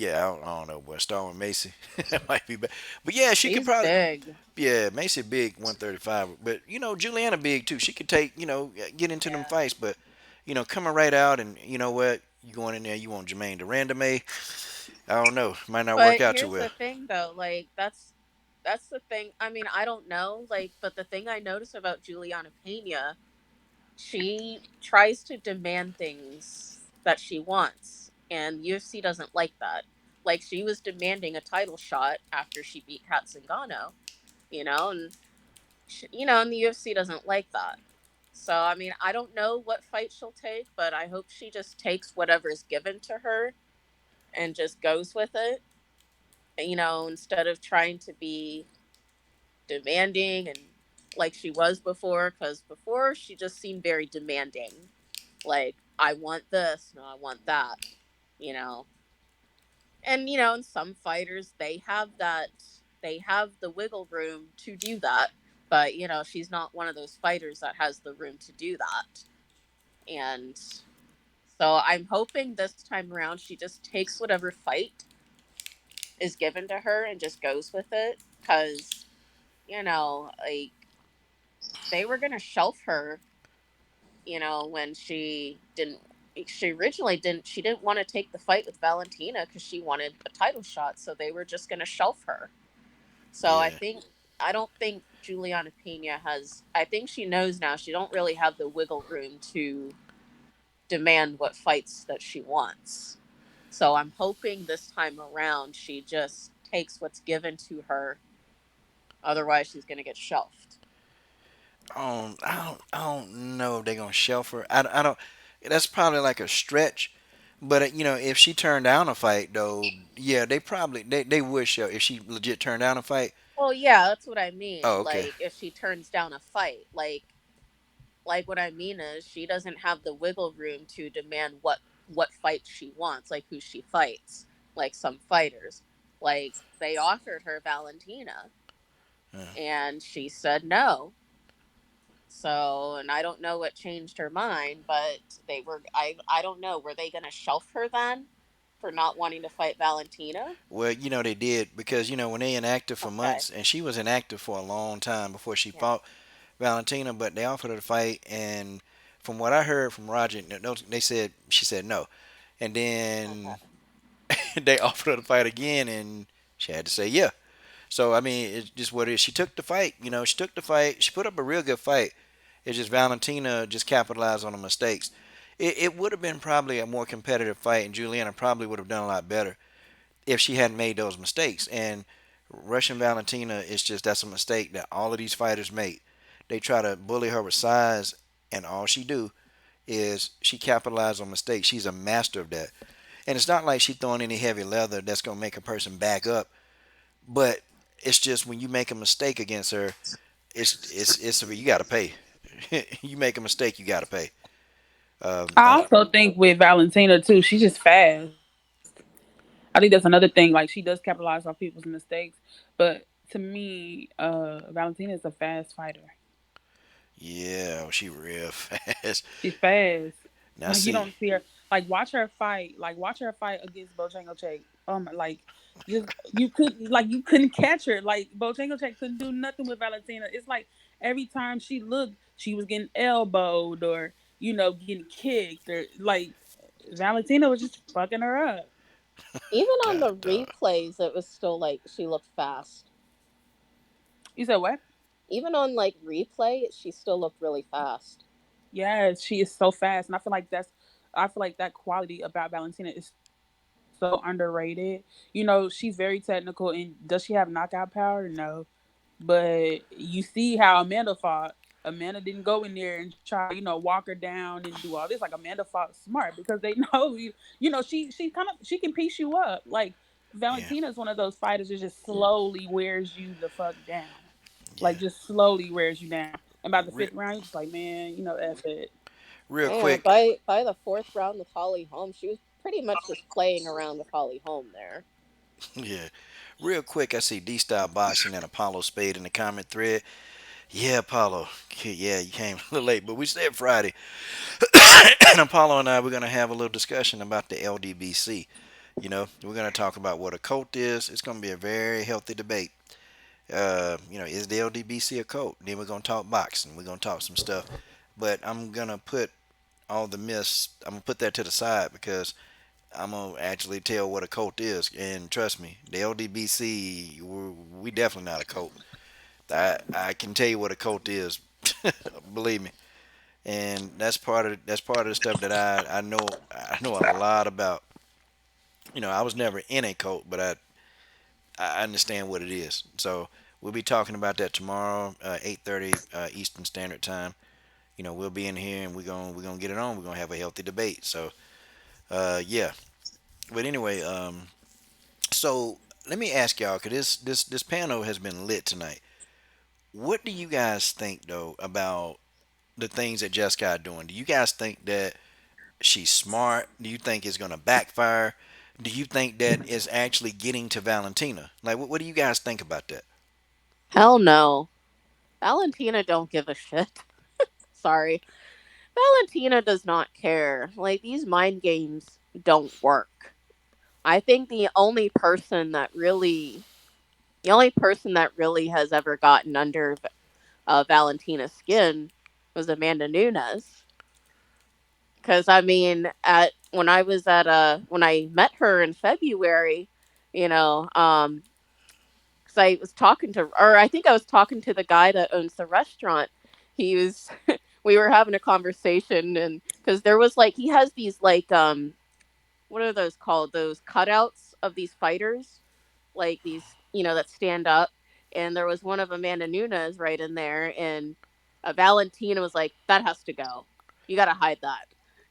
I don't know what starting with Macy. That might be bad. But yeah, she could She's probably. big. Yeah, Macy big 135. But Juliana big too. She could take get into them Yeah. fights. But coming right out and you know what, you going in there, you want Jermaine Durandame. I don't know, might not work But out too here's well. the thing though, like, that's the thing. I mean, I don't know, like, but the thing I notice about Juliana Pena, she tries to demand things that she wants, and UFC doesn't like that. Like, she was demanding a title shot after she beat Kat Zingano, and and the UFC doesn't like that. So, I mean, I don't know what fight she'll take, but I hope she just takes whatever's given to her and just goes with it, instead of trying to be demanding and like she was before, because before she just seemed very demanding. Like, I want this, no, I want that, you know. And, in some fighters, they have the wiggle room to do that. But, she's not one of those fighters that has the room to do that. And so I'm hoping this time around she just takes whatever fight is given to her and just goes with it. Because, like, they were going to shelf her, when she originally didn't want to take the fight with Valentina because she wanted a title shot. So they were just going to shelf her. So Yeah. I don't think Juliana Pena I think she knows now she don't really have the wiggle room to demand what fights that she wants. So I'm hoping this time around she just takes what's given to her. Otherwise, she's going to get shelved. I don't know if they're gonna shelf her. I don't. That's probably like a stretch. But if she turned down a fight, though, yeah, they would shelf if she legit turned down a fight. Well, yeah, that's what I mean. Oh, okay. Like, if she turns down a fight, like what I mean is she doesn't have the wiggle room to demand what fight she wants, like who she fights. Like some fighters, like they offered her Valentina, Yeah. and she said no. So, and I don't know what changed her mind, but I don't know, were they going to shelf her then for not wanting to fight Valentina? Well, they did because when they inactive for Okay. months, and she was inactive for a long time before she Yeah. fought Valentina, but they offered her to fight, and from what I heard from Roger, they said she said no, and then Okay. they offered her to fight again, and she had to say yeah. So I mean, it's just what it is. She took the fight. She took the fight. She put up a real good fight. It's just Valentina just capitalized on the mistakes. It would have been probably a more competitive fight, and Juliana probably would have done a lot better if she hadn't made those mistakes. And Russian Valentina is just that's a mistake that all of these fighters make. They try to bully her with size, and all she do is she capitalizes on mistakes. She's a master of that. And it's not like she's throwing any heavy leather that's gonna make a person back up. But it's just when you make a mistake against her, it's you got to pay. You make a mistake, you got to pay. I Uh, also think with Valentina too, she's just fast. I think that's another thing. Like she does capitalize off people's mistakes, but to me, Valentina is a fast fighter. yeah, she real fast. She's fast. Now Like you see, don't see her. Like watch her fight. Like watch her fight against Bojangles. Like just you couldn't catch her. Like Bojangles couldn't do nothing with Valentina. It's like every time she looked, she was getting elbowed or getting kicked or like Valentina was just fucking her up. Even on God, the replays, it was still like she looked fast. You said what? Even on like replay, she still looked really fast. Yes, she is so fast, and I feel like that quality about Valentina is so underrated. She's very technical, and does she have knockout power? No, but you see how Amanda fought. Amanda didn't go in there and try, walk her down and do all this. Like Amanda fought smart because they know she can piece you up. Like yeah, Valentina is one of those fighters that just slowly wears you the fuck down. Like yeah. just slowly wears you down. And by the Re- fifth round, you're just like, man, F it. real Yeah, quick, by the fourth round with Holly Holm, she was pretty much just playing around with Holly Holm there. yeah, real quick. I see D Style Boxing and Apollo Spade in the comment thread. Yeah, Apollo. Yeah, you came a little late, but we said Friday. And Apollo and I, we're gonna have a little discussion about the LDBC. We're gonna talk about what a cult is. It's gonna be a very healthy debate. Is the LDBC a cult? Then we're gonna talk boxing. We're gonna talk some stuff. But I'm gonna put all the myths. I'm gonna put that to the side because I'm gonna actually tell what a cult is. And trust me, the LDBC, we definitely not a cult. I can tell you what a cult is. Believe me. And that's part of the stuff that I know a lot about. I was never in a cult, but I understand what it is. So we'll be talking about that tomorrow, 8:30 Eastern Standard Time. We'll be in here and we're gonna get it on. We're gonna have a healthy debate. So yeah. But anyway, so let me ask y'all, cause this panel has been lit tonight. What do you guys think though about the things that Jessica doing? Do you guys think that she's smart? Do you think it's gonna backfire? Do you think that is actually getting to Valentina? Like, what do you guys think about that? Hell no. Valentina don't give a shit. Sorry. Valentina does not care. Like, these mind games don't work. I think the only person that really has ever gotten under Valentina's skin was Amanda Nunes. Because I mean, at when I was at when I met her in February, you know, because I was talking to, or I think I was talking to the guy that owns the restaurant. He was, we were having a conversation, and because there was like he has these like what are those called? Those cutouts of these fighters, like these, that stand up. And there was one of Amanda Nunes right in there, and Valentina was like, "That has to go. You got to hide that."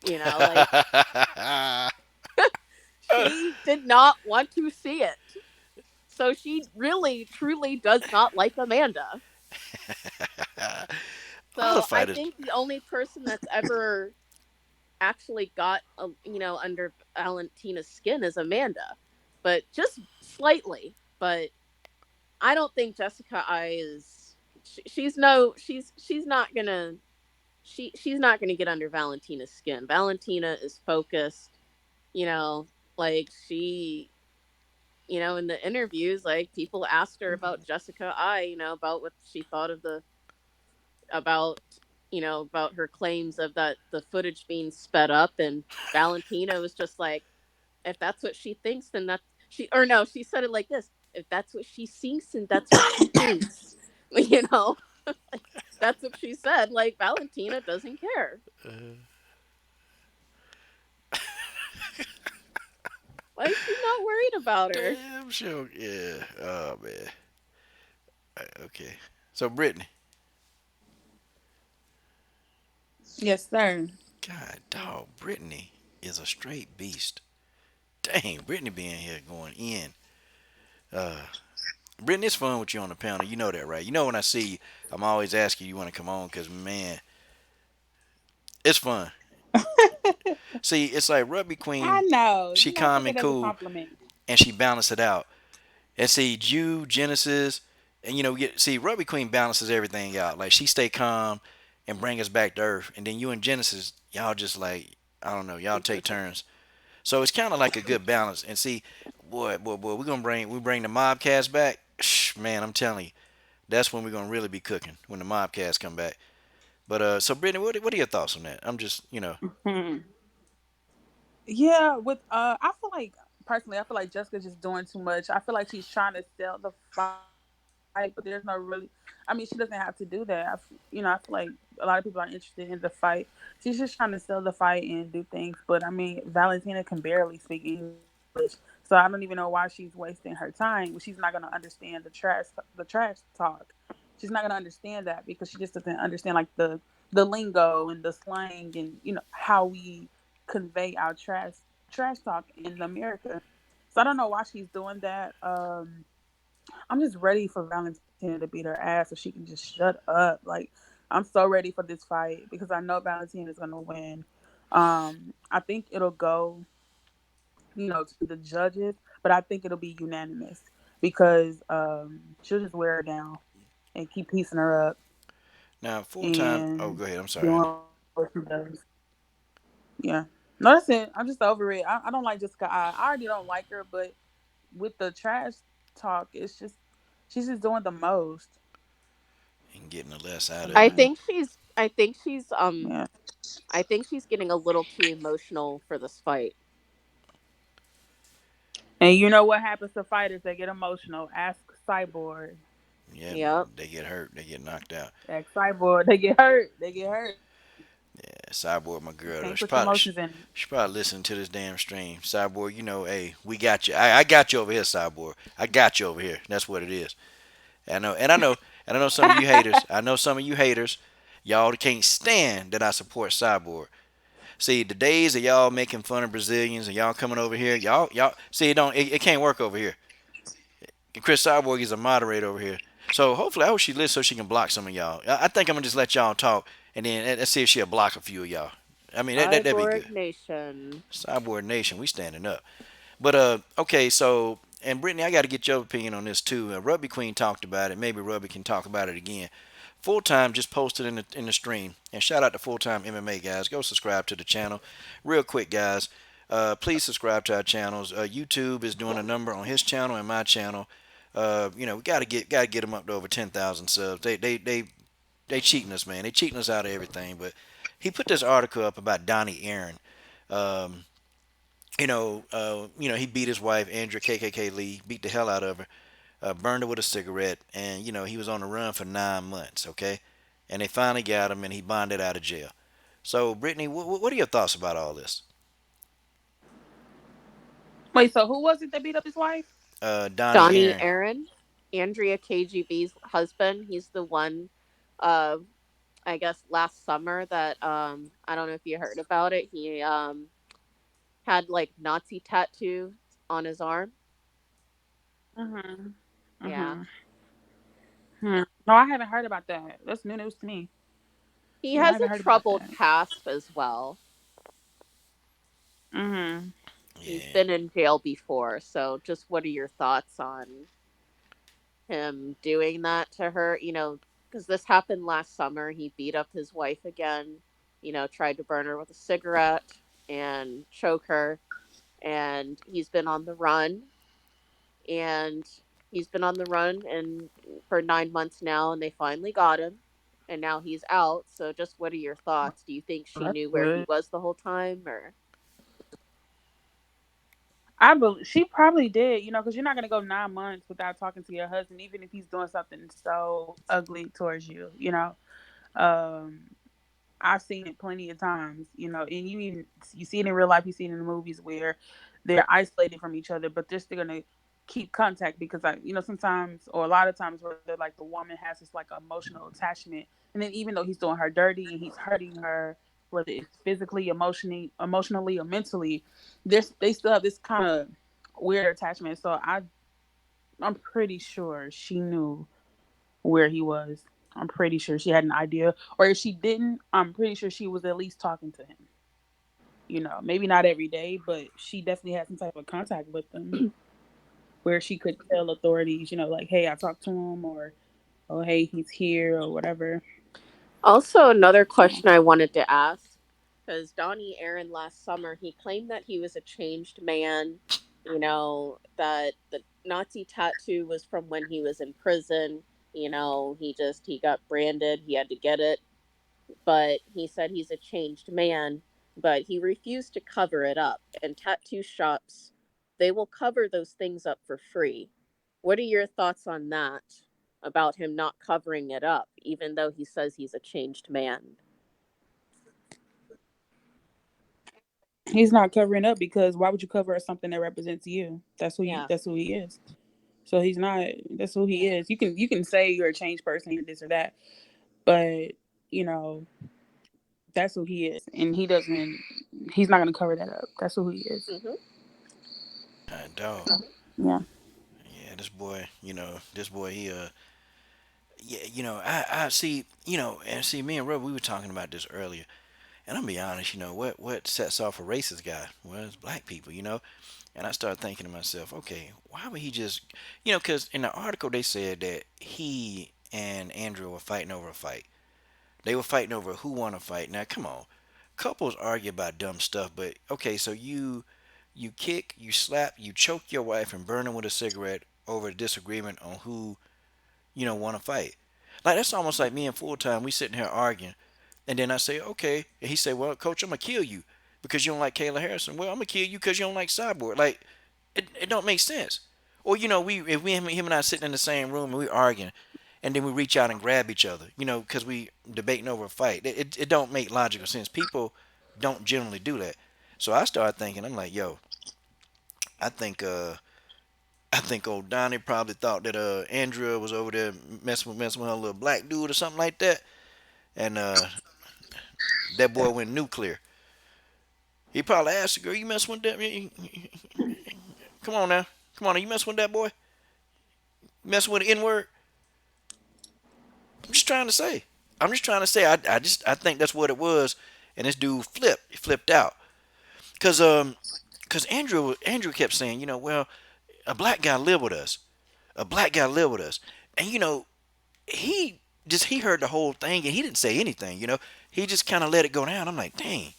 Like she did not want to see it. So she really, truly does not like Amanda. A lot of So I fighters. think the only person that's ever actually got, under Valentina's skin is Amanda, but just slightly. But I don't think Jessica I is. She's no. She's not gonna. She's not gonna get under Valentina's skin. Valentina is focused. You know, like in the interviews, like people asked her about Jessica I. About what she thought of about about her claims of that the footage being sped up, and Valentina was just like, if that's what she thinks, then that's she or no, she said it like this: if that's what she thinks, and that's what she thinks, you know, that's what she said. Like Valentina doesn't care. Like she's not worried about her. Damn sure. Yeah. Oh man. Okay. So Brittany. Yes, sir. God dog, Brittany is a straight beast. Dang, Brittany being here going in. Uh, Brittany, it's fun with you on the panel. You know that, right? You know when I see you, I'm always asking you want to come on because man, it's fun. See, it's like Rugby I Queen. know. She You gotta calm take it and as a cool, compliment. and she balanced it out. And see, you, Genesis, and see, Rugby Queen balances everything out. Like she stay calm and bring us back to earth, and then you and Genesis, y'all just like I don't know, y'all take turns. So it's kind of like a good balance. And see, boy, we bring the Mobcast back. Man, I'm telling you, that's when we're gonna really be cooking when the Mobcast come back. But so Brittany, what are your thoughts on that? I'm just Hmm. Yeah, with I feel like personally, I feel like Jessica's just doing too much. I feel like she's trying to sell the fight, but there's no really. I mean, she doesn't have to do that. I feel like a lot of people are interested in the fight. She's just trying to sell the fight and do things. But I mean, Valentina can barely speak English, so I don't even know why she's wasting her time. She's not gonna understand the trash talk. She's not gonna understand that because she just doesn't understand like the lingo and the slang and how we convey our trash talk in America. So I don't know why she's doing that. I'm just ready for Valentina to beat her ass so she can just shut up. Like I'm so ready for this fight because I know Valentina is gonna win. I think it'll go, to the judges, but I think it'll be unanimous because she'll just wear her down and keep piecing her up now full time. Oh, and go ahead. I'm sorry, doing honey. what she does. Yeah. No, that's it. I'm just over it. I don't like Jessica. I already don't like her, but with the trash talk, it's just she's just doing the most. And getting the less out of I it. Yeah. think she's. I think she's. Yeah. I think she's getting a little too emotional for this fight. And you know what happens to fighters that get emotional? Ask Cyborg. Yeah, Yep. they get hurt. They get knocked out. Ask Cyborg. They get hurt. They get hurt. Yeah, Cyborg, my You girl, can't though. put your emotions in it. She probably listening to this damn stream. Cyborg, hey, we got you. I got you over here, Cyborg. I got you over here. That's what it is. I know some of you haters. I know some of you haters. Y'all can't stand that I support Cyborg. See, the days of y'all making fun of Brazilians and y'all coming over here, y'all see it can't work over here. And Chris Cyborg is a moderator over here. So hopefully, I hope she listens so she can block some of y'all. I think I'm gonna just let y'all talk, and then let's see if she'll block a few of y'all. I mean, that'd be Cyborg good. Nation. Cyborg Nation, we standing up. But okay, so and Brittany, I got to get your opinion on this too. Rugby Queen talked about it. Maybe Rugby can talk about it again. Full Time just posted in the stream, and shout out to Full Time MMA guys. Go subscribe to the channel, real quick, guys. Please subscribe to our channels. YouTube is doing a number on his channel and my channel. We gotta get them up to over 10,000 subs. They cheating us, man. They cheating us out of everything. But he put this article up about Donnie Aaron. Um, he beat his wife, Andrea KKK Lee, beat the hell out of her, burned her with a cigarette, and he was on the run for 9 months. Okay, and they finally got him, and he bonded out of jail. So, Brittany, what are your thoughts about all this? Wait, so who was it that beat up his wife? Donnie Donnie Aaron. Aaron, Andrea KGB's husband. He's the one, uh, I guess last summer that I don't know if you heard about it. He had like Nazi tattoo on his arm. Mhm. Yeah. Mhm. No, I haven't heard about that. That's new news to me. He Yeah, I has haven't a heard about troubled that. past as well. Mhm. He's Yeah. been in jail before, so just what are your thoughts on him doing that to her? Because this happened last summer. He beat up his wife again, tried to burn her with a cigarette and choke her. And and he's been on the run and for 9 months now, and they finally got him, and now he's out. So just what are your thoughts? Do you think Well, she that's knew where he good. was the whole time, or I believe she probably did, because you're not gonna go 9 months without talking to your husband, even if he's doing something so ugly towards you. Um, I've seen it plenty of times, and you see it in real life, you see it in the movies where they're isolated from each other, but they're still gonna keep contact because sometimes or a lot of times where like the woman has this like emotional attachment, and then even though he's doing her dirty and he's hurting her, whether it's physically, emotionally or mentally, they still have this kind of weird attachment. So I'm pretty sure she knew where he was. I'm pretty sure she had an idea. Or if she didn't, I'm pretty sure she was at least talking to him. Maybe not every day, but she definitely had some type of contact with him where she could tell authorities, like, hey, I talked to him, or oh, hey, he's here, or whatever. also another So, question I wanted to ask, because Donnie Aaron last summer he claimed that he was a changed man, that the Nazi tattoo was from when he was in prison. He got branded, he had to get it, but he said he's a changed man, but he refused to cover it up. And tattoo shops, they will cover those things up for free. What are your thoughts on that? About him not covering it up, even though he says he's a changed man. he's not covering up because why would you cover up something that represents you? Yeah. That's who he is. So he's not. That's who he is. You can say you're a changed person, you're this or that, but you know that's who he is, and he doesn't. He's not going to cover that up. That's who he is. Hmm. I dog. Yeah. Yeah, this boy, yeah, I see, and see, me and Rob, we were talking about this earlier, and I'm be honest, what sets off a racist guy? Well, it's black people, and I started thinking to myself, okay, why would he just, because in the article they said that he and Andrew were fighting over a fight. They were fighting over who won a fight. Now, come on, couples argue about dumb stuff, but okay, so you kick, you slap, you choke your wife and burn her with a cigarette over a disagreement on who want to fight. Like that's almost like me and Full Time. We sitting here arguing, and then I say, okay, and he say, well, Coach, I'm gonna kill you because you don't like Kayla Harrison. Well, I'm gonna kill you because you don't like Cyborg. Like it don't make sense. Or we if we him and I sitting in the same room and we arguing, and then we reach out and grab each other, because we debating over a fight. It don't make logical sense. People don't generally do that. So I started thinking, I'm like, yo, I think I think old Donnie probably thought that Andrea was over there messing with her little black dude or something like that, and that boy went nuclear. He probably asked the girl, "You messing with that? Come on now, come on, now. You messing with that boy? You messing with the N word?" I'm just trying to say. I'm just trying to say. I think that's what it was. And this dude flipped. He flipped out. Cause Andrew kept saying, well, a black guy live with us. A black guy live with us. And he heard the whole thing and he didn't say anything. He just kind of let it go down. I'm like, dang.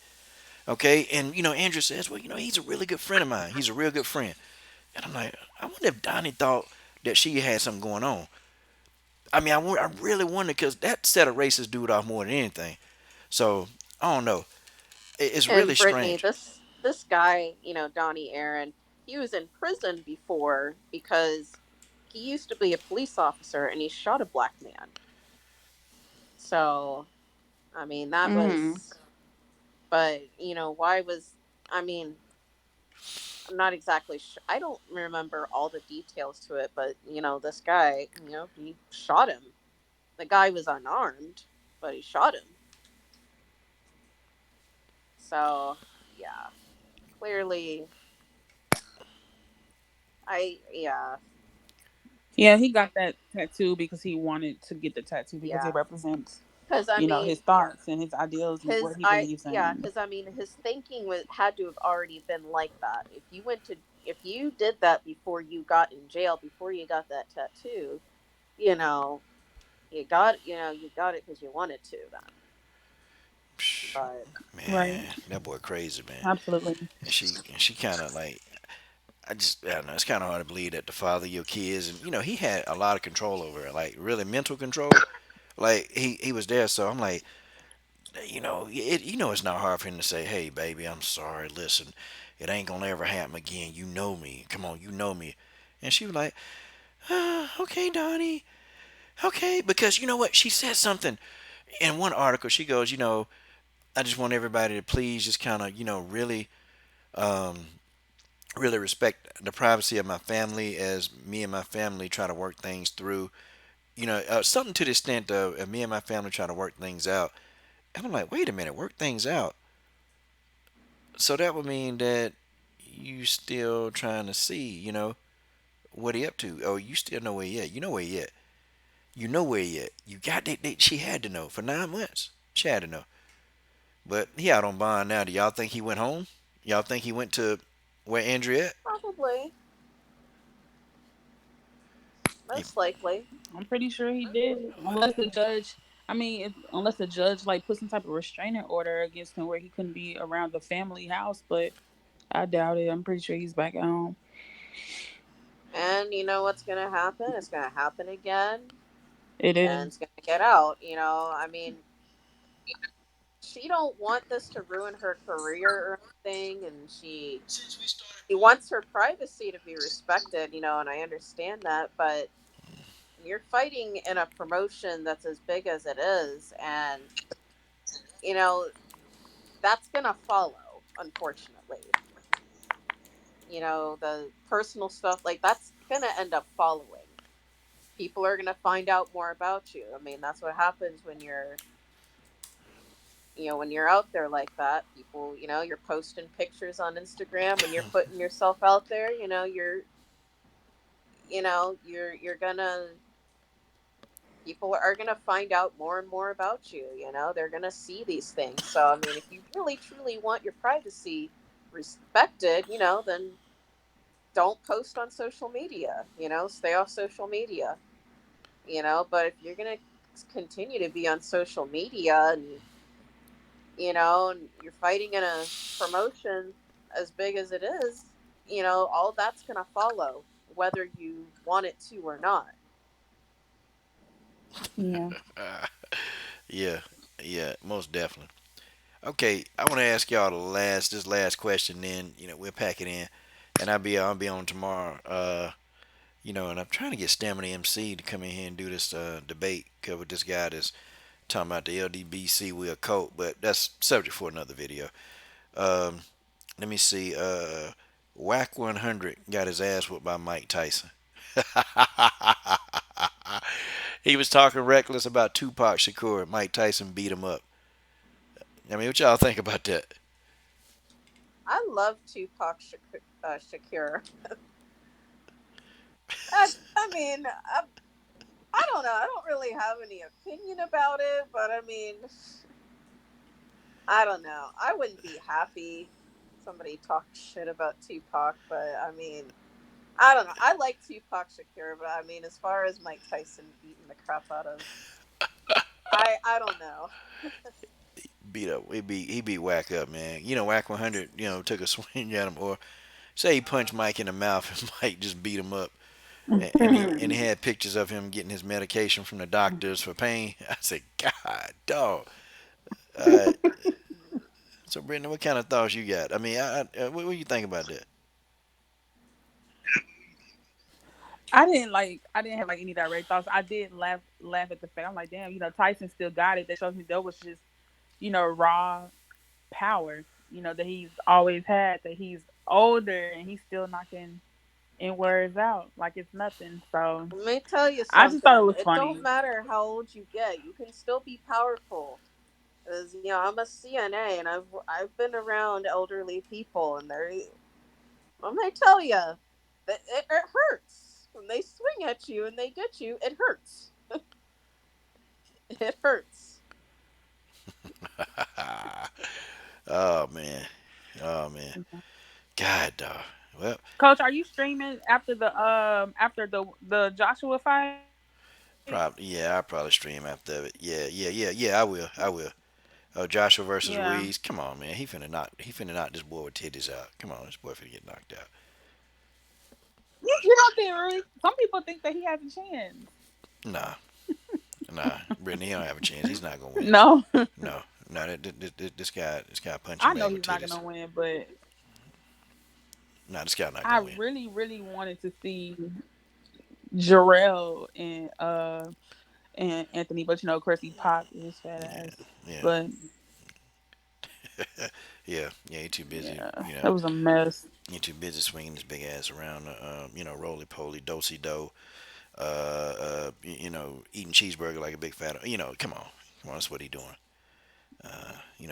Okay. And Andrew says, well, he's a really good friend of mine. He's a real good friend. And I'm like, I wonder if Donnie thought that she had something going on. I mean, I really wonder because that set a racist dude off more than anything. So I don't know. It's really And Brittany, strange. this guy, Donnie Aaron, he was in prison before because he used to be a police officer and he shot a black man. So, I mean, that Mm-hmm. was, but why was, I mean, I'm not exactly sure. I don't remember all the details to it, but this guy, he shot him. The guy was unarmed, but he shot him. So, yeah, clearly, yeah, Yeah, he got that tattoo because he wanted to get the tattoo because it yeah. represents, Because I mean, his thoughts and his ideals and what he believes yeah, in. because I mean, his thinking had to have already been like that. If you did that before you got in jail, before you got that tattoo, you know, you got it because you wanted to then. But Right. Man, that boy crazy, man. Absolutely. And she kind of like I don't know. It's kind of hard to believe that the father of your kids, and he had a lot of control over it, like really mental control. Like he was there, so I'm like, it's not hard for him to say, hey, baby, I'm sorry. Listen, it ain't gonna ever happen again. You know me. Come on, you know me. And she was like, okay, Donnie, okay, because you know what? She said something in one article. She goes, I just want everybody to please just kind of, um, really respect the privacy of my family as me and my family try to work things through. Something to the extent of me and my family try to work things out. And I'm like, wait a minute, work things out. So that would mean that you still trying to see, what he up to. Oh, you still know where he at. You know where he at. You know where he at. You got that. She had to know for 9 months. She had to know. But he out on bond now. Do y'all think he went home? Y'all think he went to where Andrea at? probably, most likely. I'm pretty sure he did, unless the judge. I mean, unless the judge like put some type of restraining order against him where he couldn't be around the family house, but I doubt it. I'm pretty sure he's back at home. And you know what's gonna happen? It's gonna happen again, It and is. it's gonna get out. I mean, she don't want this to ruin her career or anything, and she wants her privacy to be respected, and I understand that, but you're fighting in a promotion that's as big as it is, and you know that's gonna follow, unfortunately. The personal stuff, like, that's gonna end up following. People are gonna find out more about you. I mean, that's what happens when you're out there like that. People, you're posting pictures on Instagram, when you're putting yourself out there, you're gonna people are gonna find out more and more about you. They're gonna see these things. So I mean, if you really truly want your privacy respected, then don't post on social media. Stay off social media. But if you're gonna continue to be on social media, and you're fighting in a promotion as big as it is, all that's gonna follow, whether you want it to or not. Yeah. Yeah, yeah, most definitely. Okay, I want to ask y'all this last question. Then we'll pack it in, and I'll be on tomorrow. And I'm trying to get Stamina MC to come in here and do this debate with this guy that's talking about the LDBC we a cult, but that's subject for another video. Um, Let me see. Whack 100 got his ass whooped by Mike Tyson. He was talking reckless about Tupac Shakur. Mike Tyson beat him up. I mean, what y'all think about that? I love Tupac Shakur. I mean, I I don't know. I don't really have any opinion about it, but I mean, I don't know. I wouldn't be happy somebody talked shit about Tupac, but I mean, I don't know. I like Tupac Shakur, but I mean, as far as Mike Tyson beating the crap out of, I don't know. Beat up. He beat Whack up, man. Whack 100. Took a swing at him, or say he punched Mike in the mouth, and Mike just beat him up. And he had pictures of him getting his medication from the doctors for pain. I said, God, dog. Uh, so, Brittany, what kind of thoughts you got? I mean, what do you think about that? I didn't have like any direct thoughts. I did laugh at the fact. I'm like, damn, Tyson still got it. That shows me that was just, raw power, that he's always had, that he's older and he's still knocking in words out like it's nothing. So Let me tell you I just thought it something. was It don't funny. matter how old you get. You can still be powerful. Because I'm a CNA and I've been around elderly people, and they're. Let me tell you, that it hurts when they swing at you and they get you. It hurts. It hurts. Oh man, oh man, God, dog. Well, Coach, are you streaming after the Joshua fight? probably yeah. I'll probably stream after it. Yeah, yeah, yeah, yeah. I will. I will. Oh, Joshua versus Yeah. Ruiz. Come on, man. He finna knock this boy with titties out. Come on, this boy finna get knocked out. You don't think really? Some people think that he has a chance. Nah, nah. Brittany, he don't have a chance. He's not gonna win. No, No, no. This guy punching I know bag with he's not titties. gonna win, but Nah, this guy not I gonna win. really, really wanted to see Jarrell and Anthony, but of course he popped his fat ass. Yeah, But yeah, yeah. He too busy. yeah, that was a mess. He too busy swinging his big ass around. Roly poly, dosey do. Eating cheeseburger like a big fat. Come on. That's what he doing.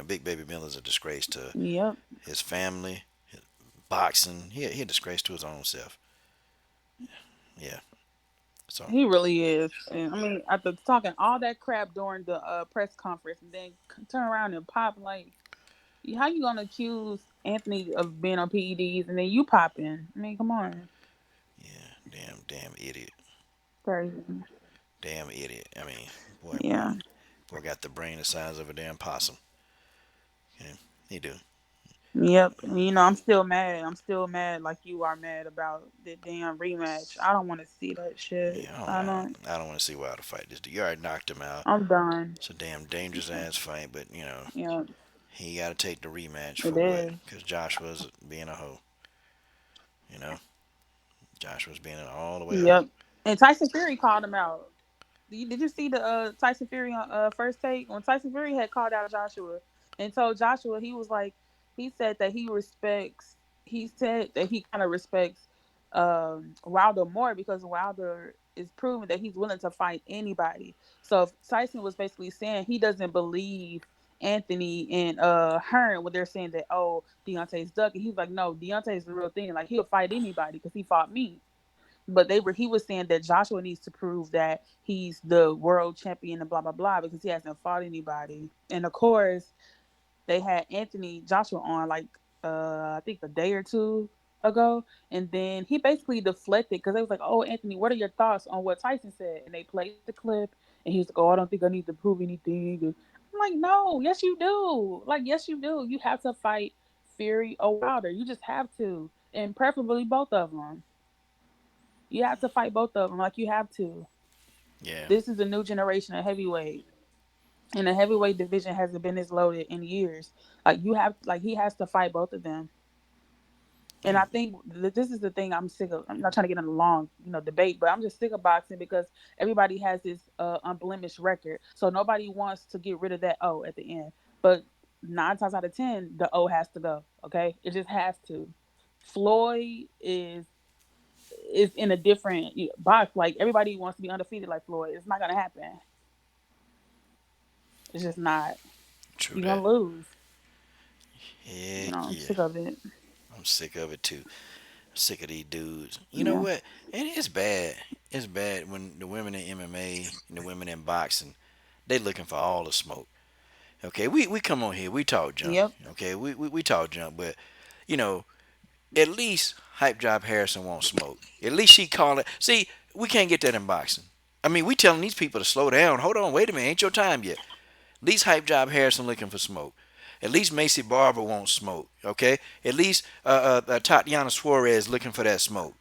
Big Baby Miller's a disgrace to Yep, his family, his boxing. He a disgrace to his own self. Yeah. So he really is. And I mean, after talking all that crap during the press conference, and then turn around and pop like, how you gonna accuse Anthony of being on PEDs and then you pop in? I mean, come on, yeah, damn idiot, crazy. damn idiot. I mean, boy, Yeah. boy got the brain the size of a damn possum. Okay, he do. Yep. And, I'm still mad. I'm still mad like you are mad about the damn rematch. I don't want to see that shit. Yeah, I don't, I I, don't. I don't want to see Wilder fight this dude. You already knocked him out. I'm done. It's a damn dangerous ass fight, but Yeah, he got to take the rematch it for what? is. Because Joshua's being a hoe. You know, Joshua's being all the way hoe. Yep. And Tyson Fury called him out. Did you see the Tyson Fury on first take when Tyson Fury had called out Joshua and told Joshua he was like he said that he said that he kind of respects Wilder more because Wilder is proven that he's willing to fight anybody. So if Tyson was basically saying he doesn't believe Anthony and Hearn when they're saying that Deontay's ducking. He's like no, Deontay's the real thing. Like he'll fight anybody because he fought me, but he was saying that Joshua needs to prove that he's the world champion and blah blah blah because he hasn't fought anybody. And of course, they had Anthony Joshua on like I think a day or two ago, and then he basically deflected because they was like, "Oh, Anthony, what are your thoughts on what Tyson said?" And they played the clip, and he was like, "Oh, I don't think I need to prove anything." And I'm like, "No, yes you do. Like, yes you do. You have to fight Fury or Wilder. You just have to, and preferably both of them. You have to fight both of them. Like, you have to. Yeah, This is a new generation of heavyweight, and the heavyweight division hasn't been as loaded in years. Like he has to fight both of them. And yeah, I think that this is the thing I'm sick of. I'm not trying to get in a long, debate, but I'm just sick of boxing because everybody has this unblemished record. So nobody wants to get rid of that O at the end. But 9 times out of 10, the O has to go. Okay, it just has to. Floyd is in a different box. Like everybody wants to be undefeated like Floyd. It's not gonna happen. It's just not. true You're that. gonna lose. Heck I'm yeah. sick of it. I'm sick of it too. Sick of these dudes. You know Yeah. what? And it's bad. it's bad when the women in MMA and the women in boxing, they looking for all the smoke. Okay, we come on here, we talk junk. Yep. Okay, we talk junk, but you know, at least Hype Job Harrison won't smoke. At least she call it. See, we can't get that in boxing. I mean, we telling these people to slow down. Hold on, wait a minute, ain't your time yet. At least Hype Job Harrison looking for smoke. At least Macy Barber won't smoke. Okay. At least Tatiana Suarez looking for that smoke.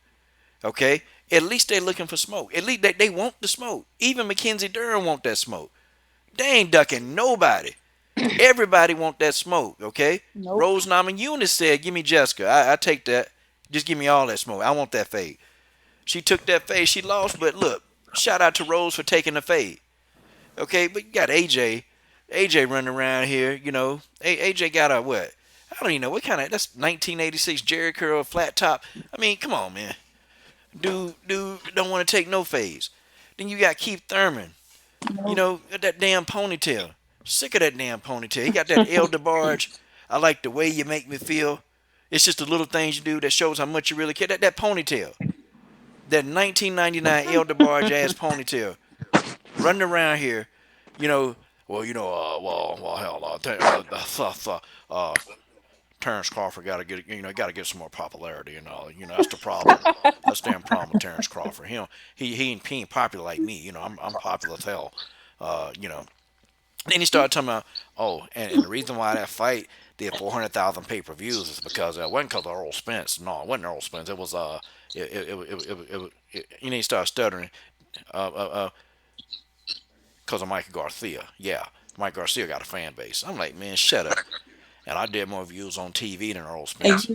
Okay. At least they're looking for smoke. At least they want the smoke. Even Mackenzie Dern want that smoke. They ain't ducking nobody. Everybody want that smoke. Okay. Nope. Rose Namajunas said, "Give me Jessica. I take that. Just give me all that smoke. I want that fade." She took that fade. She lost, but look, shout out to Rose for taking the fade. Okay, but you got AJ. AJ running around here, you know. AJ got a what? I don't even know what kind of. That's 1986 Jerry curl flat top. I mean, come on, man. Dude don't want to take no fades. Then you got Keith Thurman. You Nope. know, got that damn ponytail. Sick of that damn ponytail. He got that El DeBarge. I like the way you make me feel. It's just the little things you do that shows how much you really care. That ponytail. That 1999 El DeBarge ass ponytail. Running around here, you know, hell, Terrence Crawford got to get, got to get some more popularity, that's the problem. That's the damn problem with Terrence Crawford. He ain't popular like me, I'm popular as hell, you know. Then he started talking about, oh, and the reason why that fight did 400,000 pay-per-views is because it wasn't because of Earl Spence. No, it wasn't Earl Spence. It was he started stuttering. Uh, uh, uh, because of Mike Garcia. Yeah, Mike Garcia got a fan base. I'm like, man, shut up. And I did more views on TV than Earl And Spence.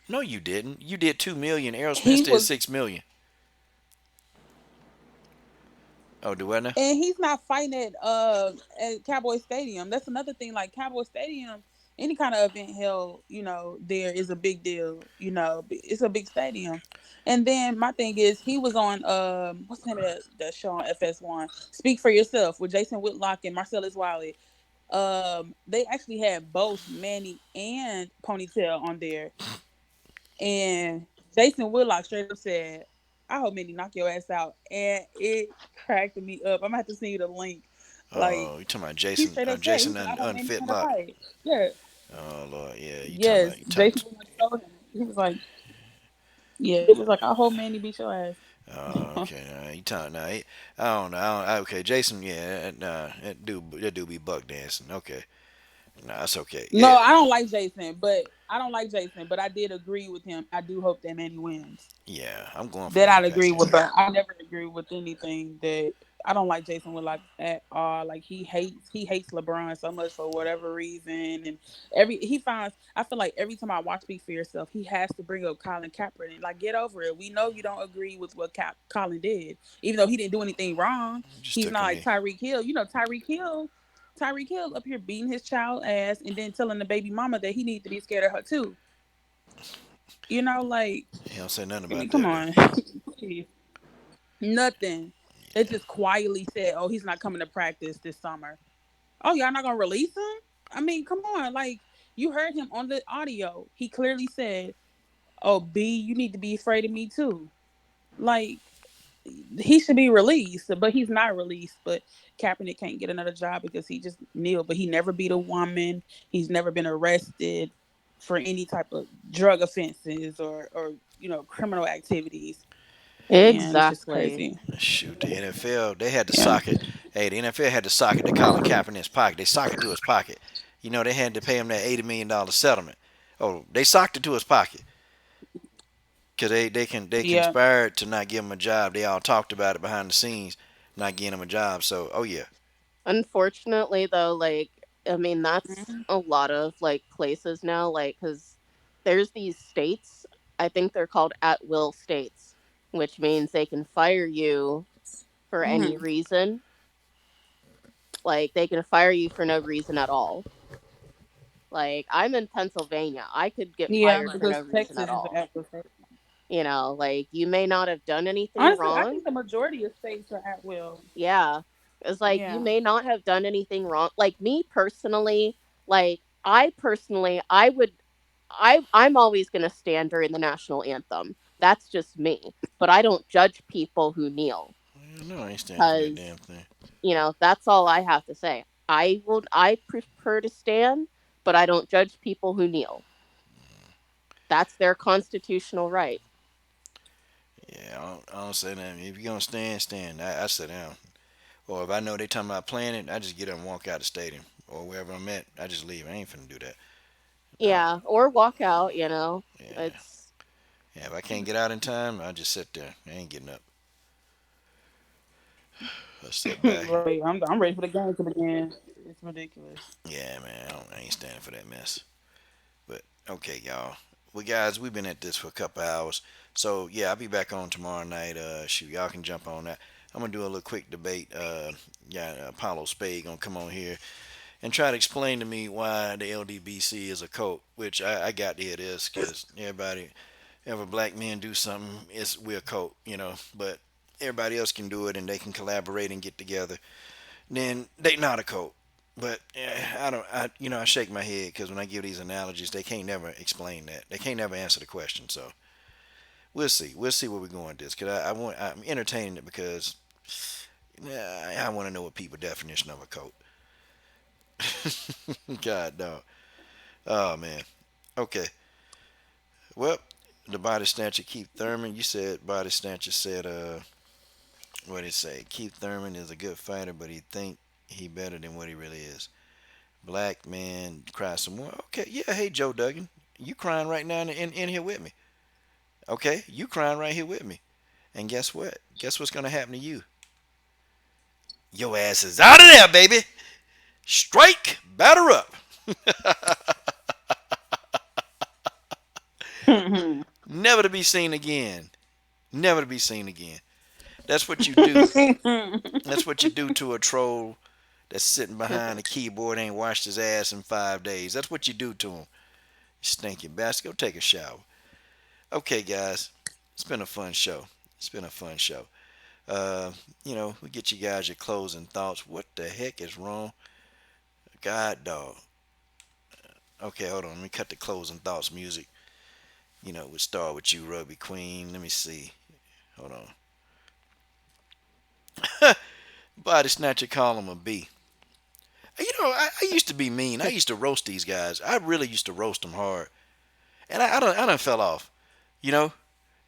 No, you didn't. You did 2 million. Errol Spence he did was, 6 million. Oh, do I know? and he's not fighting at Cowboy Stadium. That's another thing. Like Cowboy Stadium, any kind of event held, there is a big deal. It's a big stadium. And then my thing is, he was on what's the name of that show on FS1? Speak for Yourself with Jason Whitlock and Marcellus Wiley. They actually had both Manny and Ponytail on there, and Jason Whitlock straight up said, "I hope Manny knock your ass out," and it cracked me up. I'm gonna have to send you the link. Like Oh, you talking about he Jason? straight up said, he Jason said, "I hope Manny unfit win a luck. fight." Yeah, Oh Lord, yeah. You talking yes. about? You talking? Jason Whitlock told him. He was like, "Yeah," it was like, "I hope Manny beat your ass." Oh, okay. You talking now? I don't know. Okay, Jason. Yeah, that dude be buck dancing. Okay, no, that's okay. No, I don't like Jason, but I did agree with him. I do hope that Manny wins. Yeah, I'm going for That Manny I'd agree Pacquiao. with, but I never agree with anything that I don't like Jason Whitlock at all. Like he hates LeBron so much for whatever reason, and I feel like every time I watch Speak for Yourself, he has to bring up Colin Kaepernick. Like, get over it. We know you don't agree with what Colin did, even though he didn't do anything wrong. Just He's took not a like knee. Tyreek Hill. Tyreek Hill up here beating his child ass and then telling the baby mama that he needs to be scared of her too. Like, He don't say nothing I mean, about come that though. on. Nothing. They just quietly said, "Oh, he's not coming to practice this summer." Oh, y'all not gonna release him? I mean, come on. Like, you heard him on the audio. He clearly said, "Oh, B, you need to be afraid of me too." Like, he should be released, but he's not released. But Kaepernick can't get another job because he just kneeled. But he never beat a woman. He's never been arrested for any type of drug offenses or criminal activities. And it's just Exactly. crazy. Shoot, the NFL they had to Yeah. sock it. Hey, the NFL had to sock it to Colin Kaepernick's pocket. They socked it to his pocket. They had to pay him that $80 million settlement. Oh, they socked it to his pocket because they Yeah. conspired to not give him a job. They all talked about it behind the scenes, not getting him a job. So, oh yeah, Unfortunately, though, like, I mean, that's Mhm. a lot of like places now, like, because there's these states, I think they're called at will states, which means they can fire you for any Mhm. reason. Like, they can fire you for no reason at all. Like, I'm in Pennsylvania. I could get Yeah, fired for no because reason at Texas is an all. active state. Like, you may not have done anything Honestly, I wrong. think the majority of states are at will. Yeah. It's like you Yeah. may not have done anything wrong. Like me personally, I personally I would I'm always going to stand during the national anthem. That's just me. But I don't judge people who kneel. No, I ain't standing for that damn Because, thing. that's all I have to say. I prefer to stand, but I don't judge people who kneel. That's their constitutional right. Yeah, I don't say nothing. If you're gonna stand, stand. I sit down. Or if I know they talking about playing it, I just get up and walk out the stadium or wherever I'm at. I just leave. I ain't finna do that. Uh, Yeah, or walk out, yeah, It's yeah. If I can't get out in time, I just sit there. I ain't getting up. I sit back. Right. I'm ready for the game to begin. It's ridiculous. Yeah, man. I ain't standing for that mess. But okay, y'all. Well, guys, we've been at this for a couple hours. So yeah, I'll be back on tomorrow night. Shoot, y'all can jump on that. I'm gonna do a little quick debate. Yeah, Apollo Spade gonna come on here and try to explain to me why the LDBC is a cult. Which I got to hear this because everybody, if a black man do something, we're a cult, But everybody else can do it and they can collaborate and get together. Then they not a cult. But I don't, I shake my head because when I give these analogies, they can't never explain that. They can't never answer the question. So we'll see. We'll see where we go with this. Cause I'm entertaining it because I want to know what people definition of a cult. God no. Oh man. Okay. Well, the body snatcher Keith Thurman. You said body snatcher said what did it say? Keith Thurman is a good fighter, but he think he better than what he really is. Black man cry some more. Okay, yeah. Hey Joe Duggan, you crying right now in here with me. Okay, you crying right here with me. And guess what? Guess what's gonna happen to you? Your ass is out of there, baby. Strike, batter up. Never to be seen again. Never to be seen again. That's what you do. That's what you do to a troll that's sitting behind a keyboard, ain't washed his ass in 5 days. That's what you do to him. Stinky bastard. Go take a shower. Okay, guys. It's been a fun show. It's been a fun show. We get you guys your closing thoughts. What the heck is wrong? God, dog. Okay, hold on. Let me cut the closing thoughts music. We'll start with you, Rugby Queen. Let me see. Hold on. Body snatcher, call him a B. I used to be mean. I used to roast these guys. I really used to roast them hard. And I done fell off.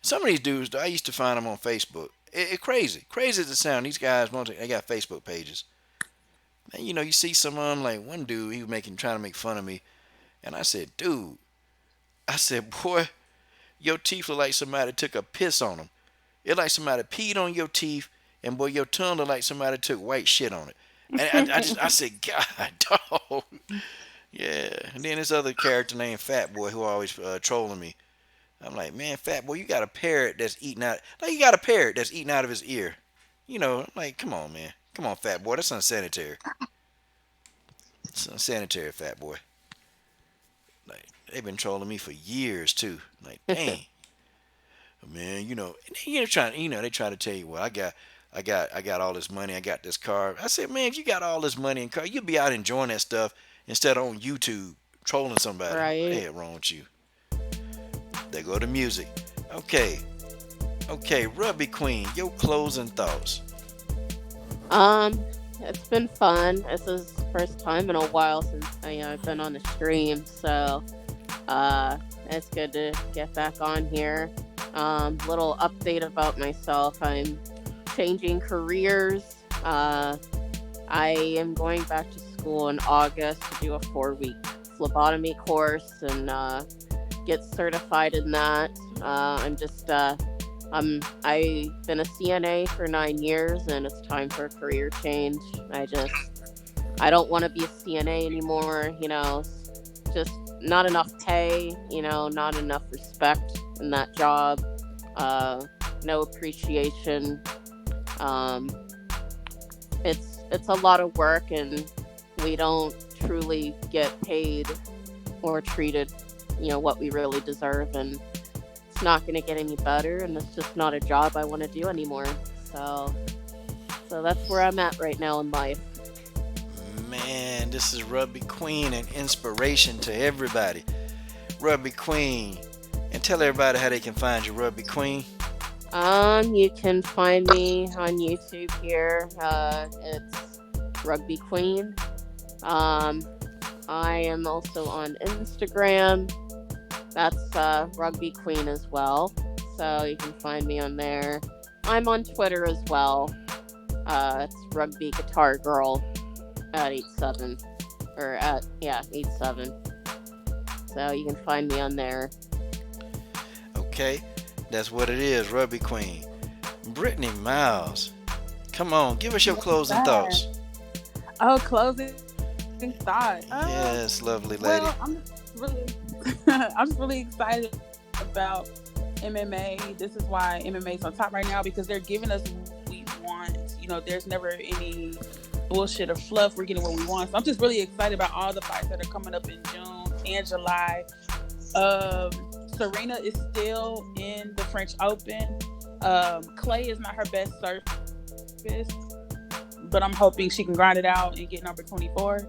Some of these dudes, I used to find them on Facebook. It crazy. Crazy as it sound. These guys, they got Facebook pages. And you see some of them, like one dude, he was trying to make fun of me. And I said, dude, boy, your teeth look like somebody took a piss on them. It like somebody peed on your teeth, and boy, your tongue look like somebody took white shit on it. And I said, God, dog. Yeah. And then this other character named Fat Boy who always trolling me. I'm like, man, Fat Boy, you got a parrot that's eating out. Like you got a parrot that's eating out of his ear. I'm like, come on, man. Come on, Fat Boy. That's unsanitary. It's unsanitary, Fat Boy. Like, they've been trolling me for years, too. Like, dang. Man, they try to tell you, well, I got all this money, I got this car. I said, man, if you got all this money and car, you'd be out enjoying that stuff instead of on YouTube trolling somebody. Right. What the hell wrong with you? There go the music. Okay, Rugby Queen, your closing thoughts. It's been fun. This is the first time in a while since I've been on the stream, so it's good to get back on here. Little update about myself. I'm changing careers. I am going back to school in August to do a 4-week phlebotomy course and get certified in that. I've been a CNA for 9 years and it's time for a career change. I don't want to be a CNA anymore. Just not enough pay, not enough respect in that job. No appreciation. It's a lot of work and we don't truly get paid or treated, what we really deserve, and it's not going to get any better, and it's just not a job I want to do anymore. So that's where I'm at right now in life. Man, this is Rugby Queen, an inspiration to everybody. Rugby Queen. And tell everybody how they can find you, Rugby Queen. You can find me on YouTube here. It's Rugby Queen. I am also on Instagram. That's Rugby Queen as well. So you can find me on there. I'm on Twitter as well. It's Rugby Guitar Girl at 87. Or at, 87. So you can find me on there. Okay, that's what it is, Rugby Queen. Brittany Miles, come on, give us your closing thoughts. Oh, closing thoughts. Yes, lovely lady. Well, I'm just really excited about MMA. This is why MMA is on top right now, because they're giving us what we want. You know, there's never any bullshit or fluff. We're getting what we want. So I'm just really excited about all the fights that are coming up in June and July. Serena is still in the French Open. Clay is not her best surface, but I'm hoping she can grind it out and get number 24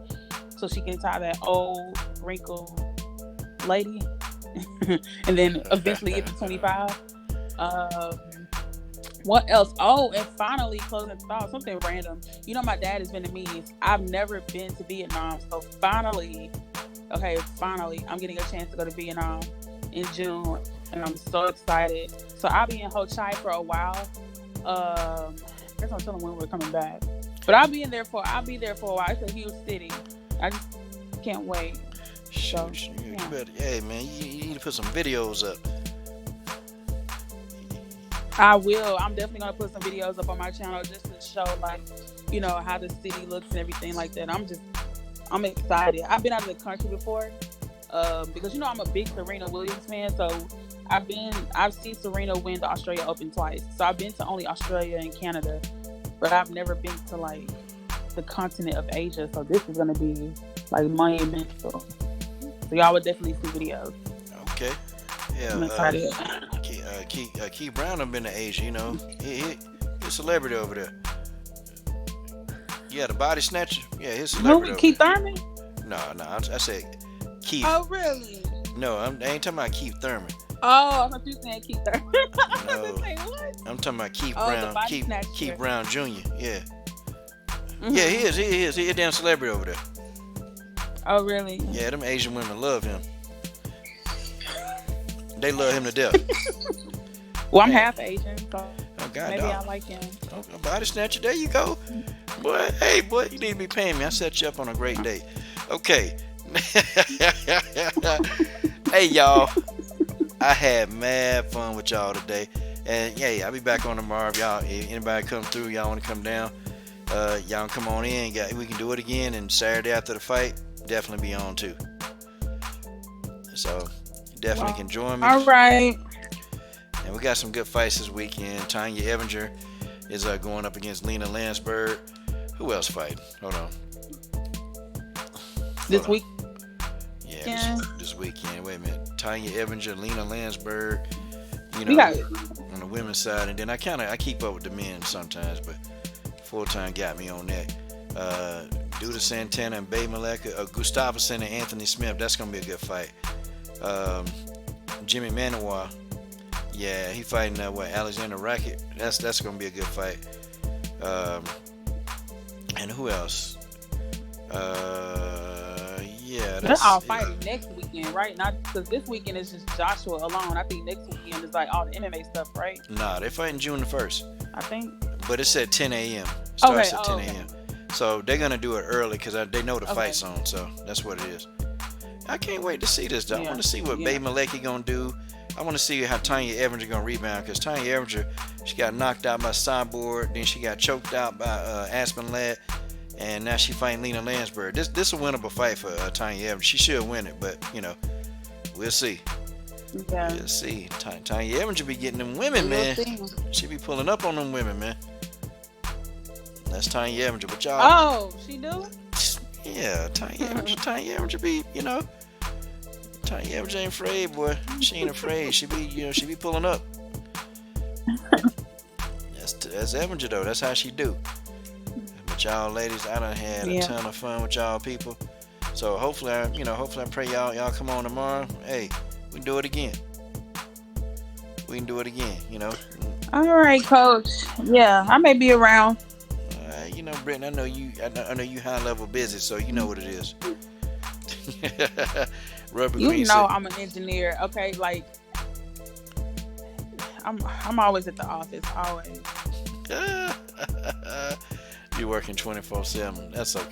so she can tie that old wrinkle lady and then eventually get to 25. What else? Oh, and finally, closing thoughts, something random. You know, my dad is Vietnamese. I've never been to Vietnam, so finally, I'm getting a chance to go to Vietnam in June, and I'm so excited. So I'll be in HO3 for a while. I guess I'm telling when we're coming back, but I'll be there for a while. It's a huge city. I just can't wait. So, you better, hey man, you need to put some videos up. I will. I'm definitely gonna put some videos up on my channel just to show, like, you know, how the city looks and everything like that. I'm excited. I've been out of the country before, because you know I'm a big Serena Williams fan. So I've seen Serena win the Australia Open twice. So I've been to only Australia and Canada, but I've never been to like the continent of Asia. So this is gonna be like monumental. So y'all would definitely see videos. Okay. Yeah. I'm excited. Keith Brown have been to Asia, you know. He's a celebrity over there. Yeah, the body snatcher. Yeah, he's a celebrity. Who? Keith Thurman? No, I said Keith. Oh, really? No, I ain't talking about Keith Thurman. Oh, I thought you were saying Keith Thurman. No, what? I'm talking about Keith Brown. Keith Brown Jr. Yeah. Mm-hmm. Yeah, he is. He a damn celebrity over there. Oh, really? Yeah, them Asian women love him. They love him to death. Well, I'm half Asian, so maybe dog. I like him. Oh, body snatcher, there you go. Boy, hey, boy, you need to be paying me. I set you up on a great date. Okay. Hey, y'all. I had mad fun with y'all today. And, yeah, I'll be back on tomorrow. If y'all, if anybody come through, y'all want to come down, y'all come on in. We can do it again. And Saturday after the fight, definitely be on, too. So, definitely can join me. All right. And we got some good fights this weekend. Tanya Evinger is going up against Lena Landsberg. Who else fighting? Hold on. This week? Yeah, this weekend. Wait a minute. Tanya Evinger, Lena Landsberg. You know, on the women's side. And then I keep up with the men sometimes, but Full Time got me on that. Duda Santana and Bay Maleka. Gustafsson and Anthony Smith. That's going to be a good fight. Jimmy Manoir. Yeah, he fighting Alexander Rakic. That's gonna be a good fight. And who else? Yeah, they're all fighting next weekend, right? Not because this weekend is just Joshua alone. I think next weekend is like all the MMA stuff, right? Nah, they're fighting June the 1st. I think. But it's at 10 a.m. Starts at 10 okay. a.m. So they're gonna do it early because they know the fight's on. So that's what it is. I can't wait to see this, though. I want to see what Bay Maleki gonna do. I want to see how Tanya Evinger gonna rebound, because Tanya Evinger, she got knocked out by Cyborg, then she got choked out by Aspen Ladd, and now she fighting Lena Landsberg. This is a winnable fight for Tanya Evinger. She should win it, but you know, we'll see. Yeah. We'll see. Tanya Evinger be getting them women, man. She be pulling up on them women, man. That's Tanya Evinger, but y'all. Oh, she do? Yeah, Tanya Evinger be, you know. Tanya Evinger ain't afraid, boy. She ain't afraid. She be pulling up. That's Evinger though. That's how she do. But y'all ladies, I done had a ton of fun with y'all people. So hopefully I pray y'all come on tomorrow. Hey, we can do it again. we can do it again. All right, Coach. Yeah, I may be around. Brittany, I know you. I know you high level busy, so you know what it is. Rubber You Queen know said, I'm an engineer. Okay, like I'm always at the office. Always. "You're working 24/7. That's okay."